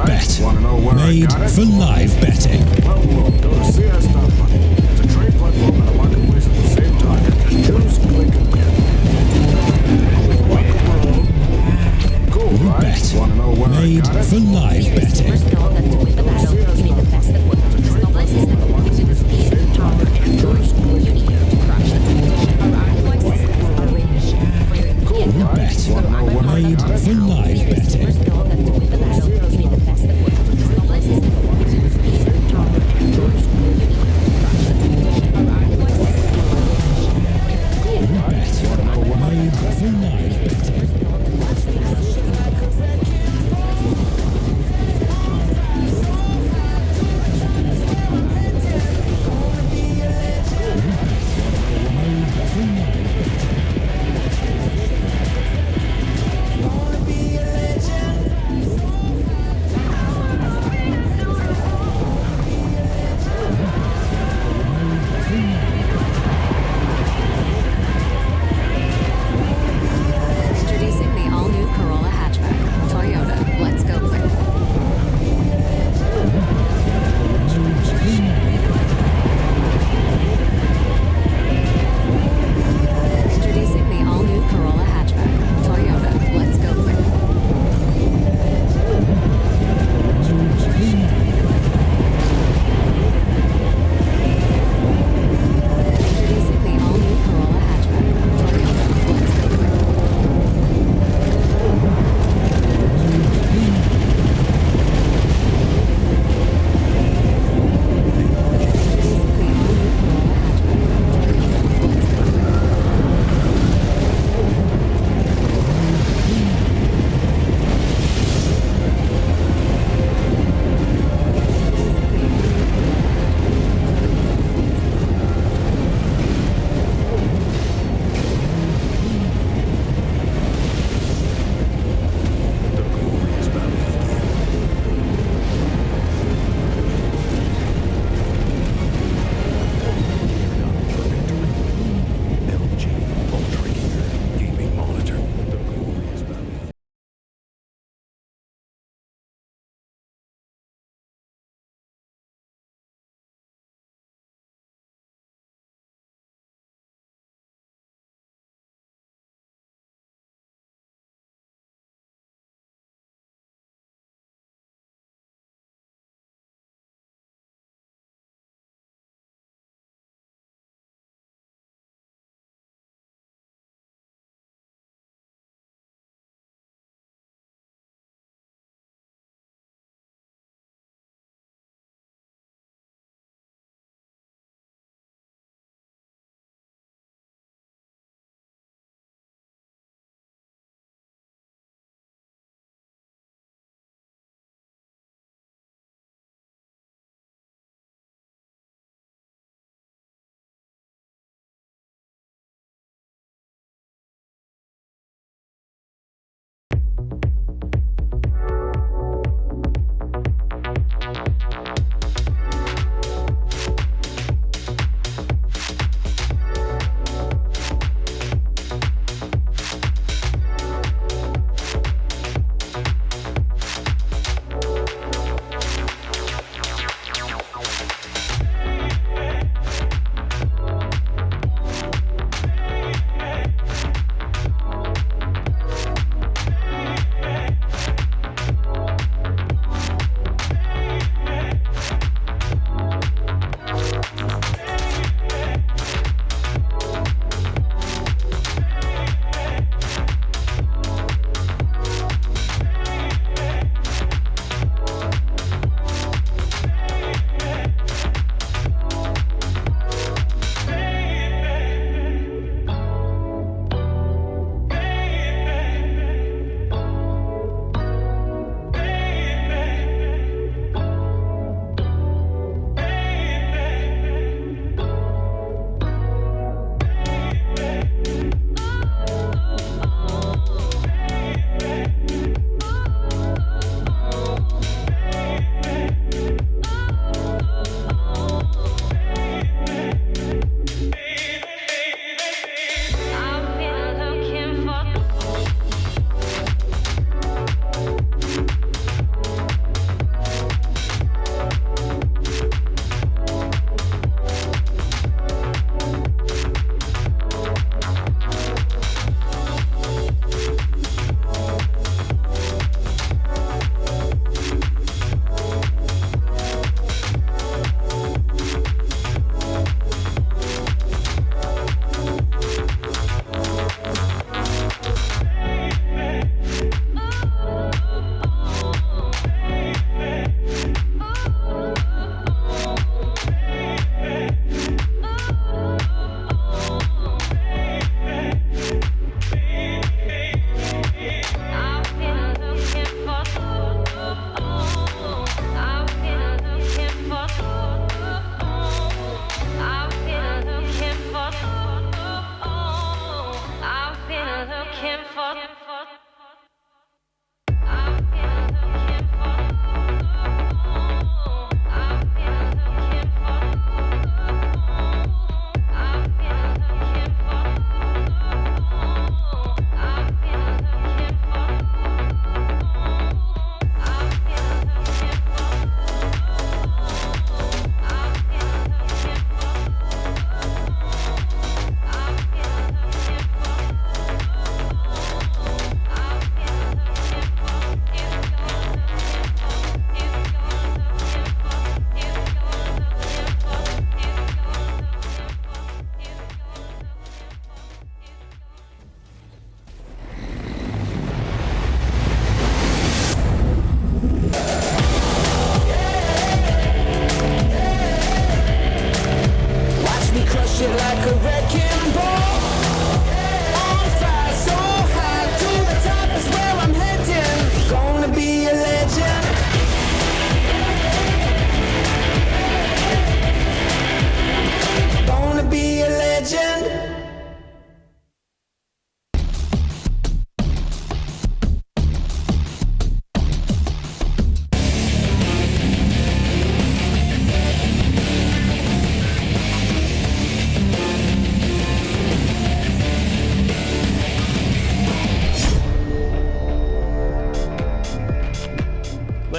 Bet. Made for live betting. Go to CS.money. It's a trade platform and a marketplace at the same time. Just choose, click, and get. Bet. Made for live betting. Made for live betting.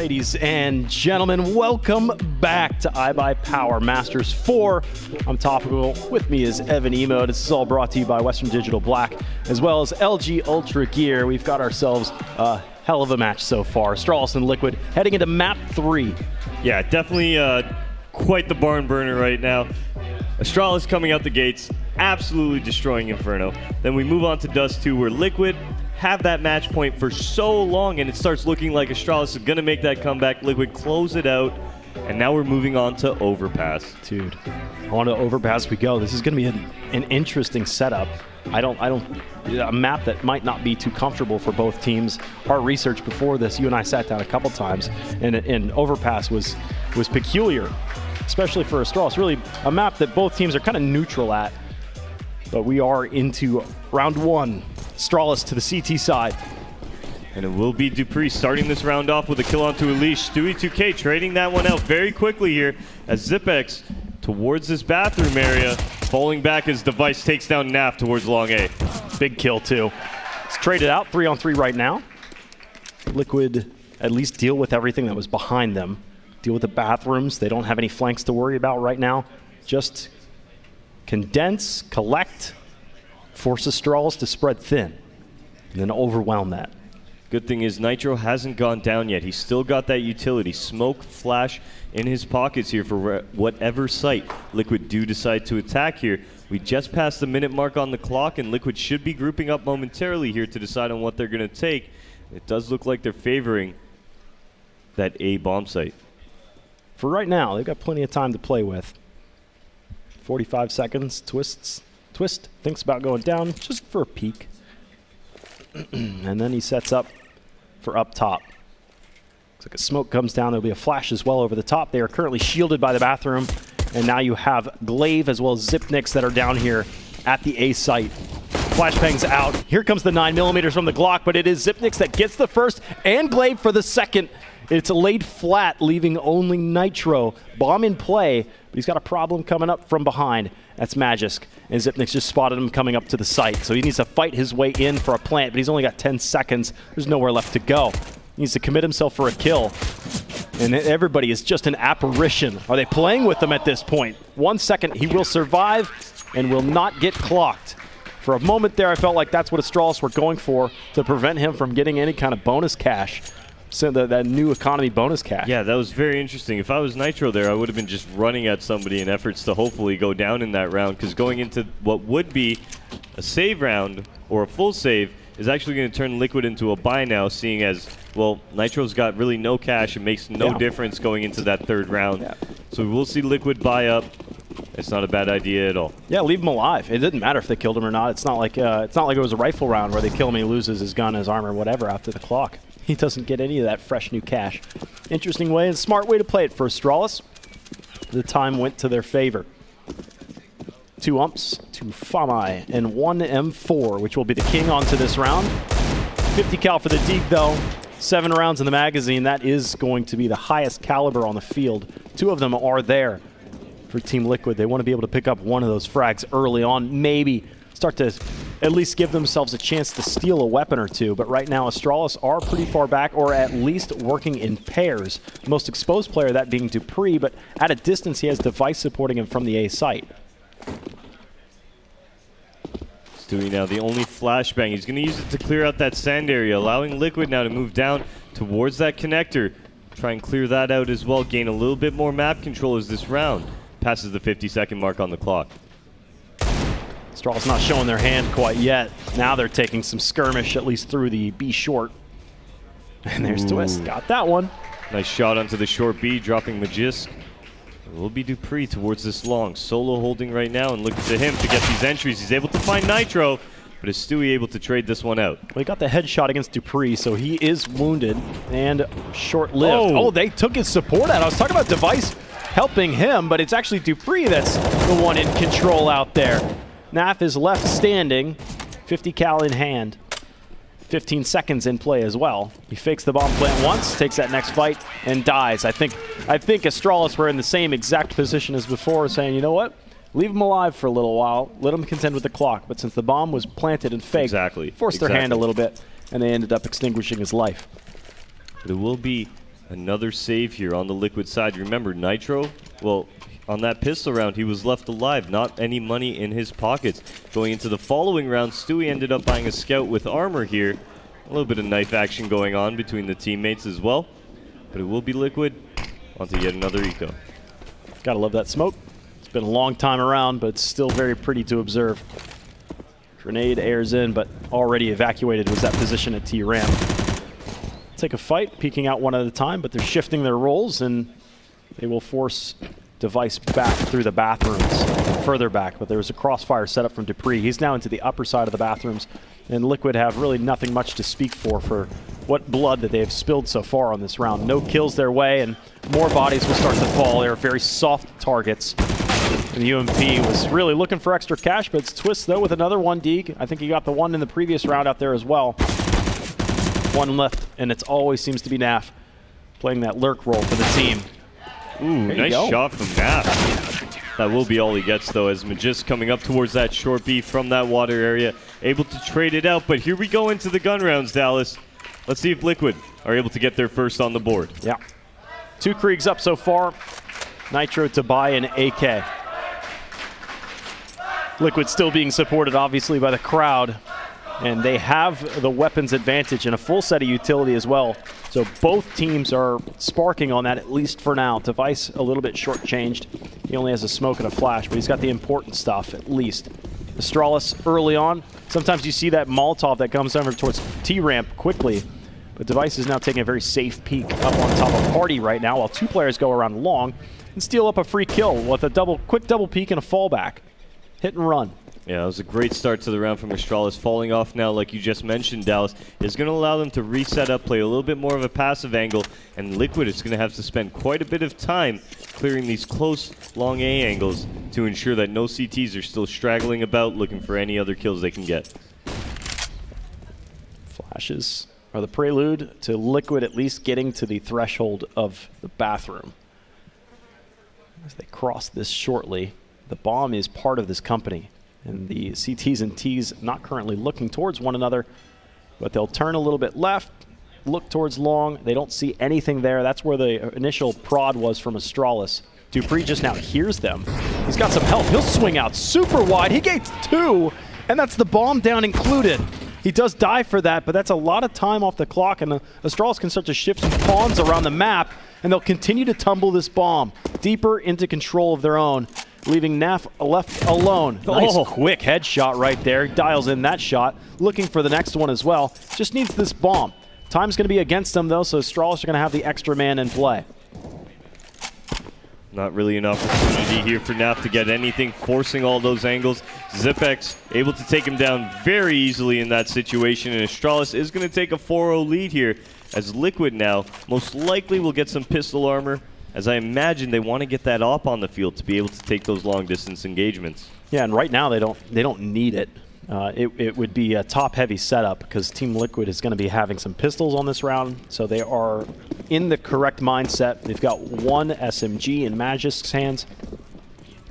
Ladies and gentlemen, welcome back to iBUYPOWER Masters 4. I'm Topical. With me is Evan Emo. This is all brought to you by Western Digital Black, as well as LG Ultra Gear. We've got ourselves a hell of a match so far. Astralis and Liquid heading into map 3. Yeah, definitely quite the barn burner right now. Astralis coming out the gates, absolutely destroying Inferno. Then we move on to Dust 2, where Liquid have that match point for so long, and it starts looking like Astralis is going to make that comeback. Liquid close it out, and now we're moving on to Overpass. Dude, on to Overpass we go. This is going to be an interesting setup. A map that might not be too comfortable for both teams. Our research before this, you and I sat down a couple times, and Overpass was peculiar, especially for Astralis. Really a map that both teams are kind of neutral at. But we are into round 1. Astralis to the CT side. And it will be dupreeh starting this round off with a kill onto Elish. Stewie 2K trading that one out very quickly here as Zipex towards this bathroom area, falling back as Device takes down Naf towards long A. Big kill too. It's traded out 3-on-3 right now. Liquid at least deal with everything that was behind them. Deal with the bathrooms. They don't have any flanks to worry about right now. Just condense, collect, force Astralis to spread thin, and then overwhelm that. Good thing is Nitro hasn't gone down yet. He's still got that utility. Smoke, flash in his pockets here for whatever site Liquid do decide to attack here. We just passed the minute mark on the clock, and Liquid should be grouping up momentarily here to decide on what they're going to take. It does look like they're favoring that A bomb site. For right now, they've got plenty of time to play with. 45 seconds, Twist thinks about going down just for a peek. And then he sets up for up top. Looks like a smoke comes down. There'll be a flash as well over the top. They are currently shielded by the bathroom. And now you have Glaive as well as Zipniks that are down here at the A site. Flashbang's out. Here comes the 9mm from the Glock, but it is Zipniks that gets the first and Glaive for the second. It's laid flat, leaving only Nitro. Bomb in play, but he's got a problem coming up from behind. That's Magisk. And Zipniks just spotted him coming up to the site. So he needs to fight his way in for a plant, but he's only got 10 seconds. There's nowhere left to go. He needs to commit himself for a kill. And everybody is just an apparition. Are they playing with him at this point? 1 second, he will survive and will not get clocked. For a moment there, I felt like that's what Astralis were going for to prevent him from getting any kind of bonus cash. So that new economy bonus cash. Yeah, that was very interesting. If I was Nitro there, I would have been just running at somebody in efforts to hopefully go down in that round, because going into what would be a save round or a full save is actually going to turn Liquid into a buy now, seeing as, well, Nitro's got really no cash. It makes no difference going into that third round. Yeah. So we will see Liquid buy up. It's not a bad idea at all. Yeah, leave him alive. It didn't matter if they killed him or not. It's not like it was a rifle round where they kill him, he loses his gun, his armor, whatever after the clock. He doesn't get any of that fresh new cash. Interesting way and smart way to play it for Astralis. The time went to their favor. 2 umps, 2 Famai, and 1 M4, which will be the king onto this round. 50 cal for the Deke, though. 7 rounds in the magazine. That is going to be the highest caliber on the field. 2 of them are there for Team Liquid. They want to be able to pick up one of those frags early on, maybe start to at least give themselves a chance to steal a weapon or two. But right now, Astralis are pretty far back, or at least working in pairs. The most exposed player, that being dupreeh, but at a distance, he has Device supporting him from the A site. Stewie now the only flashbang. He's going to use it to clear out that sand area, allowing Liquid now to move down towards that connector. Try and clear that out as well, gain a little bit more map control as this round passes the 50-second mark on the clock. Astralis not showing their hand quite yet. Now they're taking some skirmish, at least through the B short. And there's Twist. Got that one. Nice shot onto the short B, dropping Magisk. It will be dupreeh towards this long. Solo holding right now, and look to him to get these entries. He's able to find Nitro, but is Stewie able to trade this one out? Well, he got the headshot against dupreeh, so he is wounded and short-lived. Oh, they took his support out. I was talking about Device helping him, but it's actually dupreeh that's the one in control out there. Naf is left standing, 50 cal in hand. 15 seconds in play as well. He fakes the bomb plant once, takes that next fight, and dies. I think Astralis were in the same exact position as before, saying, you know what? Leave him alive for a little while. Let him contend with the clock. But since the bomb was planted and faked, forced their hand a little bit, and they ended up extinguishing his life. There will be Another save here on the Liquid side. Remember, Nitro, well, on that pistol round, he was left alive, not any money in his pockets. Going into the following round, Stewie ended up buying a scout with armor here. A little bit of knife action going on between the teammates as well. But it will be Liquid onto yet another eco. Gotta love that smoke. It's been a long time around, but it's still very pretty to observe. Grenade airs in, but already evacuated was that position at T-Ramp. Take a fight, peeking out one at a time, but they're shifting their roles, and they will force Device back through the bathrooms, further back. But there was a crossfire set up from Dupree. He's now into the upper side of the bathrooms, and Liquid have really nothing much to speak for what blood that they have spilled so far on this round. No kills their way, and more bodies will start to fall. They're very soft targets. And UMP was really looking for extra cash, but it's Twist, though, with another one, Deeg. I think he got the one in the previous round out there as well. One left, and it always seems to be Naf playing that lurk role for the team. Ooh, nice shot from Naf. That will be all he gets, though, as Magist coming up towards that short B from that water area, able to trade it out. But here we go into the gun rounds, Dallas. Let's see if Liquid are able to get their first on the board. Yeah. 2 Kriegs up so far. Nitro to buy an AK. Liquid still being supported, obviously, by the crowd. And they have the weapons advantage and a full set of utility as well. So both teams are sparking on that, at least for now. Device a little bit shortchanged. He only has a smoke and a flash, but he's got the important stuff, at least. Astralis early on. Sometimes you see that Molotov that comes over towards T-Ramp quickly. But Device is now taking a very safe peek up on top of Party right now, while 2 players go around long and steal up a free kill with a quick double peek and a fallback. Hit and run. Yeah, it was a great start to the round from Astralis. Falling off now, like you just mentioned, Dallas, is going to allow them to reset up, play a little bit more of a passive angle, and Liquid is going to have to spend quite a bit of time clearing these close, long A angles to ensure that no CTs are still straggling about, looking for any other kills they can get. Flashes are the prelude to Liquid at least getting to the threshold of the bathroom. As they cross this shortly, the bomb is part of this company. And the CTs and Ts not currently looking towards one another, but they'll turn a little bit left, look towards long. They don't see anything there. That's where the initial prod was from Astralis. Dupree just now hears them. He's got some help. He'll swing out super wide. He gets 2, and that's the bomb down included. He does die for that, but that's a lot of time off the clock, and Astralis can start to shift some pawns around the map, and they'll continue to tumble this bomb deeper into control of their own, leaving Naf left alone. Nice quick headshot right there. He dials in that shot, looking for the next one as well. Just needs this bomb. Time's going to be against them, though, so Astralis are going to have the extra man in play. Not really an opportunity here for Naf to get anything, forcing all those angles. Zipex able to take him down very easily in that situation, and Astralis is going to take a 4-0 lead here, as Liquid now most likely will get some pistol armor, as I imagine they want to get that op on the field to be able to take those long-distance engagements. Yeah, and right now they don't need it. It would be a top-heavy setup because Team Liquid is going to be having some pistols on this round, so they are in the correct mindset. They've got 1 SMG in Magist's hands,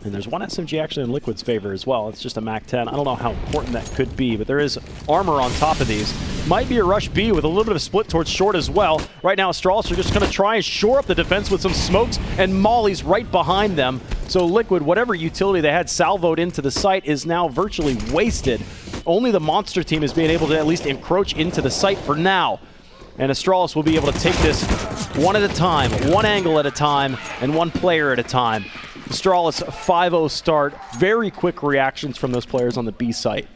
and there's 1 SMG actually in Liquid's favor as well. It's just a MAC-10. I don't know how important that could be, but there is armor on top of these. Might be a rush B with a little bit of split towards short as well. Right now, Astralis are just going to try and shore up the defense with some smokes and mollies right behind them. So Liquid, whatever utility they had salvoed into the site is now virtually wasted. Only the Monster team is being able to at least encroach into the site for now. And Astralis will be able to take this one at a time, 1 angle at a time, and 1 player at a time. Astralis 5-0 start. Very quick reactions from those players on the B site.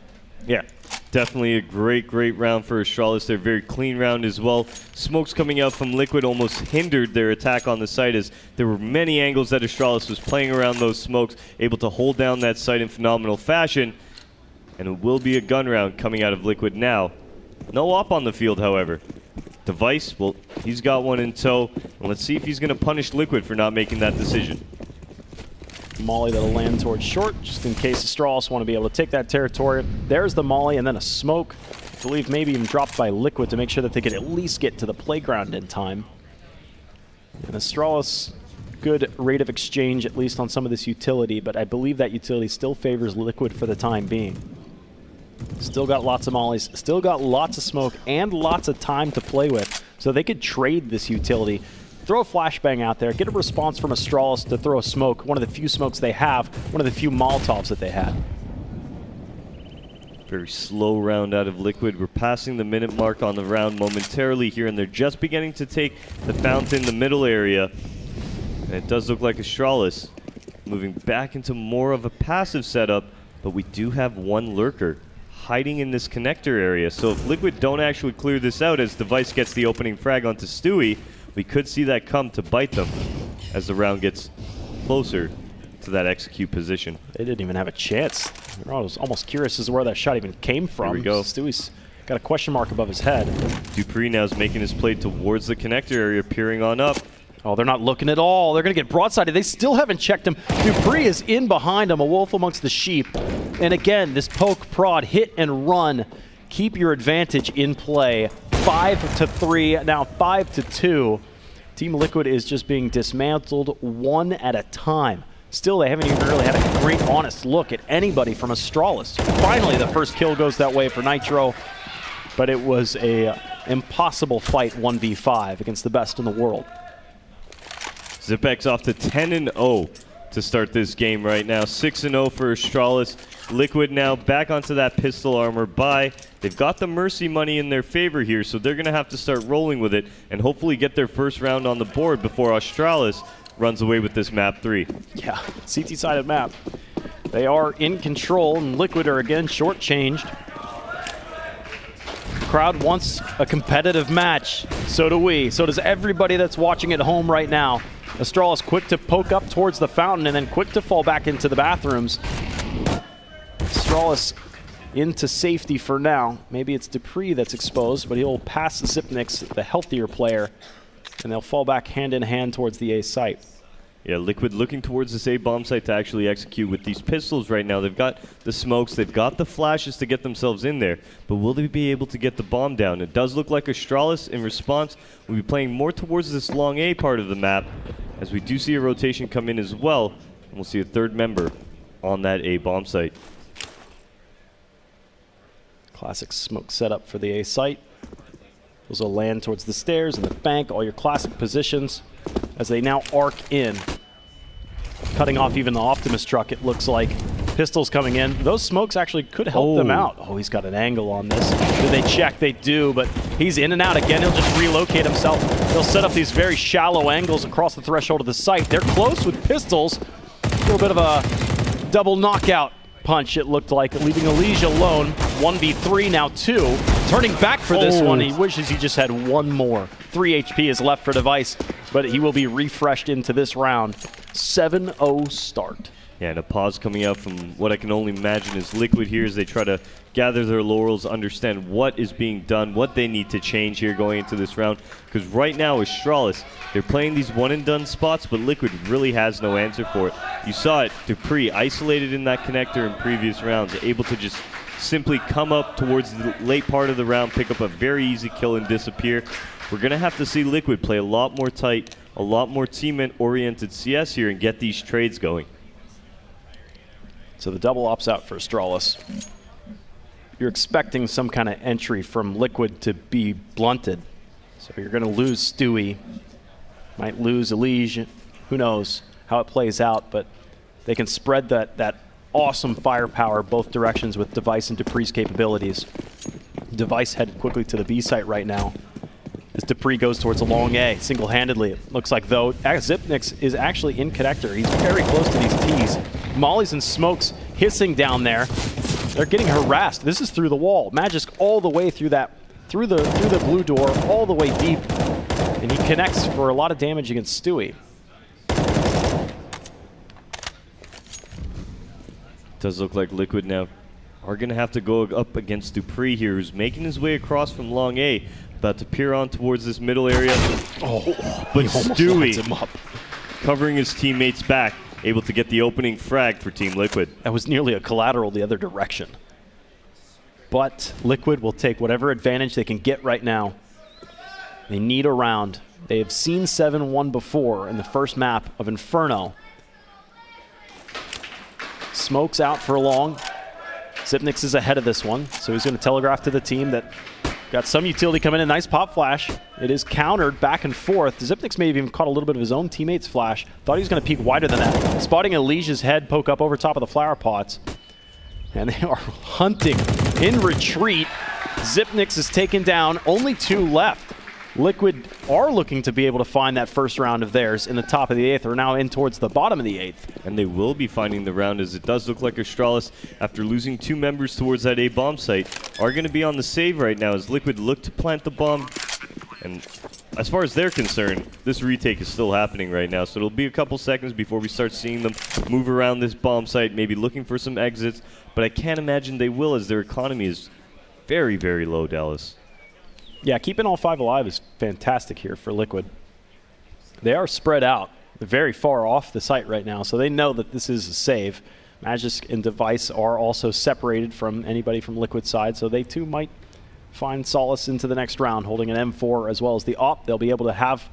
Yeah, definitely a great round for Astralis. They're a very clean round as well. Smokes coming out from Liquid almost hindered their attack on the site, as there were many angles that Astralis was playing around those smokes, able to hold down that site in phenomenal fashion. And it will be a gun round coming out of Liquid now. No op on the field, however. Device, well, he's got one in tow. And let's see if he's going to punish Liquid for not making that decision. Molly that'll land towards short, just in case Astralis want to be able to take that territory. There's the molly, and then a smoke. I believe maybe even dropped by Liquid to make sure that they could at least get to the playground in time. And Astralis, good rate of exchange, at least on some of this utility, but I believe that utility still favors Liquid for the time being. Still got lots of mollies, still got lots of smoke, and lots of time to play with. So they could trade this utility throw a flashbang out there, get a response from Astralis to throw a smoke, one of the few smokes they have, one of the few Molotovs that they had. Very slow round out of Liquid. We're passing the minute mark on the round momentarily here, and they're just beginning to take the fountain, the middle area. And it does look like Astralis moving back into more of a passive setup, but we do have one lurker hiding in this connector area. So if Liquid don't actually clear this out as Device gets the opening frag onto Stewie, we could see that come to bite them as the round gets closer to that execute position. They didn't even have a chance. I was almost curious as to where that shot even came from. Here we go. Stewie's got a question mark above his head. Dupree now is making his play towards the connector area, peering on up. Oh, they're not looking at all. They're going to get broadsided. They still haven't checked him. Dupree is in behind him, a wolf amongst the sheep. And again, this poke, prod, hit, and run. Keep your advantage in play. 5-3, now 5-2. Team Liquid is just being dismantled one at a time. Still, they haven't even really had a great, honest look at anybody from Astralis. Finally, the first kill goes that way for Nitro, but it was a impossible fight 1v5 against the best in the world. Zipex off to 10-0 to start this game right now. 6-0 for Astralis. Liquid now back onto that pistol armor buy. They've got the Mercy money in their favor here, so they're going to have to start rolling with it and hopefully get their first round on the board before Astralis runs away with this map 3. Yeah, CT-sided map. They are in control, and Liquid are again shortchanged. The crowd wants a competitive match. So do we. So does everybody that's watching at home right now. Astralis quick to poke up towards the fountain and then quick to fall back into the bathrooms. Astralis into safety for now. Maybe it's Dupree that's exposed, but he'll pass Zipnix, the healthier player, and they'll fall back hand in hand towards the A site. Yeah, Liquid looking towards this A bomb site to actually execute with these pistols right now. They've got the smokes, they've got the flashes to get themselves in there, but will they be able to get the bomb down? It does look like Astralis, in response, will be playing more towards this long A part of the map, as we do see a rotation come in as well, and we'll see a third member on that A bomb site. Classic smoke setup for the A site. Those will land towards the stairs and the bank, all your classic positions as they now arc in. Cutting off even the Optimus truck, it looks like. Pistols coming in. Those smokes actually could help them out. Oh, he's got an angle on this. Do they check? They do, but he's in and out again. He'll just relocate himself. They'll set up these very shallow angles across the threshold of the site. They're close with pistols. A little bit of a double knockout punch, it looked like, leaving Elige alone. 1v3, now 2. Turning back for this one. He wishes he just had one more. 3 HP is left for Device, but he will be refreshed into this round. 7-0 start. Yeah, and a pause coming out from what I can only imagine is Liquid here as they try to gather their laurels, understand what is being done, what they need to change here going into this round. Because right now, Astralis, they're playing these one-and-done spots, but Liquid really has no answer for it. You saw it, Dupree isolated in that connector in previous rounds, able to just simply come up towards the late part of the round, pick up a very easy kill and disappear. We're going to have to see Liquid play a lot more tight, a lot more team-oriented CS here and get these trades going. So the double ops out for Astralis. You're expecting some kind of entry from Liquid to be blunted. So you're going to lose Stewie. Might lose Elige. Who knows how it plays out, but they can spread that awesome firepower both directions with Device and Dupree's capabilities. Device headed quickly to the B site right now as Dupree goes towards a long A single-handedly. It looks like, though, Zipnix is actually in connector. He's very close to these T's. Mollies and smokes hissing down there. They're getting harassed. This is through the wall. Magisk all the way through that, through the blue door, all the way deep. And he connects for a lot of damage against Stewie. Does look like Liquid now are going to have to go up against Dupree here, who's making his way across from long A, about to peer on towards this middle area. But Stewie him up. covering his teammates back, able to get the opening frag for Team Liquid. That was nearly a collateral the other direction. But Liquid will take whatever advantage they can get right now. They need a round. They have seen 7-1 before in the first map of Inferno. Smokes out for long. Zipnix is ahead of this one, so he's going to telegraph to the team that Got some utility coming in. Nice pop flash. It is countered back and forth. Xyp9x may have even caught a little bit of his own teammate's flash. Thought he was going to peek wider than that. Spotting Elige's head poke up over top of the flower pots. And they are hunting in retreat. Xyp9x is taken down. Only 2 left. Liquid are looking to be able to find that first round of theirs in the top of the 8th. We're now in towards the bottom of the 8th. And they will be finding the round, as it does look like Astralis, after losing 2 members towards that A bomb site, are going to be on the save right now as Liquid look to plant the bomb. And as far as they're concerned, this retake is still happening right now, so it'll be a couple seconds before we start seeing them move around this bomb site, maybe looking for some exits. But I can't imagine they will, as their economy is very, very low, Dallas. Yeah, keeping all 5 alive is fantastic here for Liquid. They are spread out. They're very far off the site right now, so they know that this is a save. Magisk and Device are also separated from anybody from Liquid's side, so they too might find solace into the next round, holding an M4 as well as the AWP. They'll be able to have,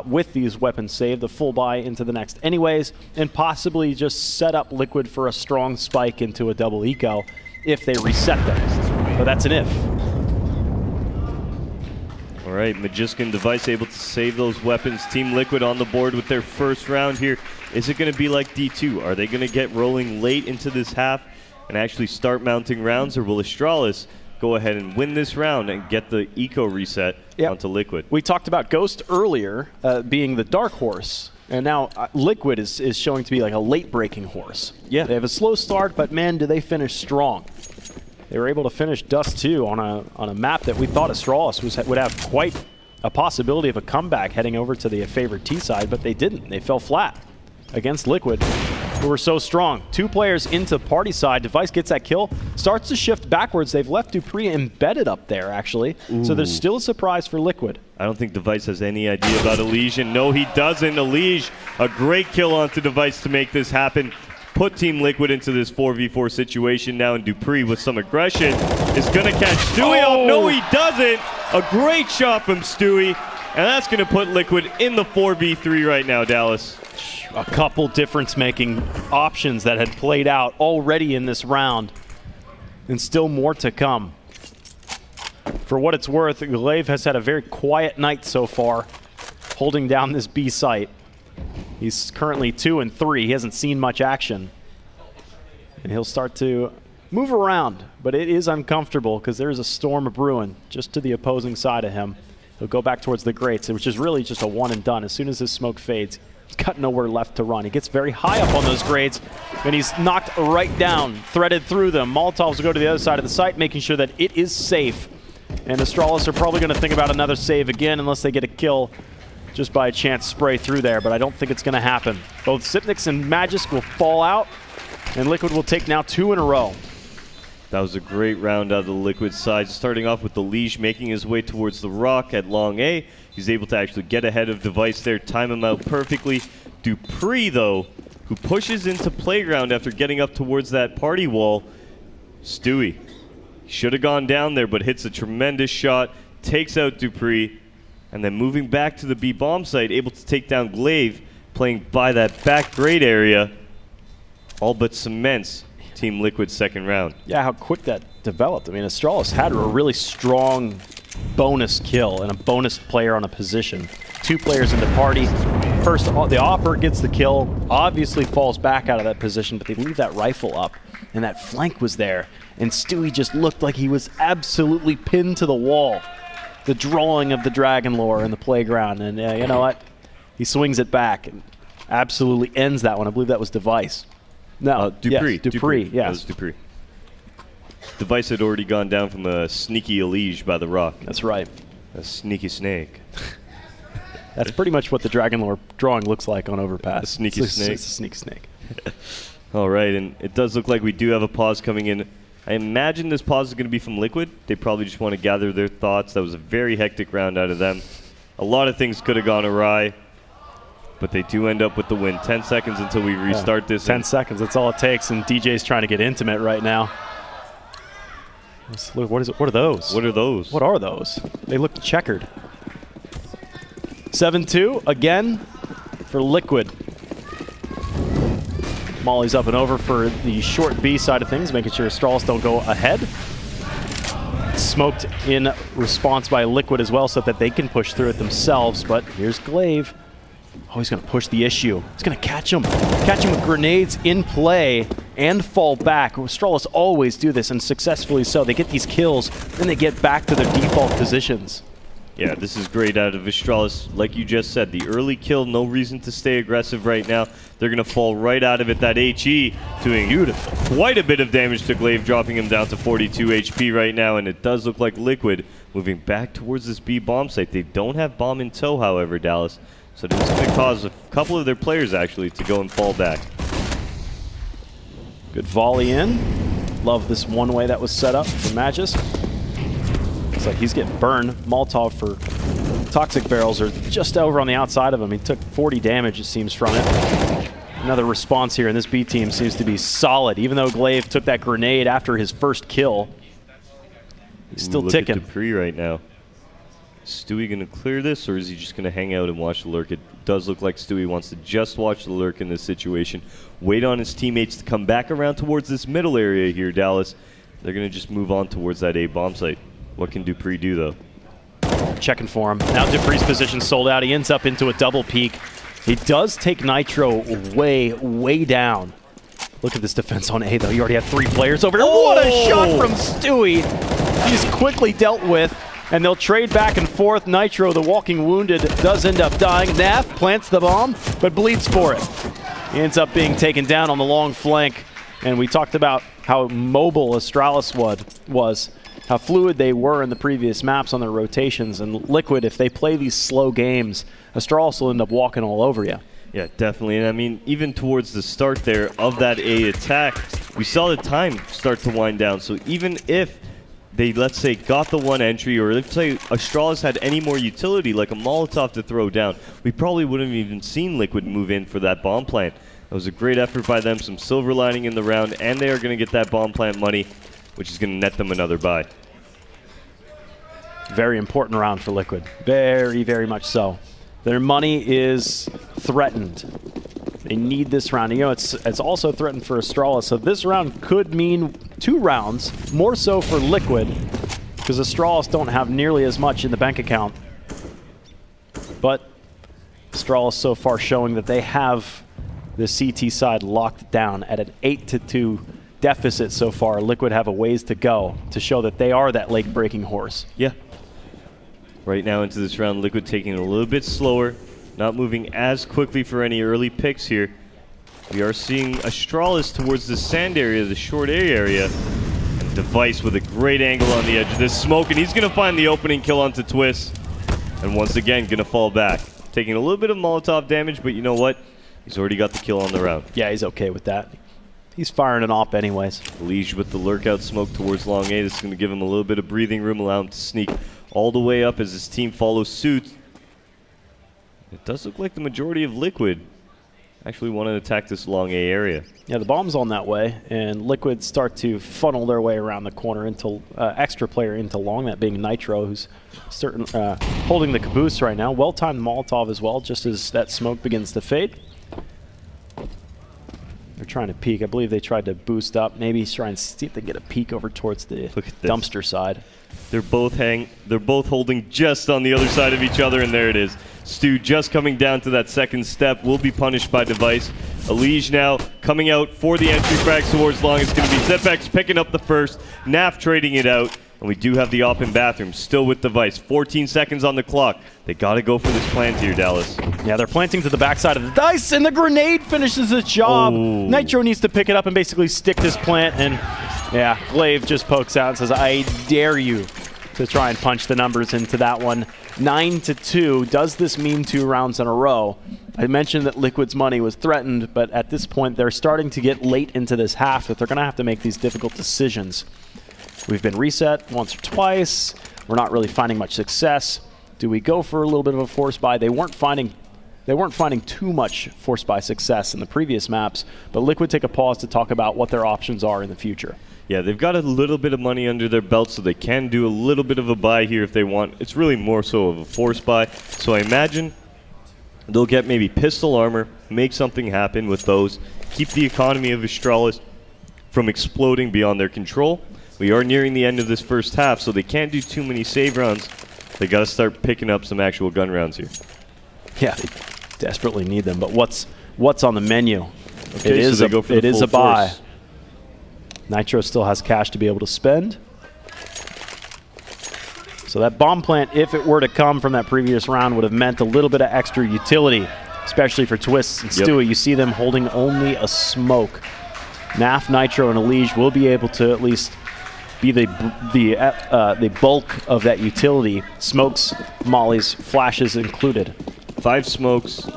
with these weapons saved, the full buy into the next anyways, and possibly just set up Liquid for a strong spike into a double eco if they reset them. But that's an if. All right, Magisk and Device able to save those weapons. Team Liquid on the board with their first round here. Is it going to be like D2? Are they going to get rolling late into this half and actually start mounting rounds, or will Astralis go ahead and win this round and get the eco reset onto Liquid? We talked about Ghost earlier being the dark horse, and now Liquid is showing to be like a late-breaking horse. Yeah. They have a slow start, but man, do they finish strong. They were able to finish Dust 2 on a map that we thought Astralis would have quite a possibility of a comeback heading over to the favored T side, but they didn't. They fell flat against Liquid, who were so strong. 2 players into party side. Device gets that kill, starts to shift backwards. They've left Dupree embedded up there, actually. Ooh. So there's still a surprise for Liquid. I don't think Device has any idea about Elige, and no, he doesn't. Elige, a great kill onto Device to make this happen. Put Team Liquid into this 4v4 situation now, and Dupree with some aggression is going to catch Stewie off. No, he doesn't. A great shot from Stewie, and that's going to put Liquid in the 4v3 right now, Dallas. A couple difference-making options that had played out already in this round, and still more to come. For what it's worth, Glaive has had a very quiet night so far, holding down this B site. He's currently 2 and 3. He hasn't seen much action. And he'll start to move around, but it is uncomfortable because there's a storm brewing just to the opposing side of him. He'll go back towards the grates, which is really just a one and done. As soon as his smoke fades, he's got nowhere left to run. He gets very high up on those grates, and he's knocked right down, threaded through them. Molotovs will go to the other side of the site, making sure that it is safe. And Astralis are probably going to think about another save again unless they get a kill just by a chance spray through there, but I don't think it's going to happen. Both Xyp9x and Magisk will fall out, and Liquid will take now 2 in a row. That was a great round out of the Liquid side, starting off with the Elige making his way towards the rock at long A. He's able to actually get ahead of Device there, time him out perfectly. Dupree, though, who pushes into playground after getting up towards that party wall. Stewie should have gone down there, but hits a tremendous shot, takes out Dupree, and then moving back to the B bomb site, able to take down Glaive, playing by that back grade area, all but cements Team Liquid's second round. Yeah, how quick that developed. I mean, Astralis had a really strong bonus kill and a bonus player on a position. 2 players in the party. First, the Opper gets the kill, obviously falls back out of that position, but they leave that rifle up, and that flank was there, and Stewie just looked like he was absolutely pinned to the wall. The drawing of the dragon lore in the playground, and you know what? He swings it back and absolutely ends that one. I believe that was Device. No, Dupree. Yes, Dupree, yes. That was Dupree. Device had already gone down from a sneaky Elige by the rock. That's right. A sneaky snake. That's pretty much what the dragon lore drawing looks like on Overpass. A sneaky snake. It's a sneaky snake. All right, and it does look like we do have a pause coming in. I imagine this pause is going to be from Liquid. They probably just want to gather their thoughts. That was a very hectic round out of them. A lot of things could have gone awry, but they do end up with the win. 10 seconds until we restart this. 10 seconds, that's all it takes, and DJ's trying to get intimate right now. What are those? What are those? What are those? They look checkered. 7-2 again for Liquid. Molly's up and over for the short B side of things, making sure Astralis don't go ahead. smoked in response by Liquid as well so that they can push through it themselves. But here's Glaive. Oh, he's going to push the issue. He's going to catch him with grenades in play and fall back. Astralis always do this, and successfully so. They get these kills, then they get back to their default positions. Yeah, this is great out of Astralis. Like you just said, the early kill, no reason to stay aggressive right now. They're going to fall right out of it. That HE doing quite a bit of damage to Glaive, dropping him down to 42 HP right now, and it does look like Liquid moving back towards this B bomb site. They don't have bomb in tow, however, Dallas. So this is going to cause a couple of their players, actually, to go and fall back. Good volley in. Love this one way that was set up for Magus. Looks like he's getting burned. Molotov for Toxic Barrels are just over on the outside of him. He took 40 damage, it seems, from it. Another response here, and this B team seems to be solid. Even though Glaive took that grenade after his first kill, he's still ticking. Look at Dupree right now. Is Stewie going to clear this, or is he just going to hang out and watch the lurk? It does look like Stewie wants to just watch the lurk in this situation. Wait on his teammates to come back around towards this middle area here, Dallas. They're going to just move on towards that A bomb site. What can Dupree do, though? Checking for him. Now Dupree's position sold out. He ends up into a double peek. He does take Nitro way, way down. Look at this defense on A, though. You already have 3 players over here. Oh! What a shot from Stewie. He's quickly dealt with, and they'll trade back and forth. Nitro, the walking wounded, does end up dying. Naf plants the bomb, but bleeds for it. He ends up being taken down on the long flank, and we talked about how mobile Astralis was, how fluid they were in the previous maps on their rotations, and Liquid, if they play these slow games, Astralis will end up walking all over you. Yeah, definitely. And I mean, even towards the start there of that A attack, we saw the time start to wind down. So even if they, let's say, got the one entry, or let's say Astralis had any more utility, like a Molotov to throw down, we probably wouldn't have even seen Liquid move in for that bomb plant. That was a great effort by them, some silver lining in the round, and they are going to get that bomb plant money, which is going to net them another buy. Very important round for Liquid. Very, very much so. Their money is threatened. They need this round. You know, it's also threatened for Astralis, so this round could mean 2 rounds, more so for Liquid, because Astralis don't have nearly as much in the bank account. But Astralis so far showing that they have the CT side locked down at an 8-2 deficit so far. Liquid have a ways to go to show that they are that lake-breaking horse. Yeah. Right now into this round, Liquid taking it a little bit slower, not moving as quickly for any early picks here. We are seeing Astralis towards the sand area, the short A area. And Device with a great angle on the edge of this smoke, and he's going to find the opening kill onto Twist. And once again, going to fall back. Taking a little bit of Molotov damage, but you know what? He's already got the kill on the round. Yeah, he's okay with that. He's firing an op anyways. Liege with the lurkout smoke towards long A. This is going to give him a little bit of breathing room, allow him to sneak all the way up as his team follows suit. It does look like the majority of Liquid actually want to attack this long A area. Yeah, the bomb's on that way, and Liquid start to funnel their way around the corner into extra player into long, that being Nitro, who's holding the caboose right now. Well-timed Molotov as well, just as that smoke begins to fade. They're trying to peek. I believe they tried to boost up. Maybe he's trying to see if they get a peek over towards the dumpster side. They're both holding just on the other side of each other, and there it is. Stu just coming down to that second step, will be punished by Device. Elige now coming out for the entry frags towards long. It's going to be Zepex picking up the first, Naf trading it out, and we do have the op in bathroom still with Device. 14 seconds on the clock. They got to go for this plant here, Dallas. Yeah, they're planting to the backside of the dice, and the grenade finishes its job. Ooh. Nitro needs to pick it up and basically stick this plant, and yeah, Glaive just pokes out and says, I dare you to try and punch the numbers into that one. 9-2. Does this mean 2 rounds in a row? I mentioned that Liquid's money was threatened, but at this point, they're starting to get late into this half that they're going to have to make these difficult decisions. We've been reset once or twice. We're not really finding much success. Do we go for a little bit of a force buy? They weren't finding too much force buy success in the previous maps, but Liquid take a pause to talk about what their options are in the future. Yeah, they've got a little bit of money under their belt, so they can do a little bit of a buy here if they want. It's really more so of a force buy. So I imagine they'll get maybe pistol armor, make something happen with those, keep the economy of Astralis from exploding beyond their control. we are nearing the end of this first half, so they can't do too many save rounds. They got to start picking up some actual gun rounds here. Yeah, they desperately need them. But what's on the menu? Okay, it is a buy. force. Nitro still has cash to be able to spend. So that bomb plant, if it were to come from that previous round, would have meant a little bit of extra utility, especially for Twists and Stewie. You see them holding only a smoke. Naf, Nitro, and Elige will be able to at least be the bulk of that utility. Smokes, mollies, flashes included. 5 smokes,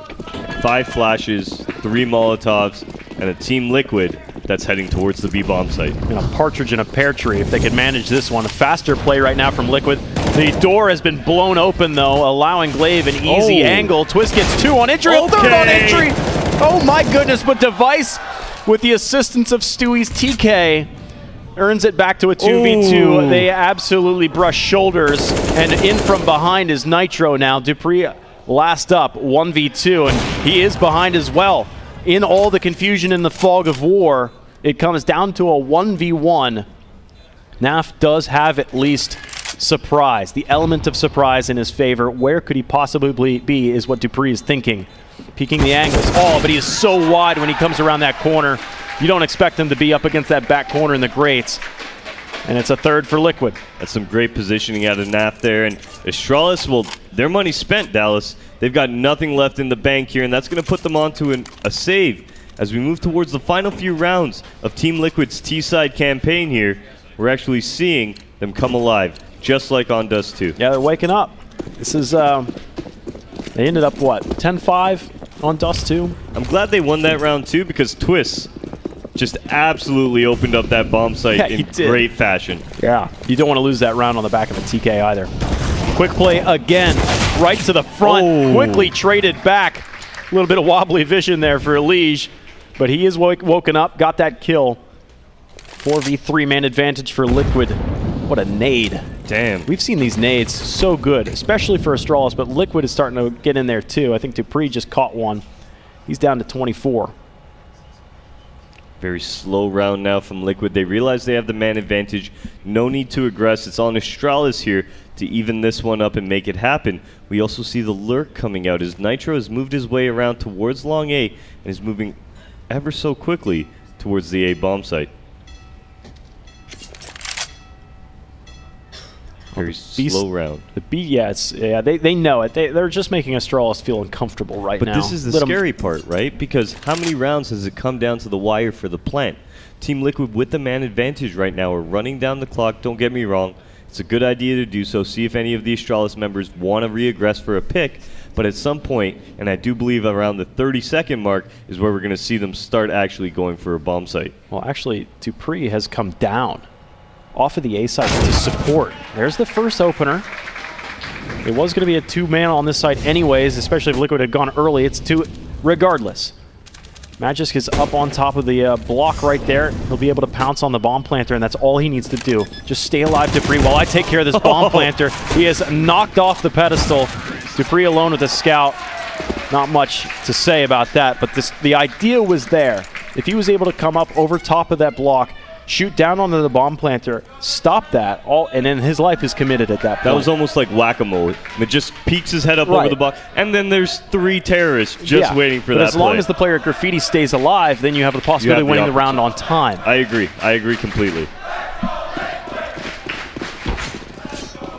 5 flashes, 3 Molotovs, and a Team Liquid that's heading towards the B bomb site. And a partridge in a pear tree if they could manage this one. A faster play right now from Liquid. The door has been blown open though, allowing Glaive an easy angle. Twist gets 2 on entry, a 3rd on entry. Oh my goodness, but Device, with the assistance of Stewie's TK, earns it back to a 2v2. They absolutely brush shoulders, and in from behind is Nitro now. Dupree last up, 1v2, and he is behind as well. In all the confusion in the fog of war, it comes down to a 1v1. Naf does have at least surprise, the element of surprise in his favor. Where could he possibly be is what Dupree is thinking. Peeking the angles. Oh, but he is so wide when he comes around that corner. You don't expect him to be up against that back corner in the grates. And it's a 3rd for Liquid. That's some great positioning out of Naf there. And Astralis, well, their money's spent, Dallas. They've got nothing left in the bank here, and that's going to put them onto a save. As we move towards the final few rounds of Team Liquid's T-side campaign here, we're actually seeing them come alive, just like on Dust 2. Yeah, they're waking up. This is, they ended up, what, 10-5 on Dust 2? I'm glad they won that round too, because Twists just absolutely opened up that bomb site in great fashion. Yeah. You don't want to lose that round on the back of a TK either. Quick play again, right to the front, quickly traded back. A little bit of wobbly vision there for Elige, but he is woken up, got that kill. 4v3 man advantage for Liquid. What a nade. Damn. We've seen these nades so good, especially for Astralis, but Liquid is starting to get in there too. I think Dupree just caught one. He's down to 24. Very slow round now from Liquid. They realize they have the man advantage. No need to aggress. It's on Astralis here to even this one up and make it happen. We also see the lurk coming out as Nitro has moved his way around towards long A and is moving ever so quickly towards the A bomb site. Very slow round. The B, they know it. They're just making Astralis feel uncomfortable right now. But this is the scary part, right? Because how many rounds has it come down to the wire for the plant? Team Liquid with the man advantage right now are running down the clock. Don't get me wrong. It's a good idea to do so. See if any of the Astralis members want to re-aggress for a pick. But at some point, and I do believe around the 30-second mark, is where we're going to see them start actually going for a bomb site. Well, actually, Dupree has come down off of the A side to support. There's the first opener. It was going to be a 2-man on this side anyways, especially if Liquid had gone early. It's 2 regardless. Magisk is up on top of the block right there. He'll be able to pounce on the bomb planter, and that's all he needs to do. Just stay alive, Dupree, while I take care of this bomb planter. He is knocked off the pedestal. Dupree alone with a scout. Not much to say about that, but the idea was there. If he was able to come up over top of that block, shoot down onto the bomb planter, stop that, and then his life is committed at that point. That was almost like whack-a-mole. It just peeks his head up over the block, and then there's 3 terrorists just waiting for that as long as the player at Graffiti stays alive, then you have the possibility of winning the round on time. I agree. I agree completely.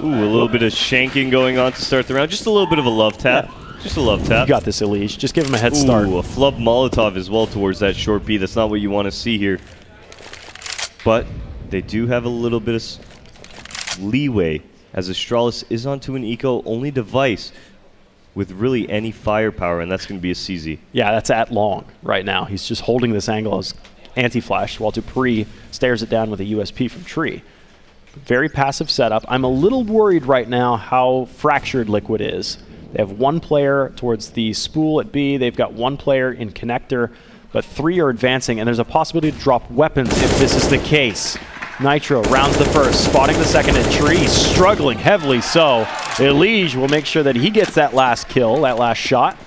Ooh, a little bit of shanking going on to start the round. Just a little bit of a love tap. Just a love tap. You got this, Elige. Just give him a head start. Ooh, a flub Molotov as well towards that short B. That's not what you want to see here. But they do have a little bit of leeway as Astralis is onto an eco-only device with really any firepower, and that's going to be a CZ. Yeah, that's at long right now. He's just holding this angle as anti-flash while Dupree stares it down with a USP from Tree. Very passive setup. I'm a little worried right now how fractured Liquid is. They have 1 player towards the spool at B. They've got 1 player in connector, but 3 are advancing, and there's a possibility to drop weapons if this is the case. Nitro rounds the first, spotting the second at Tree, struggling heavily so. Elige will make sure that he gets that last kill, that last shot,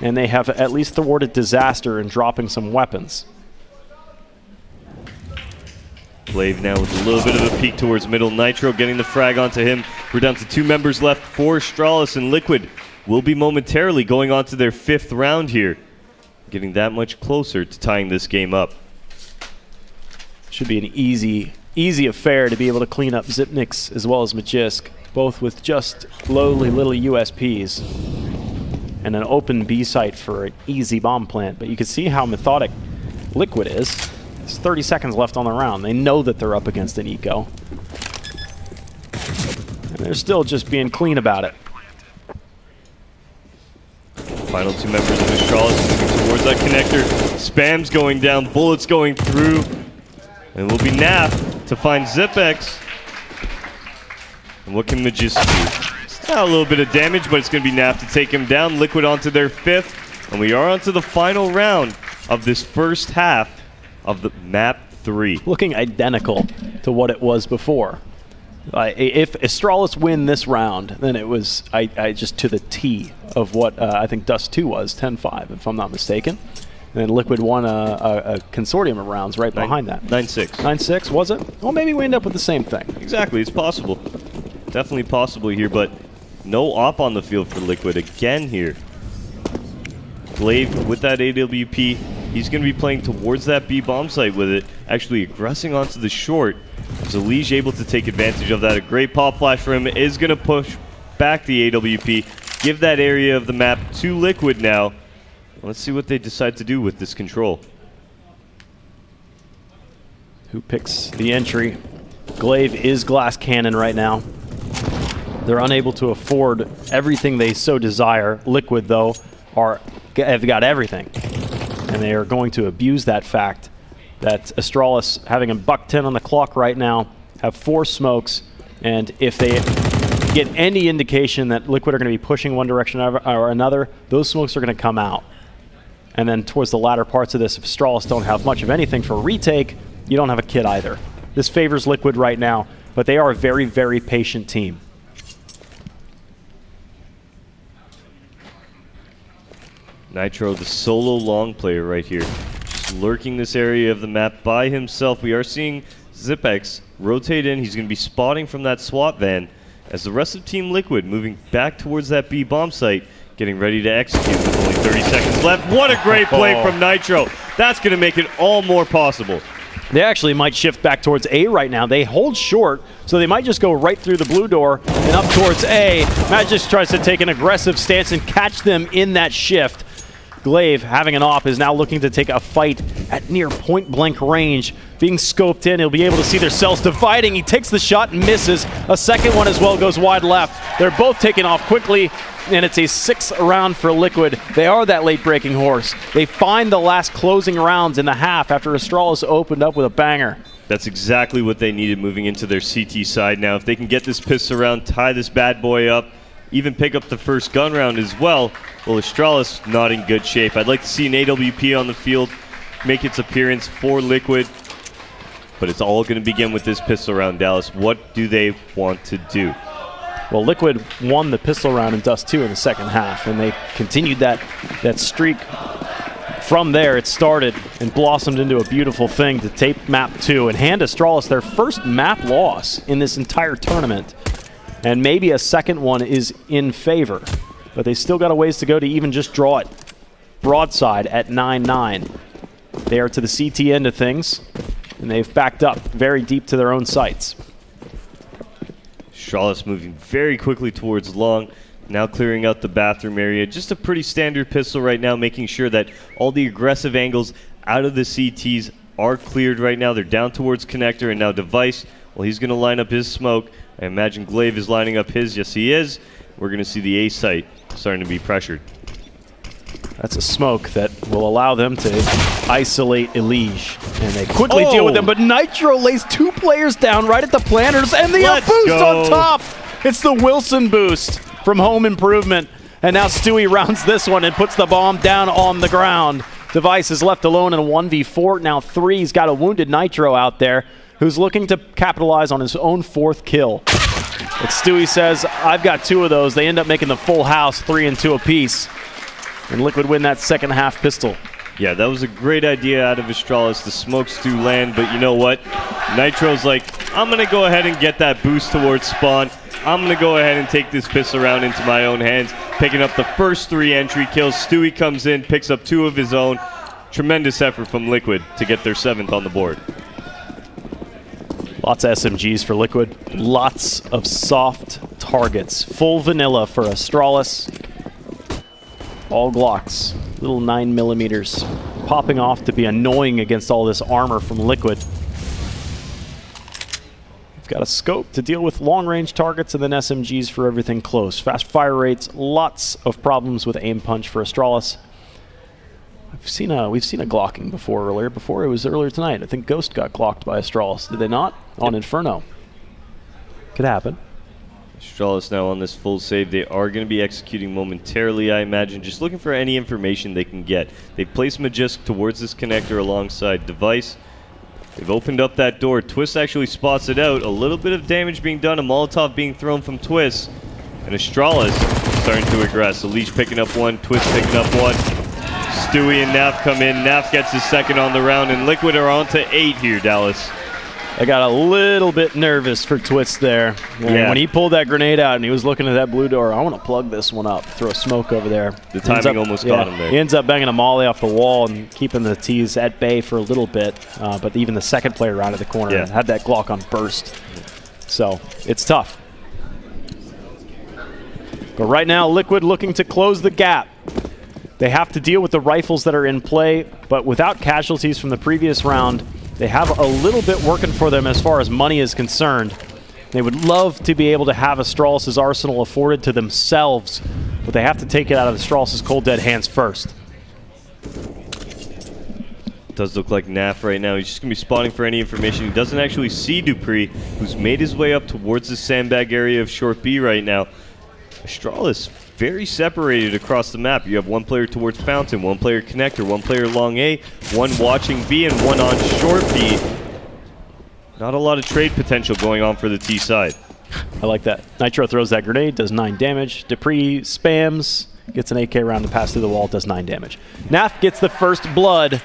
and they have at least thwarted disaster in dropping some weapons. Glaive now with a little bit of a peek towards middle. Nitro getting the frag onto him. We're down to 2 members left for Astralis, and Liquid will be momentarily going on to their 5th round here. Getting that much closer to tying this game up. Should be an easy affair to be able to clean up Zipnix as well as Magisk, both with just lowly little USPs and an open B site for an easy bomb plant. But you can see how methodic Liquid is. There's 30 seconds left on the round. They know that they're up against an eco. And they're still just being clean about it. Final 2 members of Astralis moving towards that connector. Spam's going down, bullets going through. And it will be Naf to find Zipex. And what can Magisk do? A little bit of damage, but it's going to be Naf to take him down. Liquid onto their 5th. And we are onto the final round of this first half of the map 3. Looking identical to what it was before. If Astralis win this round, then it was I just to the T of what I think Dust 2 was, 10-5, if I'm not mistaken. And then Liquid won a consortium of rounds right behind that. 9-6. 9-6, was it? Well, maybe we end up with the same thing. Exactly, it's possible. Definitely possible here, but no op on the field for Liquid again here. Glaive with that AWP. He's going to be playing towards that B bomb site with it, actually aggressing onto the short. Zalige able to take advantage of that. A great pop flash for him is going to push back the AWP, give that area of the map to Liquid now. Let's see what they decide to do with this control. Who picks the entry? Glaive is glass cannon right now. They're unable to afford everything they so desire. Liquid, though, have got everything. And they are going to abuse that fact that Astralis, having a $110 on the clock right now, have 4 smokes. And if they get any indication that Liquid are going to be pushing one direction or another, those smokes are going to come out. And then towards the latter parts of this, if Astralis don't have much of anything for a retake, you don't have a kit either. This favors Liquid right now, but they are a very, very patient team. Nitro, the solo long player right here, just lurking this area of the map by himself. We are seeing Zipex rotate in. He's going to be spotting from that SWAT van as the rest of Team Liquid moving back towards that B bomb site, getting ready to execute with only 30 seconds left. What a great play from Nitro. That's going to make it all more possible. They actually might shift back towards A right now. They hold short, so they might just go right through the blue door and up towards A. Magisk tries to take an aggressive stance and catch them in that shift. Glaive, having an op, is now looking to take a fight at near point-blank range. Being scoped in, he'll be able to see their cells dividing. He takes the shot and misses. A second one as well goes wide left. They're both taking off quickly, and it's a 6th round for Liquid. They are that late-breaking horse. They find the last closing rounds in the half after Astralis opened up with a banger. That's exactly what they needed moving into their CT side now. If they can get this pistol round, tie this bad boy up, even pick up the first gun round as well, well, Astralis not in good shape. I'd like to see an AWP on the field make its appearance for Liquid, but it's all going to begin with this pistol round. Dallas, what do they want to do? Well, Liquid won the pistol round in Dust 2 in the second half, and they continued that streak. From there, it started and blossomed into a beautiful thing to tape map 2 and hand Astralis their first map loss in this entire tournament. And maybe a second one is in favor, but they still got a ways to go to even just draw it broadside at 9-9. They are to the CT end of things, and they've backed up very deep to their own sites. Astralis moving very quickly towards long, now clearing out the bathroom area. Just a pretty standard pistol right now, making sure that all the aggressive angles out of the CTs are cleared right now. They're down towards connector, and now Device, well, he's going to line up his smoke. I imagine Glaive is lining up his. Yes, he is. We're going to see the A site starting to be pressured. That's a smoke that will allow them to isolate Elige. And they quickly deal with them, but Nitro lays 2 players down right at the planters, and the up boost on top! It's the Wilson boost from Home Improvement. And now Stewie rounds this one and puts the bomb down on the ground. Device is left alone in a 1v4. Now 3. He's got a wounded Nitro out there who's looking to capitalize on his own 4th kill. But Stewie says, I've got 2 of those. They end up making the full house, 3 and 2 apiece. And Liquid win that second half pistol. Yeah, that was a great idea out of Astralis. The smokes do land, but you know what? Nitro's like, I'm going to go ahead and get that boost towards spawn. I'm going to go ahead and take this pistol round into my own hands, picking up the first 3 entry kills. Stewie comes in, picks up 2 of his own. Tremendous effort from Liquid to get their 7th on the board. Lots of SMGs for Liquid. Lots of soft targets. Full vanilla for Astralis. All Glocks. Little 9mm popping off to be annoying against all this armor from Liquid. We've got a scope to deal with long-range targets and then SMGs for everything close. Fast fire rates, lots of problems with aim punch for Astralis. We've seen a glocking before earlier. Before it was earlier tonight. I think Ghost got glocked by Astralis. Did they not? On Inferno. Could happen. Astralis now on this full save. They are going to be executing momentarily, I imagine, just looking for any information they can get. They've placed Majisk towards this connector alongside Device. They've opened up that door. Twist actually spots it out. A little bit of damage being done. A Molotov being thrown from Twist. And Astralis starting to aggress. Leash picking up 1. Twist picking up 1. Stewie and Naf come in. Naf gets his 2nd on the round. And Liquid are on to 8 here, Dallas. I got a little bit nervous for Twist there. Yeah. When he pulled that grenade out and he was looking at that blue door, I want to plug this one up, throw a smoke over there. The timing almost caught him there. He ends up banging a molly off the wall and keeping the T's at bay for a little bit. But even the second player out of the corner had that Glock on burst. So it's tough. But right now, Liquid looking to close the gap. They have to deal with the rifles that are in play, but without casualties from the previous round, they have a little bit working for them as far as money is concerned. They would love to be able to have Astralis' arsenal afforded to themselves, but they have to take it out of Astralis' cold dead hands first. It does look like Naf right now. He's just going to be spotting for any information. He doesn't actually see Dupree, who's made his way up towards the sandbag area of Short B right now. Astralis very separated across the map. You have 1 player towards Fountain, 1 player connector, 1 player long A, 1 watching B, and 1 on short B. Not a lot of trade potential going on for the T side. I like that. Nitro throws that grenade, does 9 damage. Dupree spams, gets an AK round to pass through the wall, does 9 damage. Naf gets the first blood.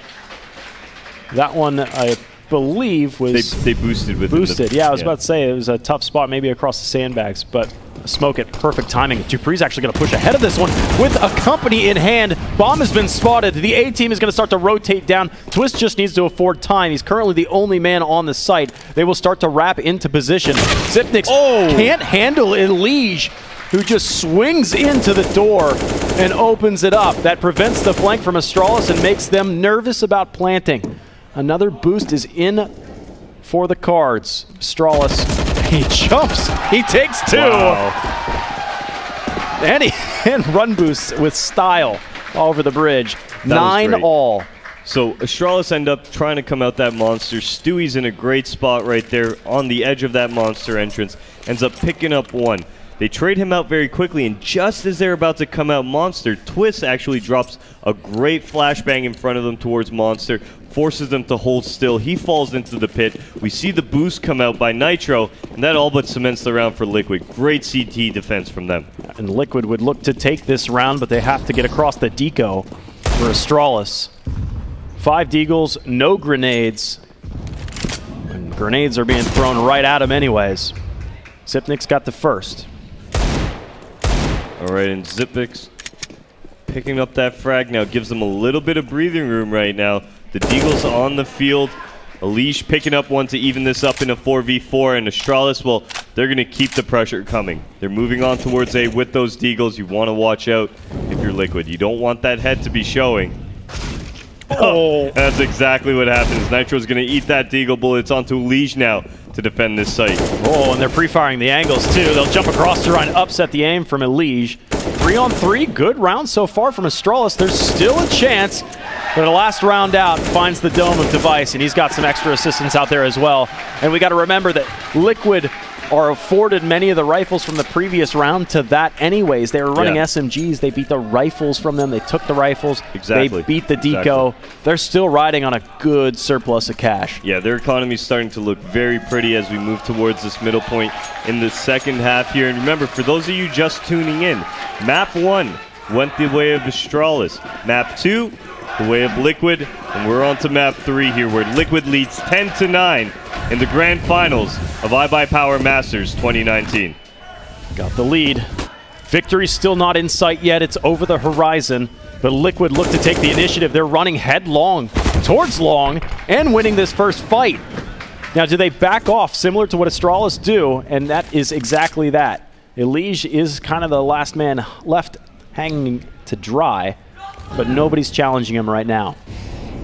That one, I believe, was... They boosted with boosted. Yeah, I was about to say it was a tough spot maybe across the sandbags, but smoke at perfect timing. Dupree's actually going to push ahead of this one with a company in hand. Bomb has been spotted. The A team is going to start to rotate down. Twist just needs to afford time. He's currently the only man on the site. They will start to wrap into position. Zipnix can't handle Elige, who just swings into the door and opens it up. That prevents the flank from Astralis and makes them nervous about planting. Another boost is in for the cards. Astralis, he jumps, he takes 2. Wow. And run boosts with style all over the bridge. 9 all. So Astralis end up trying to come out that monster. Stewie's in a great spot right there on the edge of that monster entrance. Ends up picking up 1. They trade him out very quickly, and just as they're about to come out Monster, Twist actually drops a great flashbang in front of them towards Monster, forces them to hold still. He falls into the pit. We see the boost come out by Nitro, and that all but cements the round for Liquid. Great CT defense from them. And Liquid would look to take this round, but they have to get across the deco for Astralis. 5 deagles, no grenades. And grenades are being thrown right at him anyways. Zipnix got the first. All right, and Zipnix picking up that frag now gives them a little bit of breathing room right now. The deagles on the field. Elige picking up 1 to even this up in a 4v4, and Astralis, well, they're going to keep the pressure coming. They're moving on towards A with those deagles. You want to watch out if you're Liquid. You don't want that head to be showing. Oh, that's exactly what happens. Nitro's going to eat that deagle bullet. It's onto Elige now to defend this site. Oh, and they're pre-firing the angles too. They'll jump across to try and upset the aim from Elige. 3-on-3, good round so far from Astralis. There's still a chance, but the last round out finds the dome of Device, and he's got some extra assistance out there as well. And we got to remember that Liquid are afforded many of the rifles from the previous round to that anyways. They were running SMGs. They beat the rifles from them. They took the rifles. Exactly. They beat the deco. They're still riding on a good surplus of cash. Yeah, their economy's starting to look very pretty as we move towards this middle point in the second half here. And remember, for those of you just tuning in, Map 1 went the way of Astralis. Map 2 the way of Liquid, and we're on to map 3 here, where Liquid leads 10-9 in the grand finals of iBUYPOWER Masters 2019. Got the lead. Victory's still not in sight yet. It's over the horizon. But Liquid look to take the initiative. They're running headlong towards long and winning this first fight. Now, do they back off similar to what Astralis do? And that is exactly that. Elige is kind of the last man left hanging to dry, but nobody's challenging him right now.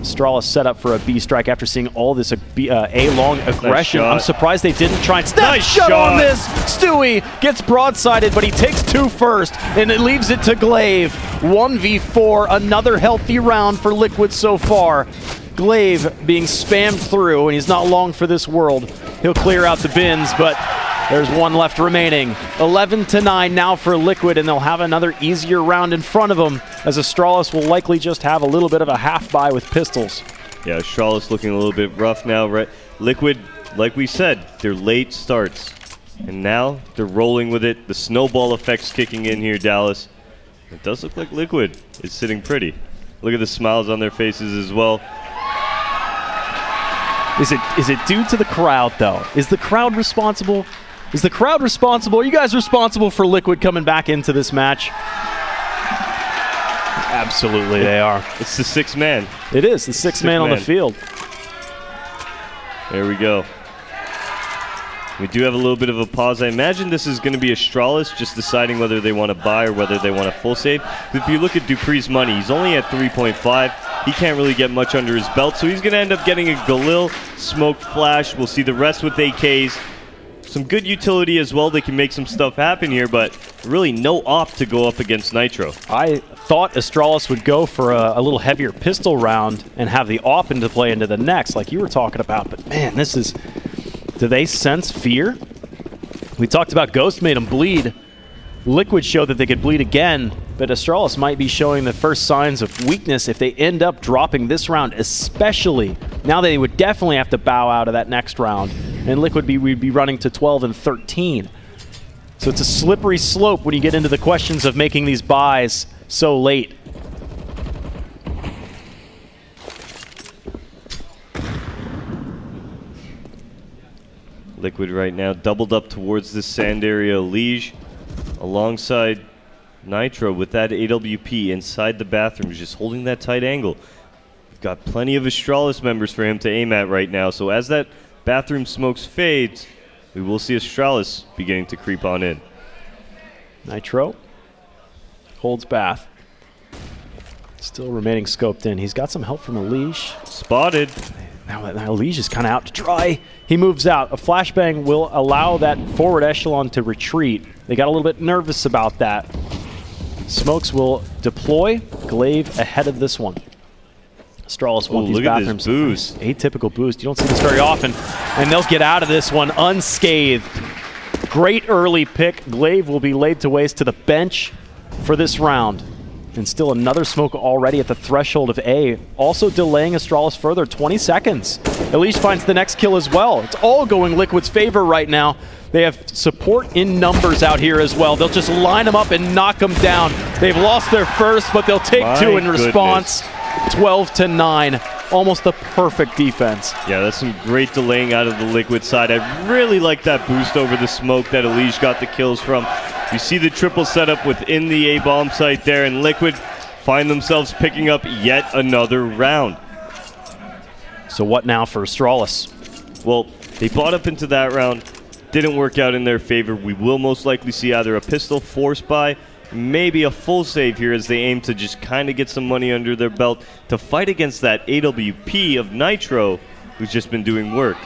Astralis set up for a B strike after seeing all this A-long aggression. Nice. I'm surprised they didn't try and snap Nice shot on shot. this. Stewie gets broadsided, but he takes 2 first, and it leaves it to Glaive. 1v4, another healthy round for Liquid so far. Glaive being spammed through, and he's not long for this world. He'll clear out the bins, but there's one left remaining. 11-9 now for Liquid, and they'll have another easier round in front of them, as Astralis will likely just have a little bit of a half buy with pistols. Yeah, Astralis looking a little bit rough now. Right? Liquid, like we said, they're late starts. And now they're rolling with it. The snowball effect's kicking in here, Dallas. It does look like Liquid is sitting pretty. Look at the smiles on their faces as well. Is it due to the crowd, though? Is the crowd responsible? Is the crowd responsible? Are you guys responsible for Liquid coming back into this match? Absolutely, they are. It's the 6th man. It is the sixth man on the field. There we go. We do have a little bit of a pause. I imagine this is going to be Astralis just deciding whether they want to buy or whether they want a full save. If you look at Dupree's money, he's only at 3.5. He can't really get much under his belt, so he's going to end up getting a Galil, Smoked Flash. We'll see the rest with AKs. Some good utility as well. They can make some stuff happen here, but really no op to go up against Nitro. I thought Astralis would go for a little heavier pistol round and have the op into play into the next, like you were talking about. But man, this is... Do they sense fear? We talked about Ghost made them bleed. Liquid showed that they could bleed again, but Astralis might be showing the first signs of weakness if they end up dropping this round, especially. Now they would definitely have to bow out of that next round, and Liquid would be running to 12-13. So it's a slippery slope when you get into the questions of making these buys so late. Liquid right now doubled up towards this sand area. Liege alongside Nitro with that AWP inside the bathroom, just holding that tight angle. We've got plenty of Astralis members for him to aim at right now. So as that bathroom smokes fades, we will see Astralis beginning to creep on in. Nitro holds bath. Still remaining scoped in. He's got some help from Elige. Spotted. Now Elige is kind of out to dry. He moves out. A flashbang will allow that forward echelon to retreat. They got a little bit nervous about that. Smokes will deploy. Glaive ahead of this one. Astralis want these bathrooms. Look at this boost. Atypical boost. You don't see this very often. And they'll get out of this one unscathed. Great early pick. Glaive will be laid to waste to the bench for this round. And still another smoke already at the threshold of A. Also delaying Astralis further, 20 seconds. Elige finds the next kill as well. It's all going Liquid's favor right now. They have support in numbers out here as well. They'll just line them up and knock them down. They've lost their first, but they'll take two in response. 12-9. Almost the perfect defense. Yeah, that's some great delaying out of the Liquid side. I really like that boost over the smoke that Elige got the kills from. You see the triple setup within the A-bomb site there, and Liquid find themselves picking up yet another round. So what now for Astralis? Well, they bought up into that round. Didn't work out in their favor. We will most likely see either a pistol force buy, maybe a full save here as they aim to just kind of get some money under their belt to fight against that AWP of Nitro, who's just been doing work.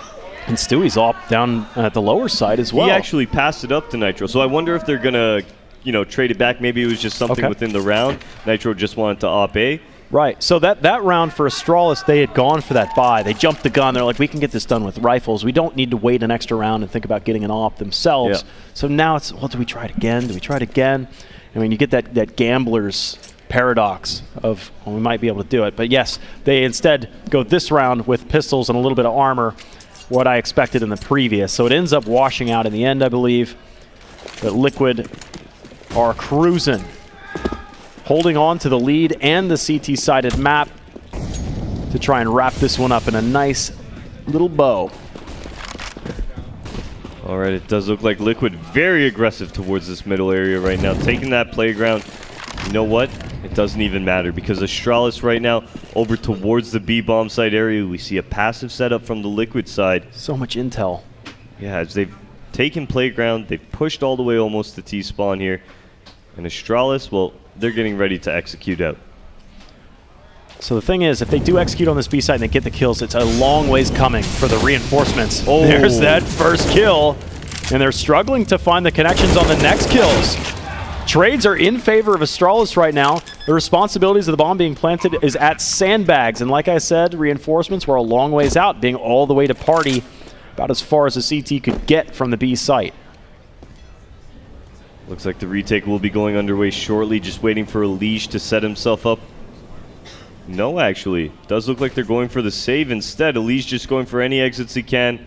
And Stewie's off down at the lower side as well. He actually passed it up to Nitro, so I wonder if they're going to, trade it back. Maybe it was just something within the round. Nitro just wanted to op A. Right, so that round for Astralis, they had gone for that buy. They jumped the gun. They're like, we can get this done with rifles. We don't need to wait an extra round and think about getting an op themselves. Yeah. So now it's, well, do we try it again? Do we try it again? I mean, you get that gambler's paradox of, well, we might be able to do it. But yes, they instead go this round with pistols and a little bit of armor, what I expected in the previous. So it ends up washing out in the end, I believe. But Liquid are cruising, holding on to the lead and the CT-sided map. to try and wrap this one up in a nice little bow. All right, it does look like Liquid very aggressive towards this middle area right now, taking that playground. You know what? It doesn't even matter because Astralis right now over towards the B bomb site area. We see a passive setup from the Liquid side. So much intel. Yeah, as they've taken playground, they've pushed all the way almost to T-spawn here. And Astralis, well, they're getting ready to execute out. So the thing is, if they do execute on this B side and they get the kills, it's a long ways coming for the reinforcements. Oh. There's that first kill. And they're struggling to find the connections on the next kills. Trades are in favor of Astralis right now. The responsibilities of the bomb being planted is at sandbags. And like I said, reinforcements were a long ways out, being all the way to party, about as far as the CT could get from the B site. Looks like the retake will be going underway shortly, just waiting for Elige to set himself up. No, actually. Does look like they're going for the save instead. Elige just going for any exits he can.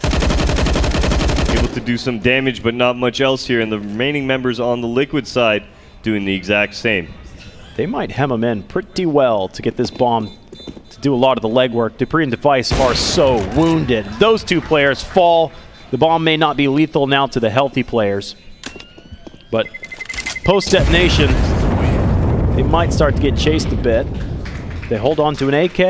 Able to do some damage, but not much else here. And the remaining members on the Liquid side doing the exact same. They might hem him in pretty well to get this bomb to do a lot of the legwork. Dupree and Device are so wounded. Those two players fall. The bomb may not be lethal now to the healthy players. But post-detonation, they might start to get chased a bit. They hold on to an AK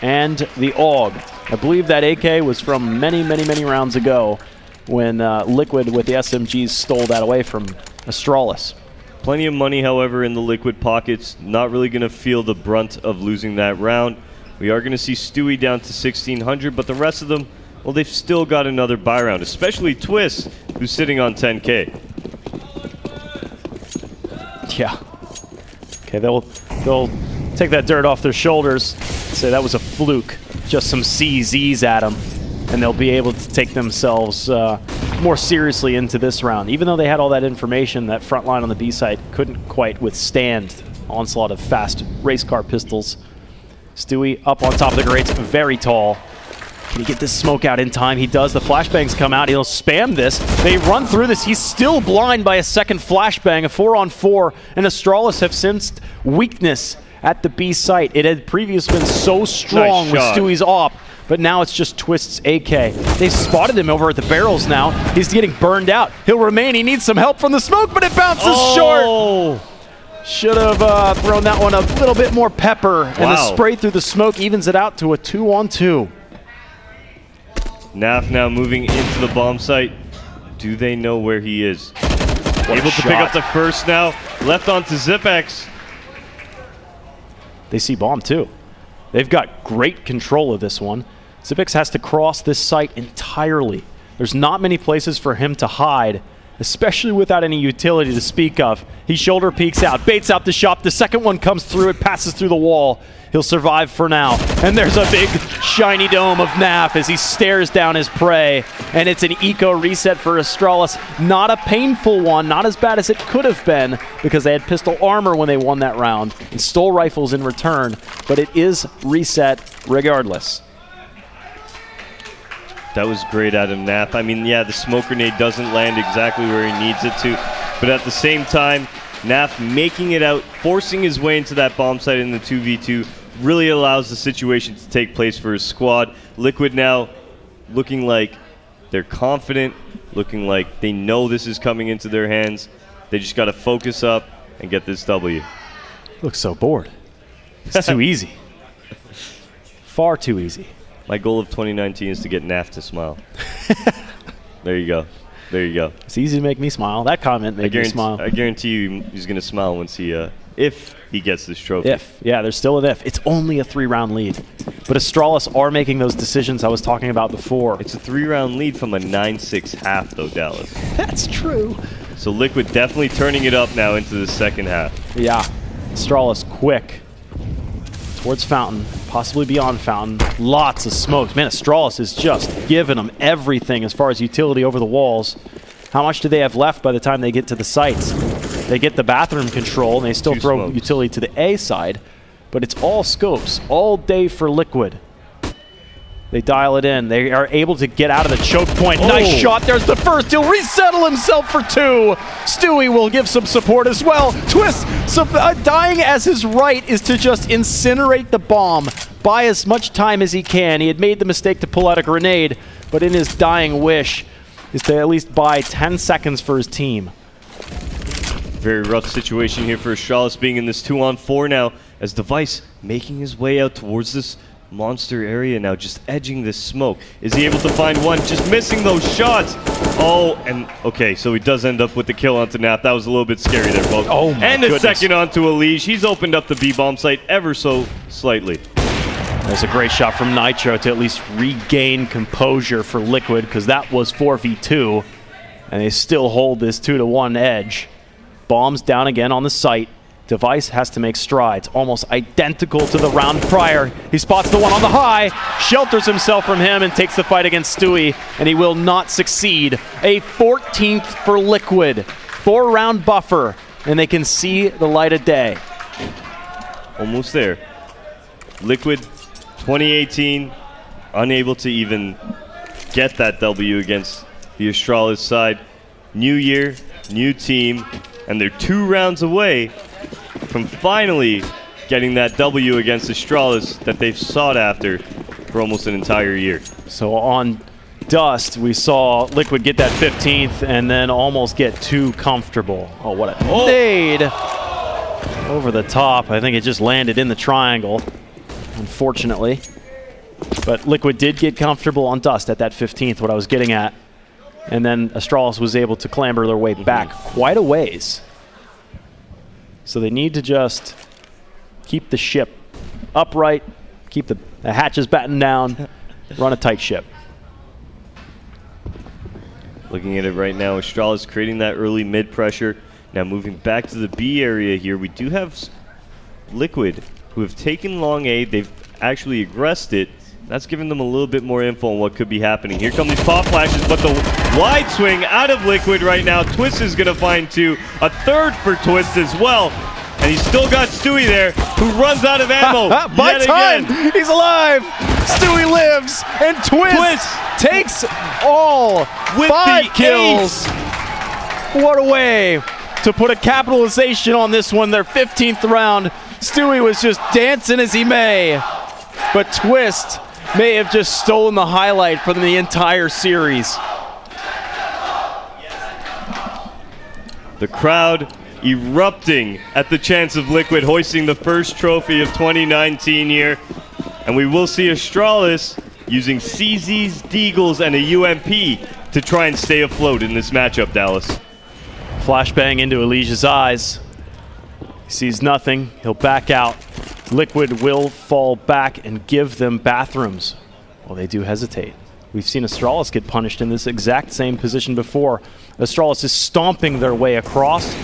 and the AUG. I believe that AK was from many, many, many rounds ago when Liquid with the SMGs stole that away from Astralis. Plenty of money, however, in the Liquid pockets. Not really going to feel the brunt of losing that round. We are going to see Stewie down to 1,600, but the rest of them, well, they've still got another buy round, especially Twist, who's sitting on 10K. Yeah. Okay, they'll take that dirt off their shoulders, say that was a fluke, just some CZs at them, and they'll be able to take themselves more seriously into this round. Even though they had all that information, that front line on the B side couldn't quite withstand onslaught of fast race car pistols. Stewie up on top of the grates, very tall. Can he get this smoke out in time? He does. The flashbangs come out. He'll spam this. They run through this. He's still blind by a second flashbang, a 4-on-4, and Astralis have sensed weakness at the B site. It had previously been so strong with Stewie's op, but now it's just Twist's AK. They've spotted him over at the barrels now. He's getting burned out. He'll remain. He needs some help from the smoke, but it bounces short. Should have thrown that one a little bit more pepper, and the spray through the smoke evens it out to a 2-on-2. Naf now moving into the bomb site. Do they know where he is? Able to pick up the first now. Left onto Zipex. They see bomb too. They've got great control of this one. Zipex has to cross this site entirely. There's not many places for him to hide, especially without any utility to speak of. He shoulder peeks out, baits out the shop. The second one comes through, it passes through the wall. He'll survive for now. And there's a big shiny dome of Naf as he stares down his prey. And it's an eco reset for Astralis. Not a painful one, not as bad as it could have been because they had pistol armor when they won that round and stole rifles in return. But it is reset regardless. That was great out of Naf. I mean, yeah, the smoke grenade doesn't land exactly where he needs it to. But at the same time, Naf making it out, forcing his way into that bomb site in the 2v2, really allows the situation to take place for his squad. Liquid now looking like they're confident, looking like they know this is coming into their hands. They just got to focus up and get this W. Looks so bored. It's too easy. Far too easy. My goal of 2019 is to get Naf to smile. There you go. There you go. It's easy to make me smile. That comment made me smile. I guarantee you he's going to smile once he, if he gets this trophy. If. Yeah, there's still an if. It's only a 3-round lead. But Astralis are making those decisions I was talking about before. It's a 3-round lead from a 9-6 half, though, Dallas. That's true. So Liquid definitely turning it up now into the second half. Yeah. Astralis quick towards Fountain, possibly beyond Fountain. Lots of smokes. Man, Astralis is just giving them everything as far as utility over the walls. How much do they have left by the time they get to the sites? They get the bathroom control, and they still throw utility to the A side, but it's all scopes all day for Liquid. They dial it in. They are able to get out of the choke point. Nice shot. There's the first. He'll resettle himself for 2. Stewie will give some support as well. Twist, dying as his right is to just incinerate the bomb. Buy as much time as he can. He had made the mistake to pull out a grenade, but in his dying wish is to at least buy 10 seconds for his team. Very rough situation here for Astralis, being in this 2-on-4 now, as Device making his way out towards this monster area now, just edging this smoke. Is he able to find one? Just missing those shots. Oh, and okay, so he does end up with the kill onto Nap. That was a little bit scary there, folks. Oh my And a goodness. second onto Elige. He's opened up the B-bomb site ever so slightly. That's a great shot from Nitro to at least regain composure for Liquid, because that was 4v2, and they still hold this 2-1 edge. Bombs down again on the site. Device has to make strides, almost identical to the round prior. He spots the one on the high, shelters himself from him, and takes the fight against Stewie, and he will not succeed. A 14th for Liquid. 4-round buffer, and they can see the light of day. Almost there. Liquid, 2018, unable to even get that W against the Astralis side. New year, new team, and they're 2 rounds away from finally getting that W against Astralis that they've sought after for almost an entire year. So on Dust, we saw Liquid get that 15th and then almost get too comfortable. Oh, what a nade over the top. I think it just landed in the triangle, unfortunately. But Liquid did get comfortable on Dust at that 15th, what I was getting at. And then Astralis was able to clamber their way back quite a ways. So they need to just keep the ship upright, keep the hatches battened down, run a tight ship. Looking at it right now, Astralis creating that early mid pressure. Now moving back to the B area here, we do have Liquid, who have taken long A. They've actually aggressed it. That's giving them a little bit more info on what could be happening. Here come these pop flashes, but the wide swing out of Liquid right now. Twist is going to find 2. A 3rd for Twist as well. And he's still got Stewie there, who runs out of ammo. By yet time, again. he's alive. Stewie lives, and Twist takes all With 5 the kills. What a way to put a capitalization on this one, their 15th round. Stewie was just dancing as he may, but Twist may have just stolen the highlight from the entire series. The crowd erupting at the chance of Liquid hoisting the first trophy of 2019 here. And we will see Astralis using CZs, Deagles, and a UMP to try and stay afloat in this matchup, Dallas. Flashbang into Elige's eyes. He sees nothing. He'll back out. Liquid will fall back and give them bathrooms. Well, they do hesitate. We've seen Astralis get punished in this exact same position before. Astralis is stomping their way across.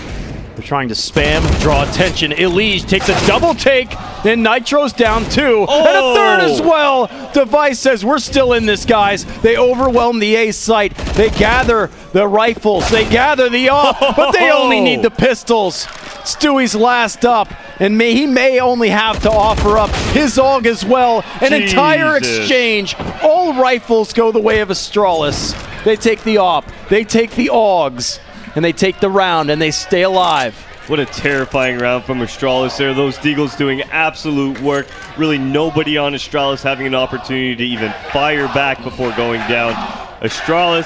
They're trying to spam, draw attention. Elige takes a double take, then Nitro's down 2, and a 3rd as well. Device says, we're still in this, guys. They overwhelm the A site. They gather the rifles. They gather the AWP, but they only need the pistols. Stewie's last up, and he may only have to offer up his AUG as well. An entire exchange. All rifles go the way of Astralis. They take the AWP, they take the AUGs, and they take the round, and they stay alive. What a terrifying round from Astralis there. Those Deagles doing absolute work. Really nobody on Astralis having an opportunity to even fire back before going down. Astralis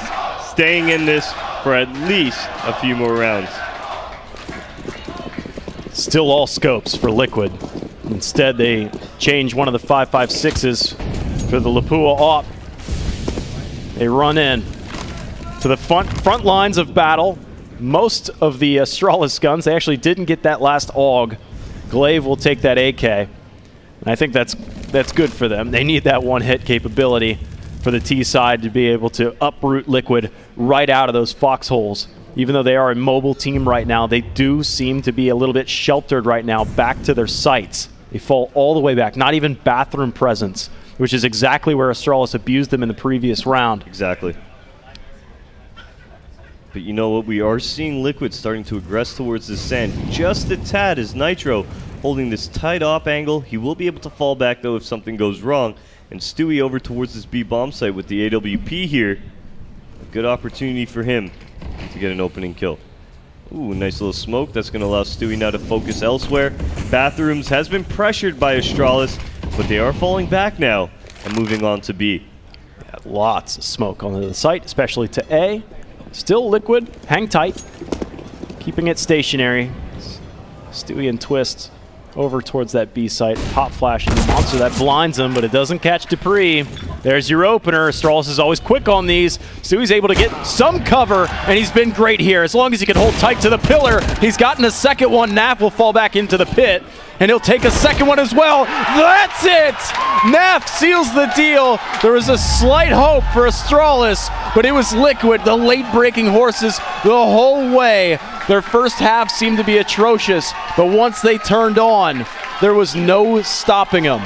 staying in this for at least a few more rounds. Still all scopes for Liquid. Instead, they change one of the 5.56s for the Lapua AWP. They run in to the front lines of battle. Most of the Astralis guns, they actually didn't get that last AUG. Glaive will take that AK. And I think that's good for them. They need that one-hit capability for the T side to be able to uproot Liquid right out of those foxholes. Even though they are a mobile team right now, they do seem to be a little bit sheltered right now back to their sites. They fall all the way back, not even bathroom presence, which is exactly where Astralis abused them in the previous round. Exactly. But you know what? We are seeing Liquid starting to aggress towards the sand just a tad as Nitro holding this tight AWP angle. He will be able to fall back, though, if something goes wrong. And Stewie over towards this B bomb site with the AWP here. A good opportunity for him to get an opening kill. Ooh, nice little smoke. That's going to allow Stewie now to focus elsewhere. Bathrooms has been pressured by Astralis, but they are falling back now and moving on to B. Yeah, lots of smoke onto the site, especially to A. Still Liquid, hang tight, keeping it stationary. Stewie and Twist over towards that B site. Pop flash and the monster that blinds him, but it doesn't catch Dupree. There's your opener. Astralis is always quick on these. Stewie's able to get some cover, and he's been great here. As long as he can hold tight to the pillar, he's gotten a second one. Naf will fall back into the pit, and he'll take a second one as well. That's it! Naf seals the deal. There was a slight hope for Astralis, but it was Liquid, the late-breaking horses the whole way. Their first half seemed to be atrocious, but once they turned on, there was no stopping them.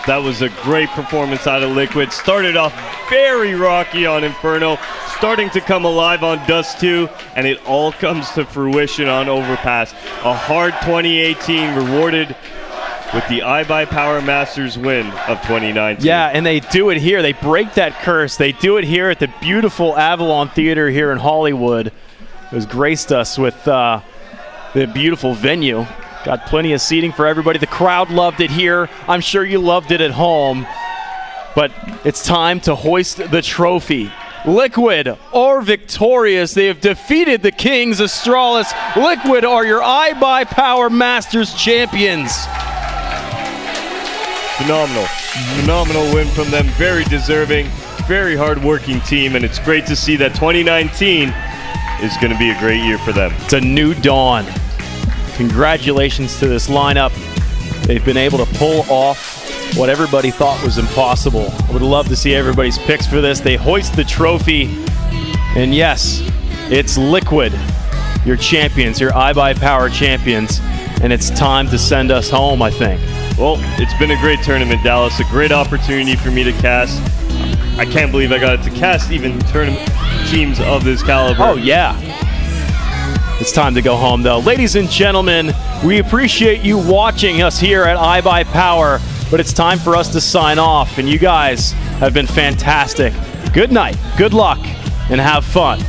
That was a great performance out of Liquid. Started off very rocky on Inferno, starting to come alive on Dust 2, and it all comes to fruition on Overpass. A hard 2018 rewarded with the iBUYPOWER Masters win of 2019. Yeah, and they do it here. They break that curse. They do it here at the beautiful Avalon Theater here in Hollywood. It has graced us with the beautiful venue. Got plenty of seating for everybody. The crowd loved it here. I'm sure you loved it at home. But it's time to hoist the trophy. Liquid are victorious. They have defeated the Kings. Astralis, Liquid are your iBUYPOWER Masters champions. Phenomenal. Phenomenal win from them. Very deserving, very hard-working team, and it's great to see that 2019 is going to be a great year for them. It's a new dawn. Congratulations to this lineup. They've been able to pull off what everybody thought was impossible. I would love to see everybody's picks for this. They hoist the trophy. And yes, it's Liquid, your champions, your iBUYPOWER champions. And it's time to send us home, I think. Well, it's been a great tournament, Dallas. A great opportunity for me to cast. I can't believe I got to cast even tournament teams of this caliber. Oh, yeah. It's time to go home, though. Ladies and gentlemen, we appreciate you watching us here at iBUYPOWER, but it's time for us to sign off, and you guys have been fantastic. Good night, good luck, and have fun.